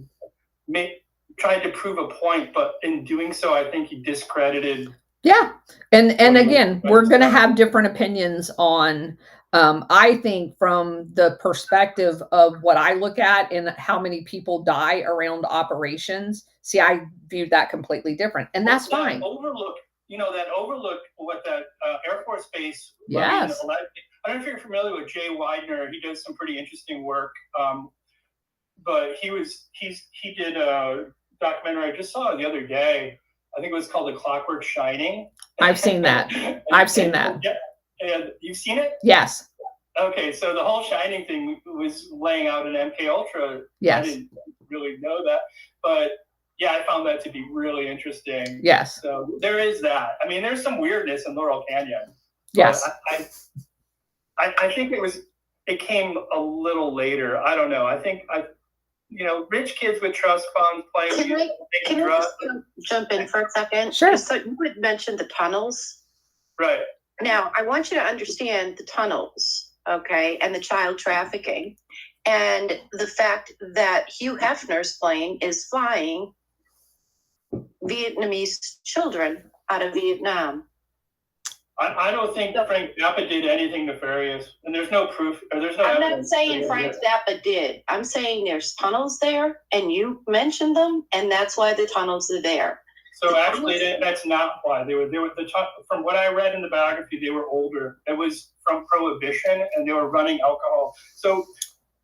tried to prove a point, but in doing so, I think he discredited. Yeah. And again, we're going to have different opinions on, I think from the perspective of what I look at and how many people die around operations. See, I viewed that completely different, and that's fine. That overlook what that Air Force Base. Yes. I don't know if you're familiar with Jay Widener. He does some pretty interesting work. But he did a documentary I just saw the other day. I think it was called The Clockwork Shining. I've seen that. Yeah. And you've seen it? Yes. Okay, so the whole Shining thing was laying out an MK Ultra. Yes. I didn't really know that, but yeah, I found that to be really interesting. Yes. So there is that. I mean, there's some weirdness in Laurel Canyon. Yes. I think it came a little later. I don't know. I think rich kids with trust funds playing. Can I just jump in for a second? Sure. So you had mentioned the tunnels. Right. Now, I want you to understand the tunnels, okay, and the child trafficking, and the fact that Hugh Hefner's plane is flying Vietnamese children out of Vietnam. I don't think Frank Zappa did anything nefarious, and there's no proof. Or there's no. I'm not saying Frank Zappa did. I'm saying there's tunnels there, and you mentioned them, and that's why the tunnels are there. So actually, that's not why they were from what I read in the biography, they were older. It was from Prohibition, and they were running alcohol. So,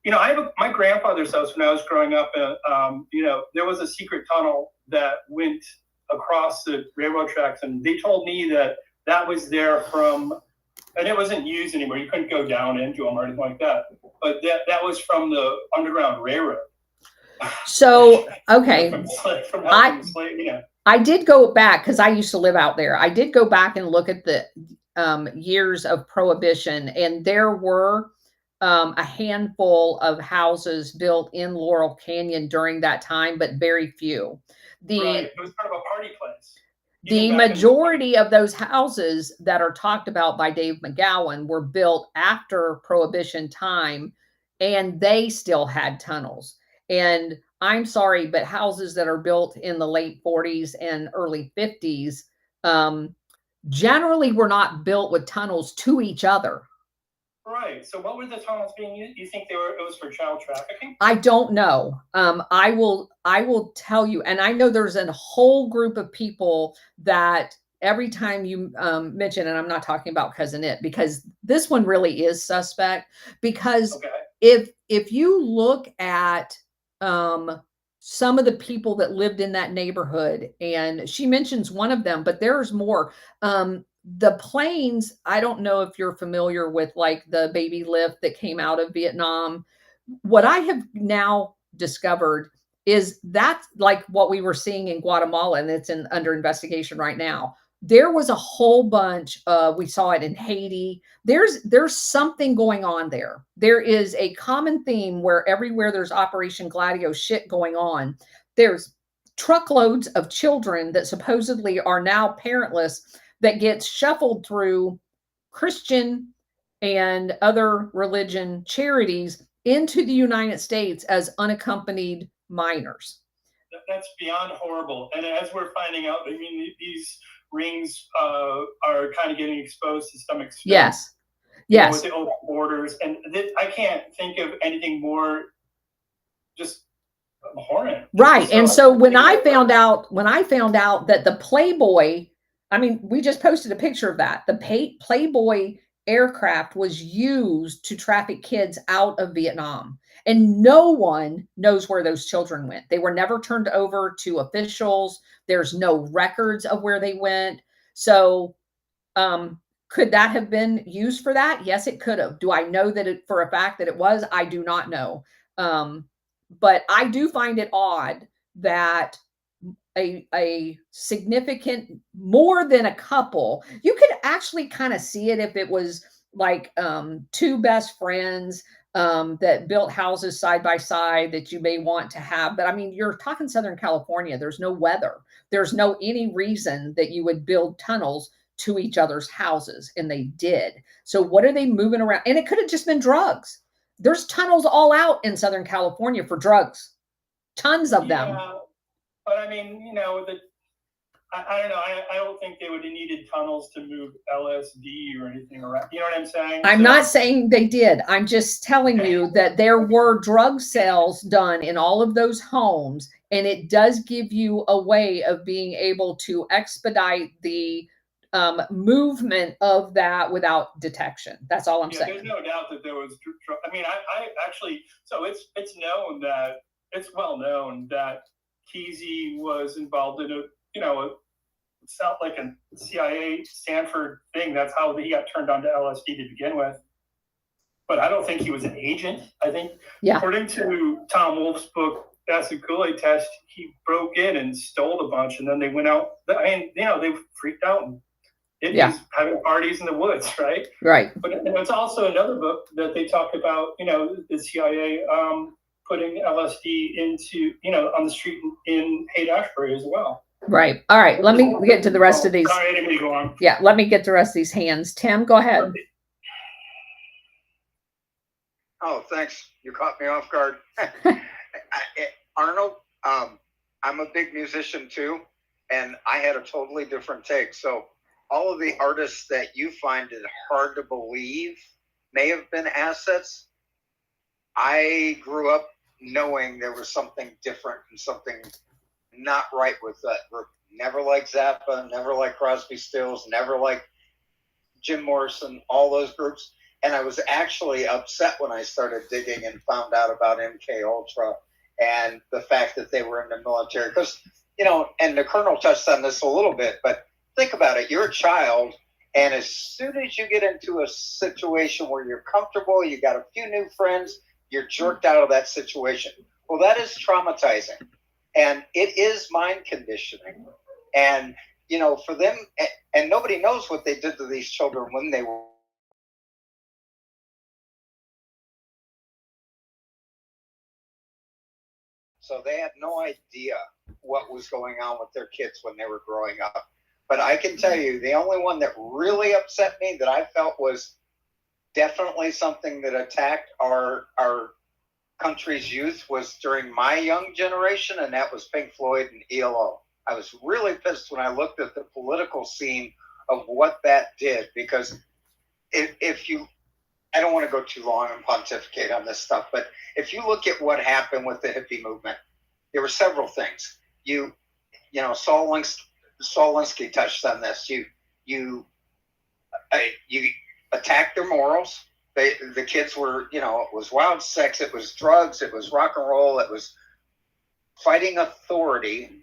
I have my grandfather's house when I was growing up. There was a secret tunnel that went across the railroad tracks, and they told me that was there and it wasn't used anymore. You couldn't go down into them or anything like that. But that was from the Underground Railroad. So, okay. from helping slave, I did go back because I used to live out there. I did go back and look at the years of Prohibition, and there were a handful of houses built in Laurel Canyon during that time, but very few. It was kind of a party place. The majority of those houses that are talked about by Dave McGowan were built after Prohibition time, and they still had tunnels. And I'm sorry, but houses that are built in the late 40s and early 50s generally were not built with tunnels to each other. Right. So what were the tunnels being used? You think it was for child trafficking? I don't know. I will tell you, and I know there's a whole group of people that every time you mention, and I'm not talking about Cousin It, because this one really is suspect. Because Okay. if you look at some of the people that lived in that neighborhood, and she mentions one of them, but there's more. The planes, I don't know if you're familiar with like the baby lift that came out of Vietnam. What I have now discovered is that's like what we were seeing in Guatemala, and it's under investigation right now. There was a whole bunch we saw it in Haiti. There's something going on there. There is a common theme where everywhere there's Operation Gladio shit going on, there's truckloads of children that supposedly are now parentless that gets shuffled through Christian and other religion charities into the United States as unaccompanied minors. That's beyond horrible. And as we're finding out, I mean, these rings are kind of getting exposed to some extent. Yes. Yes. Yes. With the open borders. And I can't think of anything more just abhorrent. Right. And so when I found out that the Playboy, I mean, we just posted a picture of that. The Playboy aircraft was used to traffic kids out of Vietnam. And no one knows where those children went. They were never turned over to officials. There's no records of where they went. So could that have been used for that? Yes, it could have. Do I know that it for a fact that it was? I do not know. But I do find it odd that a significant, more than a couple, you could actually kind of see it if it was like two best friends that built houses side by side that you may want to have. But I mean, you're talking Southern California. There's no weather. There's no any reason that you would build tunnels to each other's houses, and they did. So what are they moving around? And it could have just been drugs. There's tunnels all out in Southern California for drugs, tons of them. But I mean, you know, I don't know. I don't think they would have needed tunnels to move LSD or anything around. You know what I'm saying? I'm not saying they did. I'm just telling you that there were drug sales done in all of those homes, and it does give you a way of being able to expedite the movement of that without detection. That's all I'm saying. There's no doubt that there was. I mean, I actually. So it's known that it's well known that Kesey was involved in it's not like a CIA Stanford thing. That's how he got turned on to LSD to begin with. But I don't think he was an agent. I think, according to Tom Wolfe's book, Acid Kool-Aid Test, he broke in and stole a bunch, and then they went out. I mean, they freaked out and was having parties in the woods, right? Right. But it's also another book that they talk about, the CIA putting LSD into, on the street in Haight-Ashbury as well. Right. All right. Let me get to the rest of these. Sorry, I didn't mean to go on. Yeah. Let me get the rest of these hands. Tim, go ahead. Oh, thanks. You caught me off guard. Arnold, I'm a big musician too, and I had a totally different take. So all of the artists that you find it hard to believe may have been assets. I grew up knowing there was something different and something not right with that group. Never liked Zappa, never liked Crosby, Stills, never liked Jim Morrison, all those groups. And I was actually upset when I started digging and found out about MK Ultra and the fact that they were in the military. Because, and the Colonel touched on this a little bit, but think about it. You're a child, and as soon as you get into a situation where you're comfortable, you got a few new friends, you're jerked out of that situation. Well, that is traumatizing. And it is mind conditioning. And, for them, and nobody knows what they did to these children when they were. So they had no idea what was going on with their kids when they were growing up. But I can tell you, the only one that really upset me that I felt was definitely something that attacked our country's youth was during my young generation, and that was Pink Floyd and ELO. I was really pissed when I looked at the political scene of what that did, because if you I don't want to go too long and pontificate on this stuff, but if you look at what happened with the hippie movement, there were several things. You know, Saul Alinsky touched on this. You attacked their morals. The kids were, you know, it was wild sex, it was drugs, it was rock and roll, it was fighting authority.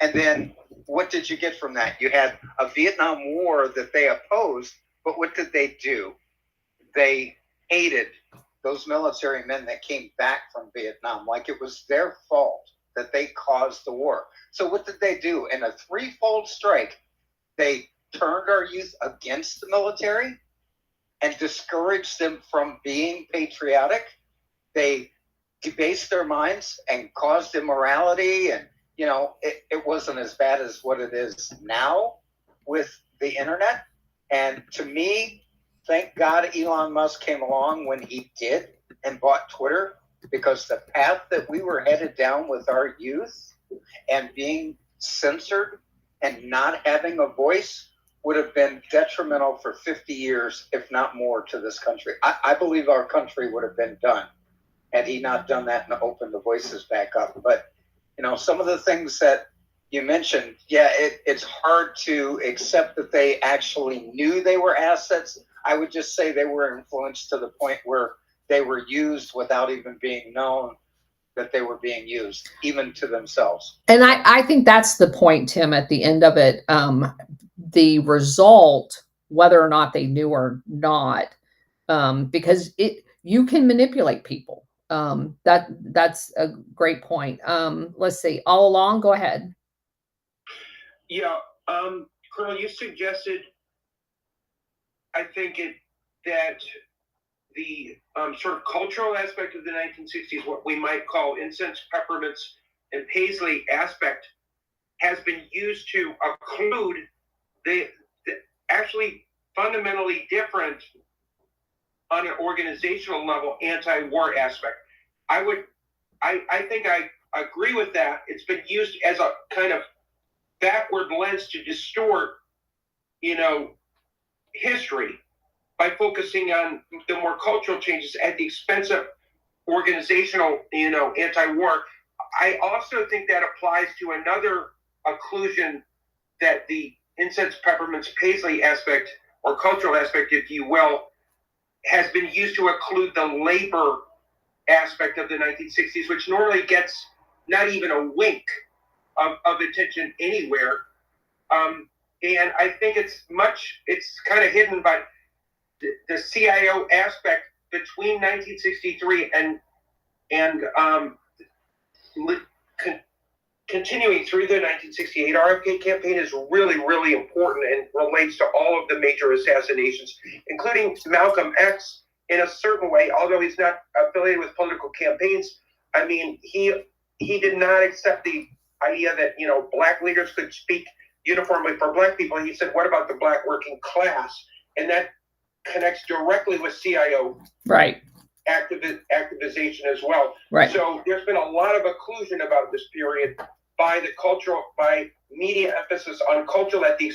And then what did you get from that? You had a Vietnam War that they opposed, but what did they do? They hated those military men that came back from Vietnam, like it was their fault that they caused the war. So what did they do? In a threefold strike, they turned our youth against the military and discouraged them from being patriotic. They debased their minds and caused immorality. And, you know, it wasn't as bad as what it is now with the internet. And to me, thank God Elon Musk came along when he did and bought Twitter, because the path that we were headed down with our youth and being censored and not having a voice would have been detrimental for 50 years, if not more, to this country. I believe our country would have been done had he not done that and opened the voices back up. But, you know, some of the things that you mentioned, yeah, it's hard to accept that they actually knew they were assets. I would just say they were influenced to the point where they were used without even being known that they were being used, even to themselves. And I think that's the point, Tim, at the end of it. The result, whether or not they knew or not, because you can manipulate people. That's a great point. Let's see. All along, go ahead. Yeah, Colonel, you suggested, I think that the sort of cultural aspect of the 1960s, what we might call incense, peppermints, and paisley aspect, has been used to occlude the actually fundamentally different on an organizational level anti-war aspect. I think I agree with that. It's been used as a kind of backward lens to distort, you know, history by focusing on the more cultural changes at the expense of organizational, you know, anti-war. I also think that applies to another occlusion that the incense, peppermints, paisley aspect, or cultural aspect, if you will, has been used to occlude the labor aspect of the 1960s, which normally gets not even a wink of attention anywhere. And I think it's kind of hidden by the CIO aspect between 1963 and continuing through the 1968 RFK campaign is really, really important and relates to all of the major assassinations, including Malcolm X in a certain way, although he's not affiliated with political campaigns. I mean, he did not accept the idea that, you know, black leaders could speak uniformly for black people. He said, what about the black working class? And that connects directly with CIO Right. activization as well. Right. So there's been a lot of occlusion about this period by media emphasis on culture at the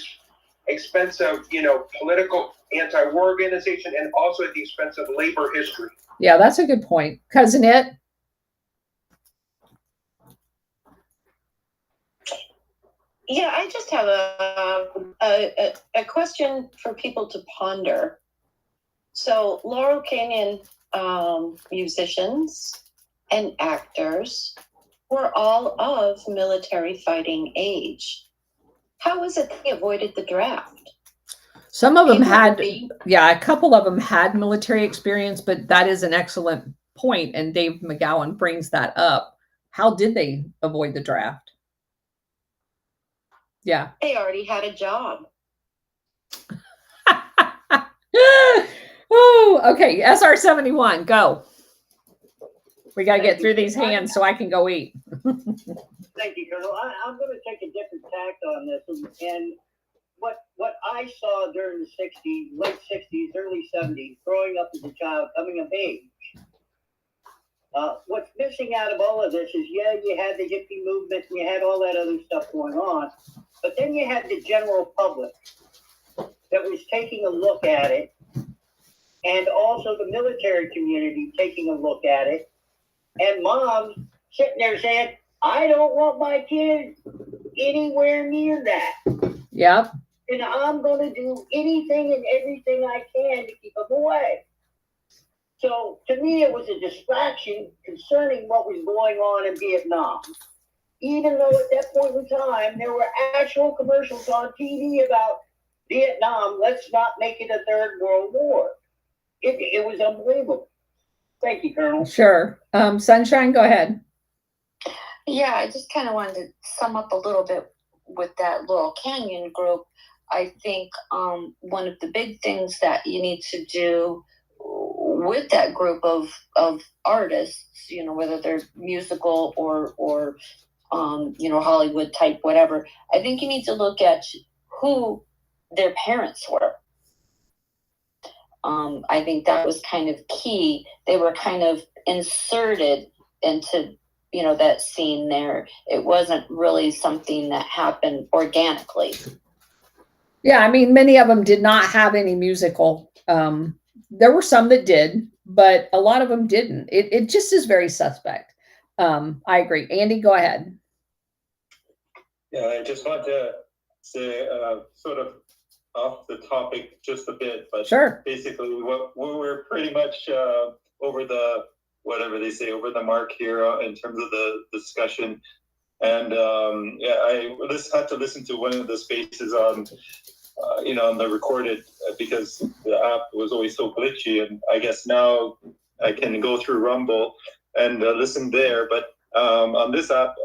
expense of, you know, political anti-war organization, and also at the expense of labor history. Yeah, that's a good point. Cousin It? Yeah, I just have a question for people to ponder. So Laurel Canyon musicians and actors were all of military fighting age. How was it they avoided the draft? Some of them had, a couple of them had military experience, but that is an excellent point, and Dave McGowan brings that up. How did they avoid the draft? Yeah. They already had a job. Oh, okay. SR-71, go. We got to get through these hands so I can go eat. Thank you, Colonel. I'm going to take a different tact on this. And what I saw during the 60s, late 60s, early 70s, growing up as a child, coming of age, what's missing out of all of this is, yeah, you had the hippie movement, and you had all that other stuff going on, but then you had the general public that was taking a look at it and also the military community taking a look at it, and moms sitting there saying, I don't want my kids anywhere near that. Yep. And I'm going to do anything and everything I can to keep them away. So to me, it was a distraction concerning what was going on in Vietnam. Even though at that point in time, there were actual commercials on TV about Vietnam, let's not make it a third world war. It was unbelievable. Thank you, Colonel. Sure. Sunshine, go ahead. Yeah, I just kind of wanted to sum up a little bit with that Laurel Canyon group. I think one of the big things that you need to do with that group of artists, you know, whether they're musical or you know, Hollywood type, whatever, I think you need to look at who their parents were. I think that was kind of key. They were kind of inserted into, you know, that scene there. It wasn't really something that happened organically. Yeah, I mean, many of them did not have any musical. There were some that did, but a lot of them didn't. It just is very suspect. I agree. Andy, go ahead. Yeah, I just want to say, sort of off the topic just a bit, but sure. Basically, we're pretty much over the, whatever they say, over the mark here in terms of the discussion. And yeah, I had to listen to one of the spaces on, you know, on the recorded because the app was always so glitchy. And I guess now I can go through Rumble and listen there. But on this app,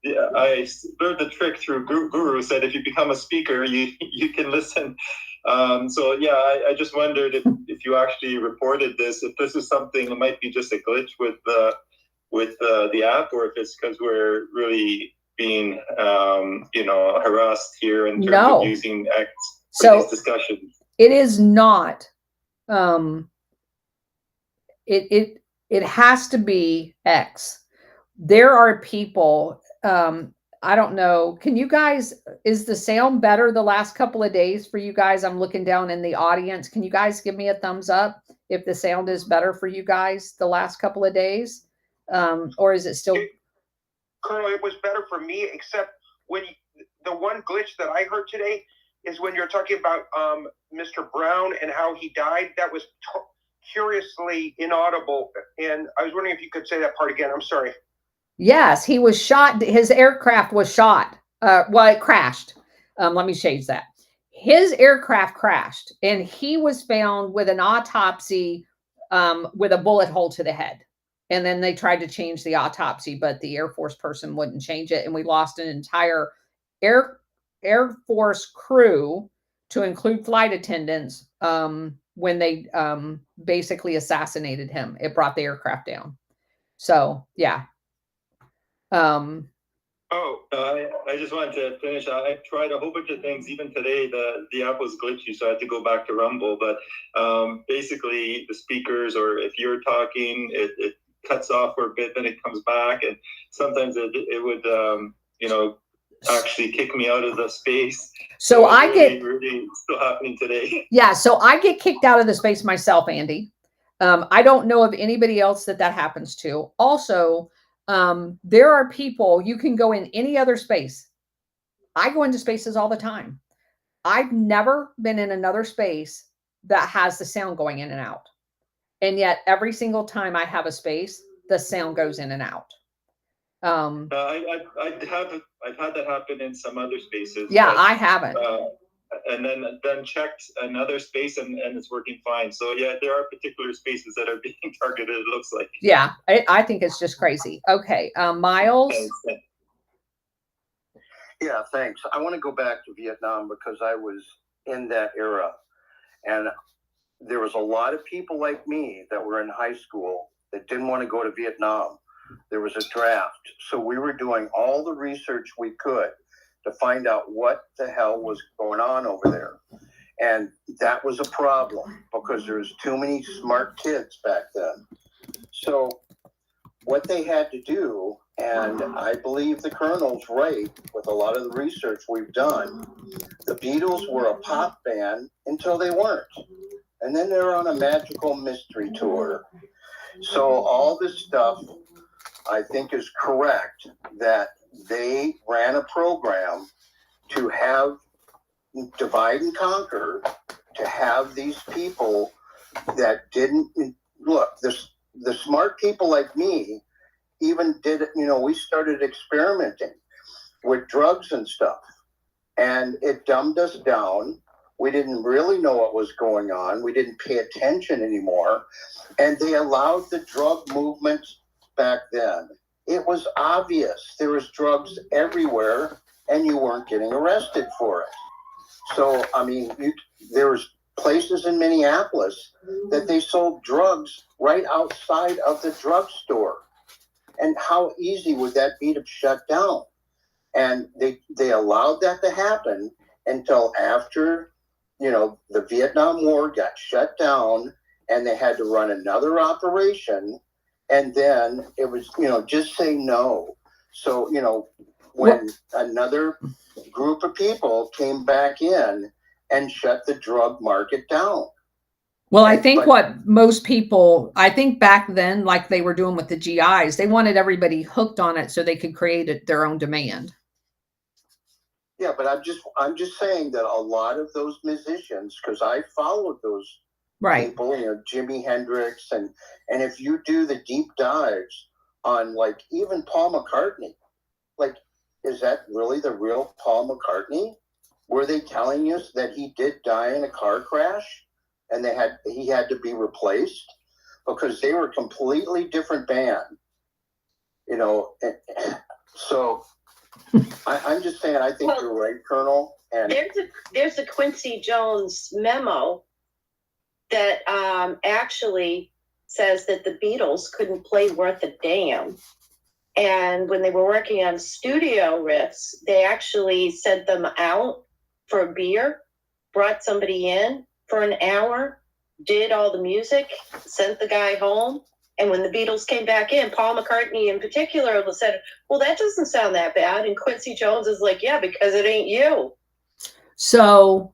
I learned the trick through Guru said if you become a speaker, you can listen. So yeah, I just wondered if you actually reported this, if this is something that might be just a glitch with the app, or if it's because we're really being you know, harassed here in terms of using X for these discussions. It is not. It has to be X. There are people. I don't know. Can you guys, is the sound better the last couple of days for you guys? I'm looking down in the audience. Can you guys give me a thumbs up if the sound is better for you guys the last couple of days? Or is it still? Colonel, it was better for me, except when the one glitch that I heard today is when you're talking about Mr. Brown and how he died. That was curiously inaudible. And I was wondering if you could say that part again. I'm sorry. Yes, he was shot. His aircraft was shot. Well, it crashed. Let me change that. His aircraft crashed, and he was found with an autopsy with a bullet hole to the head. And then they tried to change the autopsy, but the Air Force person wouldn't change it. And we lost an entire Air Force crew, to include flight attendants, when they basically assassinated him. It brought the aircraft down. So, yeah. I just wanted to finish. I tried a whole bunch of things. Even today, the app was glitchy, so I had to go back to Rumble. But basically, the speakers, or if you're talking, it cuts off for a bit, then it comes back, and sometimes it would, you know, actually kick me out of the space. So I get really still happening today. Yeah, so I get kicked out of the space myself, Andy. I don't know of anybody else that happens to. Also, there are people, you can go in any other space. I go into spaces all the time. I've never been in another space that has the sound going in and out. And yet every single time I have a space, the sound goes in and out. I've had that happen in some other spaces. Yeah, but I haven't. And then checked another space and it's working fine. So yeah, there are particular spaces that are being targeted, it looks like. Yeah, I think it's just crazy. Okay, Miles? Yeah, thanks. I want to go back to Vietnam because I was in that era. And there was a lot of people like me that were in high school that didn't want to go to Vietnam. There was a draft. So we were doing all the research we could to find out what the hell was going on over there. And that was a problem because there was too many smart kids back then. So what they had to do, and I believe the Colonel's right with a lot of the research we've done, the Beatles were a pop band until they weren't. and then they're on a magical mystery tour. So all this stuff, I think, is correct, that they ran a program to have divide and conquer, to have these people that didn't look, the smart people like me even did it, we started experimenting with drugs and stuff, and it dumbed us down. We didn't really know what was going on. We didn't pay attention anymore. And they allowed the drug movement back then. It was obvious. There was drugs everywhere, and you weren't getting arrested for it. So, I mean, there was places in Minneapolis that they sold drugs right outside of the drugstore. And how easy would that be to shut down? And they allowed that to happen until after, the Vietnam War got shut down and they had to run another operation. And then it was, just say no. So, when another group of people came back in and shut the drug market down. Well, I think what most people, I think back then, like they were doing with the GIs, they wanted everybody hooked on it so they could create their own demand. Yeah, but I'm just saying that a lot of those musicians, because I followed those people, Jimi Hendrix, and if you do the deep dives on like even Paul McCartney, like, is that really the real Paul McCartney? Were they telling us that he did die in a car crash and he had to be replaced? Because they were a completely different band, so I'm just saying, I think you're right, Colonel. And there's a Quincy Jones memo that actually says that the Beatles couldn't play worth a damn. And when they were working on studio riffs, they actually sent them out for a beer, brought somebody in for an hour, did all the music, sent the guy home. And when the Beatles came back in, Paul McCartney in particular said, well, that doesn't sound that bad. And Quincy Jones is like, yeah, because it ain't you. So,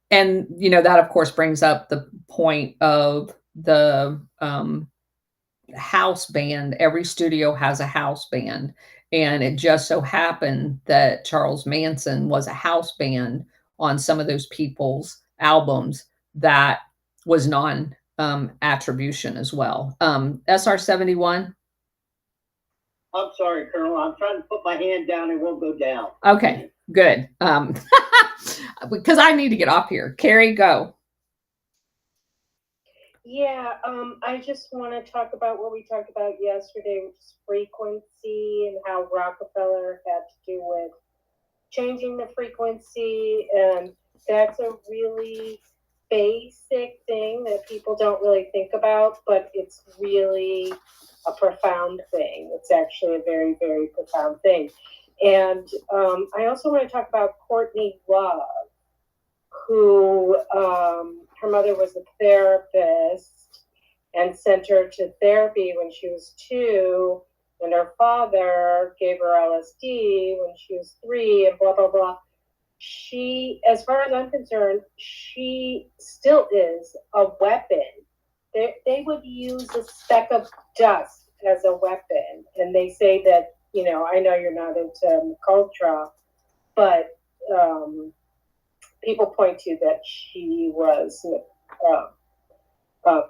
and, that, of course, brings up the point of the house band. Every studio has a house band. And it just so happened that Charles Manson was a house band on some of those people's albums that was attribution as well. SR71. I'm sorry, Colonel. I'm trying to put my hand down. It won't go down. Okay, good. Because I need to get off here. Carrie, go. Yeah, I just want to talk about what we talked about yesterday, which is frequency and how Rockefeller had to do with changing the frequency. And that's a really basic thing that people don't really think about, but it's really a profound thing. It's actually a very, very profound thing. And I also want to talk about Courtney Love, who her mother was a therapist and sent her to therapy when she was 2, and her father gave her LSD when she was 3, and blah, blah, blah. She, as far as I'm concerned, she still is a weapon. They would use a speck of dust as a weapon. And they say that, I know you're not into culture, but people point to that she was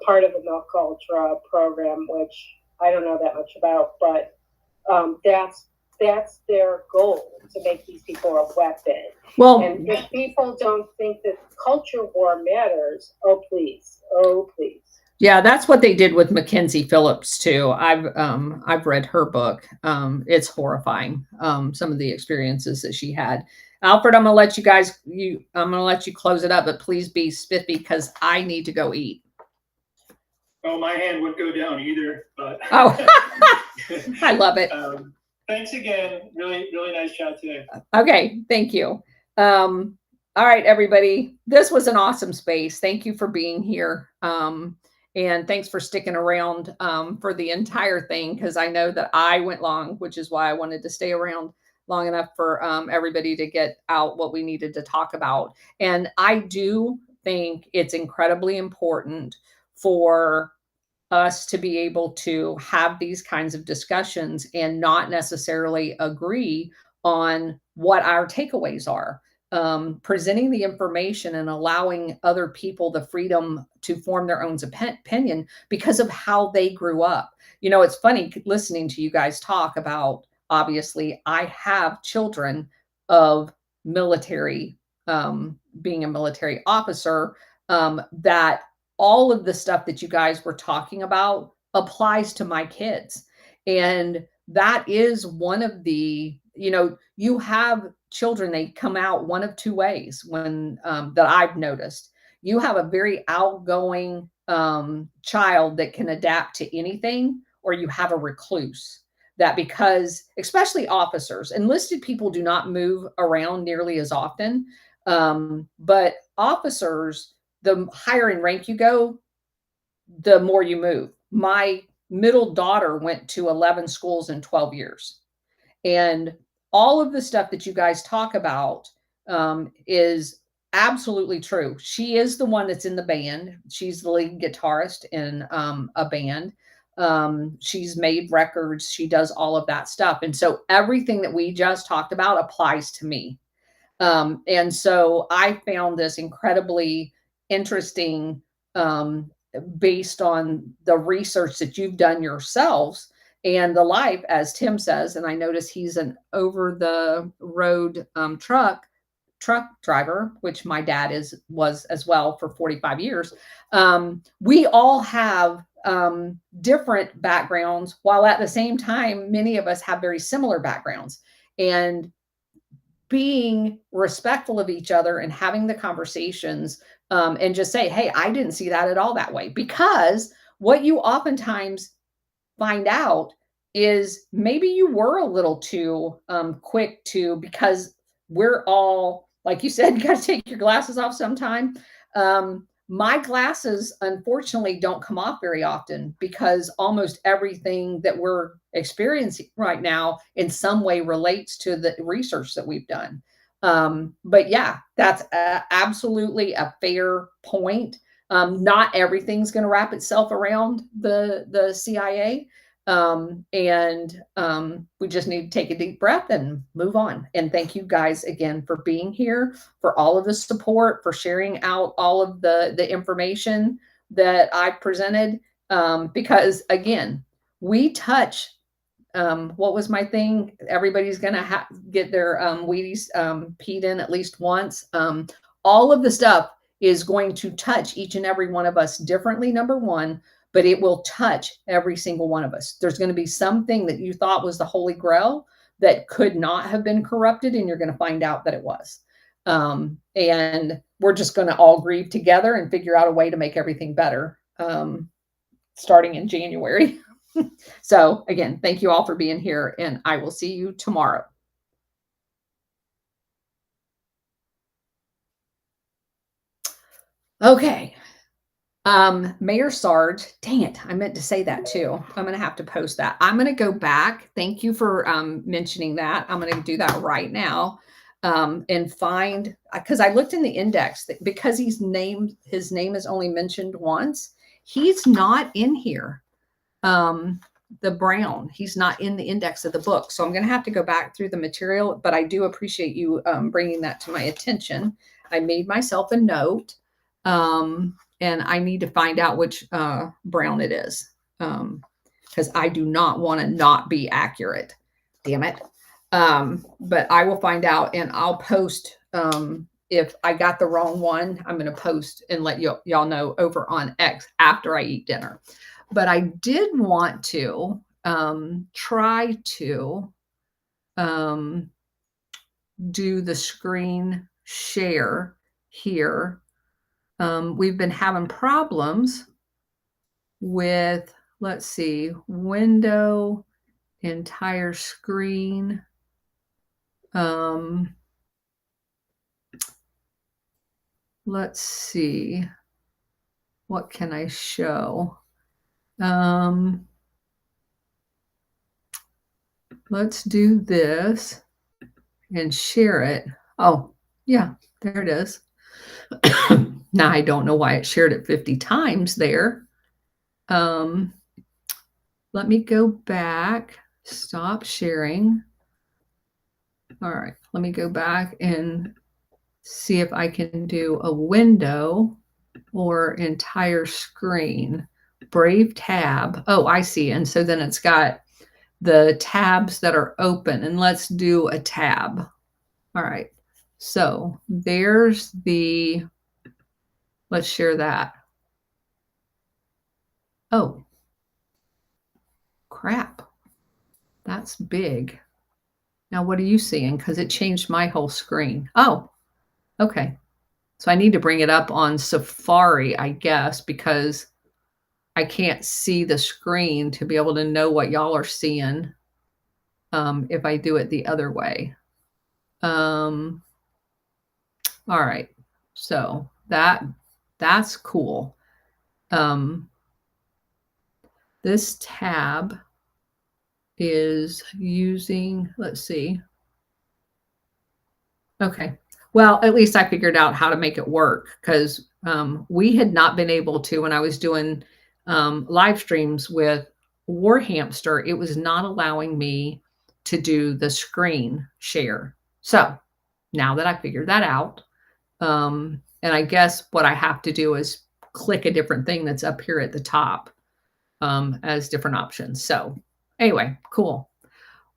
part of the Milk Ultra program, which I don't know that much about, but that's their goal, to make these people a weapon. Well, and if people don't think that culture war matters, oh please. Yeah, that's what they did with Mackenzie Phillips too. I've read her book. It's horrifying. Some of the experiences that she had. Alfred, I'm gonna let you close it up, but please be spiffy because I need to go eat. Oh, my hand wouldn't go down either, but I love it. Thanks again. Really, really nice chat today. Okay, thank you. All right, everybody. This was an awesome space. Thank you for being here. And thanks for sticking around for the entire thing, because I know that I went long, which is why I wanted to stay around long enough for everybody to get out what we needed to talk about. And I do think it's incredibly important for us to be able to have these kinds of discussions and not necessarily agree on what our takeaways are. Presenting the information and allowing other people the freedom to form their own opinion because of how they grew up. You know, it's funny listening to you guys talk about, obviously, I have children of military, being a military officer, that all of the stuff that you guys were talking about applies to my kids. And that is one of the, you know, you have children, they come out one of two ways when, that I've noticed. You have a very outgoing child that can adapt to anything, or you have a recluse that, because especially officers, enlisted people do not move around nearly as often. But officers, the higher in rank you go, the more you move. My middle daughter went to 11 schools in 12 years. And all of the stuff that you guys talk about is absolutely true. She is the one that's in the band. She's the lead guitarist in a band. She's made records. She does all of that stuff. And so everything that we just talked about applies to me. And so I found this incredibly interesting, based on the research that you've done yourselves and the life, as Tim says. And I notice he's an over the road truck driver, which my dad was as well for 45 years. We all have different backgrounds, while at the same time, many of us have very similar backgrounds. And being respectful of each other and having the conversations, and just say, hey, I didn't see that at all that way. Because what you oftentimes find out is maybe you were a little too quick to, because we're all, like you said, you got to take your glasses off sometime. My glasses, unfortunately, don't come off very often, because almost everything that we're experiencing right now in some way relates to the research that we've done. But yeah, that's absolutely a fair point. Not everything's going to wrap itself around the CIA. We just need to take a deep breath and move on. And thank you guys again for being here, for all of the support, for sharing out all of the information that I presented. Because again, we touch, what was my thing? Everybody's going to get their Wheaties peed in at least once. All of the stuff is going to touch each and every one of us differently, number one, but it will touch every single one of us. There's going to be something that you thought was the Holy Grail that could not have been corrupted, and you're going to find out that it was. And we're just going to all grieve together and figure out a way to make everything better, starting in January. So again, thank you all for being here, and I will see you tomorrow. Okay. Mayor Sarge, dang it, I meant to say that too. I'm going to have to post that. I'm going to go back. Thank you for mentioning that. I'm going to do that right now, and find, because I looked in the index, because his name is only mentioned once. He's not in here. The Brown, he's not in the index of the book. So I'm going to have to go back through the material, but I do appreciate you bringing that to my attention. I made myself a note. And I need to find out which Brown it is, because I do not want to not be accurate. Damn it. But I will find out, and I'll post, if I got the wrong one, I'm going to post and let y'all know over on X after I eat dinner. But I did want to try to do the screen share here. We've been having problems with, let's see, window, entire screen. Let's see, what can I show? Let's do this and share it. Oh, yeah, there it is. Now, I don't know why it shared it 50 times there. Let me go back, stop sharing. All right, let me go back and see if I can do a window or entire screen. Brave tab. Oh, I see. And so then it's got the tabs that are open, and let's do a tab. All right. So there's the, let's share that. Oh, crap. That's big. Now, what are you seeing? Because it changed my whole screen. Oh, okay. So I need to bring it up on Safari, I guess, because I can't see the screen to be able to know what y'all are seeing if I do it the other way. All right. So that's cool. This tab is using, let's see. Okay. Well, at least I figured out how to make it work, because we had not been able to, when I was doing live streams with Warhamster, it was not allowing me to do the screen share. So now that I figured that out, and I guess what I have to do is click a different thing that's up here at the top as different options. So anyway, cool.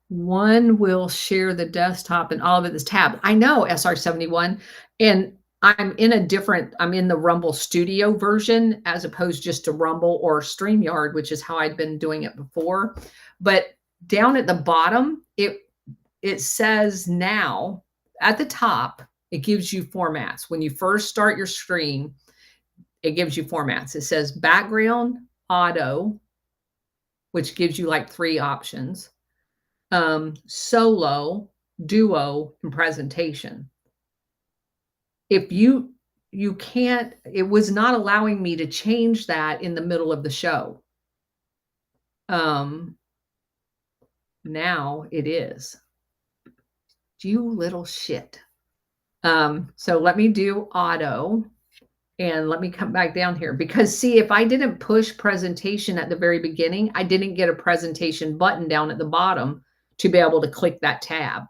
One will share the desktop and all of it is tab. I know, SR71. And I'm in the Rumble Studio version as opposed just to Rumble or StreamYard, which is how I'd been doing it before. But down at the bottom, it says now at the top, it gives you formats. When you first start your stream, it gives you formats. It says background, auto, which gives you like 3 options. Solo, duo, and presentation. If you can't, it was not allowing me to change that in the middle of the show. Now it is. You little shit. So let me do auto and let me come back down here, because see, if I didn't push presentation at the very beginning, I didn't get a presentation button down at the bottom to be able to click that tab.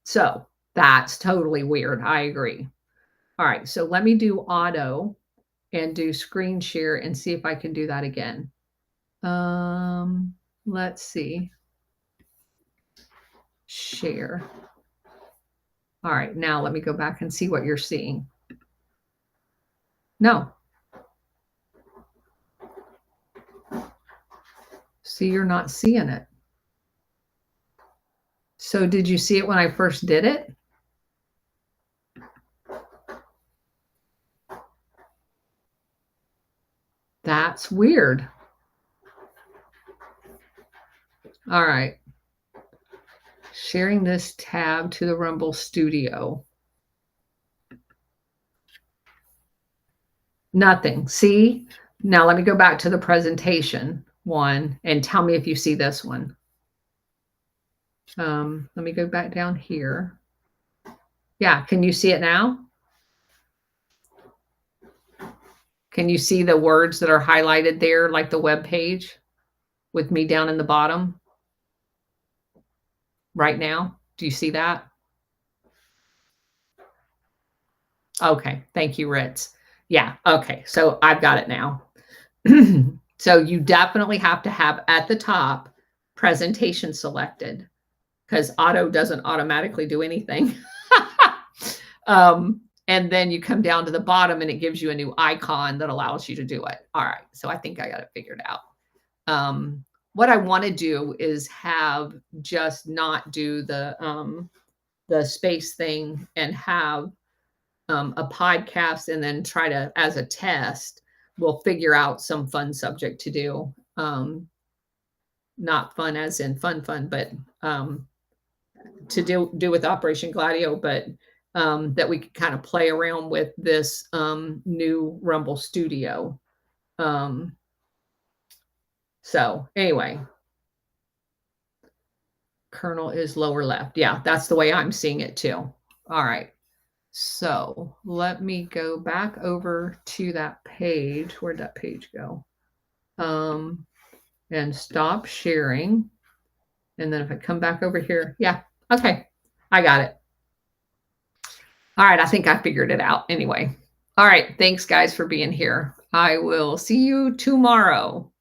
So that's totally weird. I agree. All right. So let me do auto and do screen share and see if I can do that again. Let's see. Share. All right. Now let me go back and see what you're seeing. No. See, you're not seeing it. So did you see it when I first did it? That's weird. All right. Sharing this tab to the Rumble Studio. Nothing. See? Now let me go back to the presentation one and tell me if you see this one. Let me go back down here. Yeah, can you see it now? Can you see the words that are highlighted there, like the web page with me down in the bottom right now? Do you see that? Okay, thank you, Ritz. Yeah, okay, so I've got it now. So you definitely have to have at the top presentation selected, because auto doesn't automatically do anything. And then you come down to the bottom and it gives you a new icon that allows you to do it. All right. So I think I got it figured out. What I want to do is have just not do the space thing and have a podcast, and then try to, as a test, we'll figure out some fun subject to do. Not fun as in fun, but to do with Operation Gladio, but that we could kind of play around with this new Rumble Studio. So anyway, Kernel is lower left. Yeah, that's the way I'm seeing it too. All right. So let me go back over to that page. Where'd that page go? And stop sharing. And then if I come back over here, yeah, okay, I got it. All right, I think I figured it out anyway. All right, thanks guys for being here. I will see you tomorrow.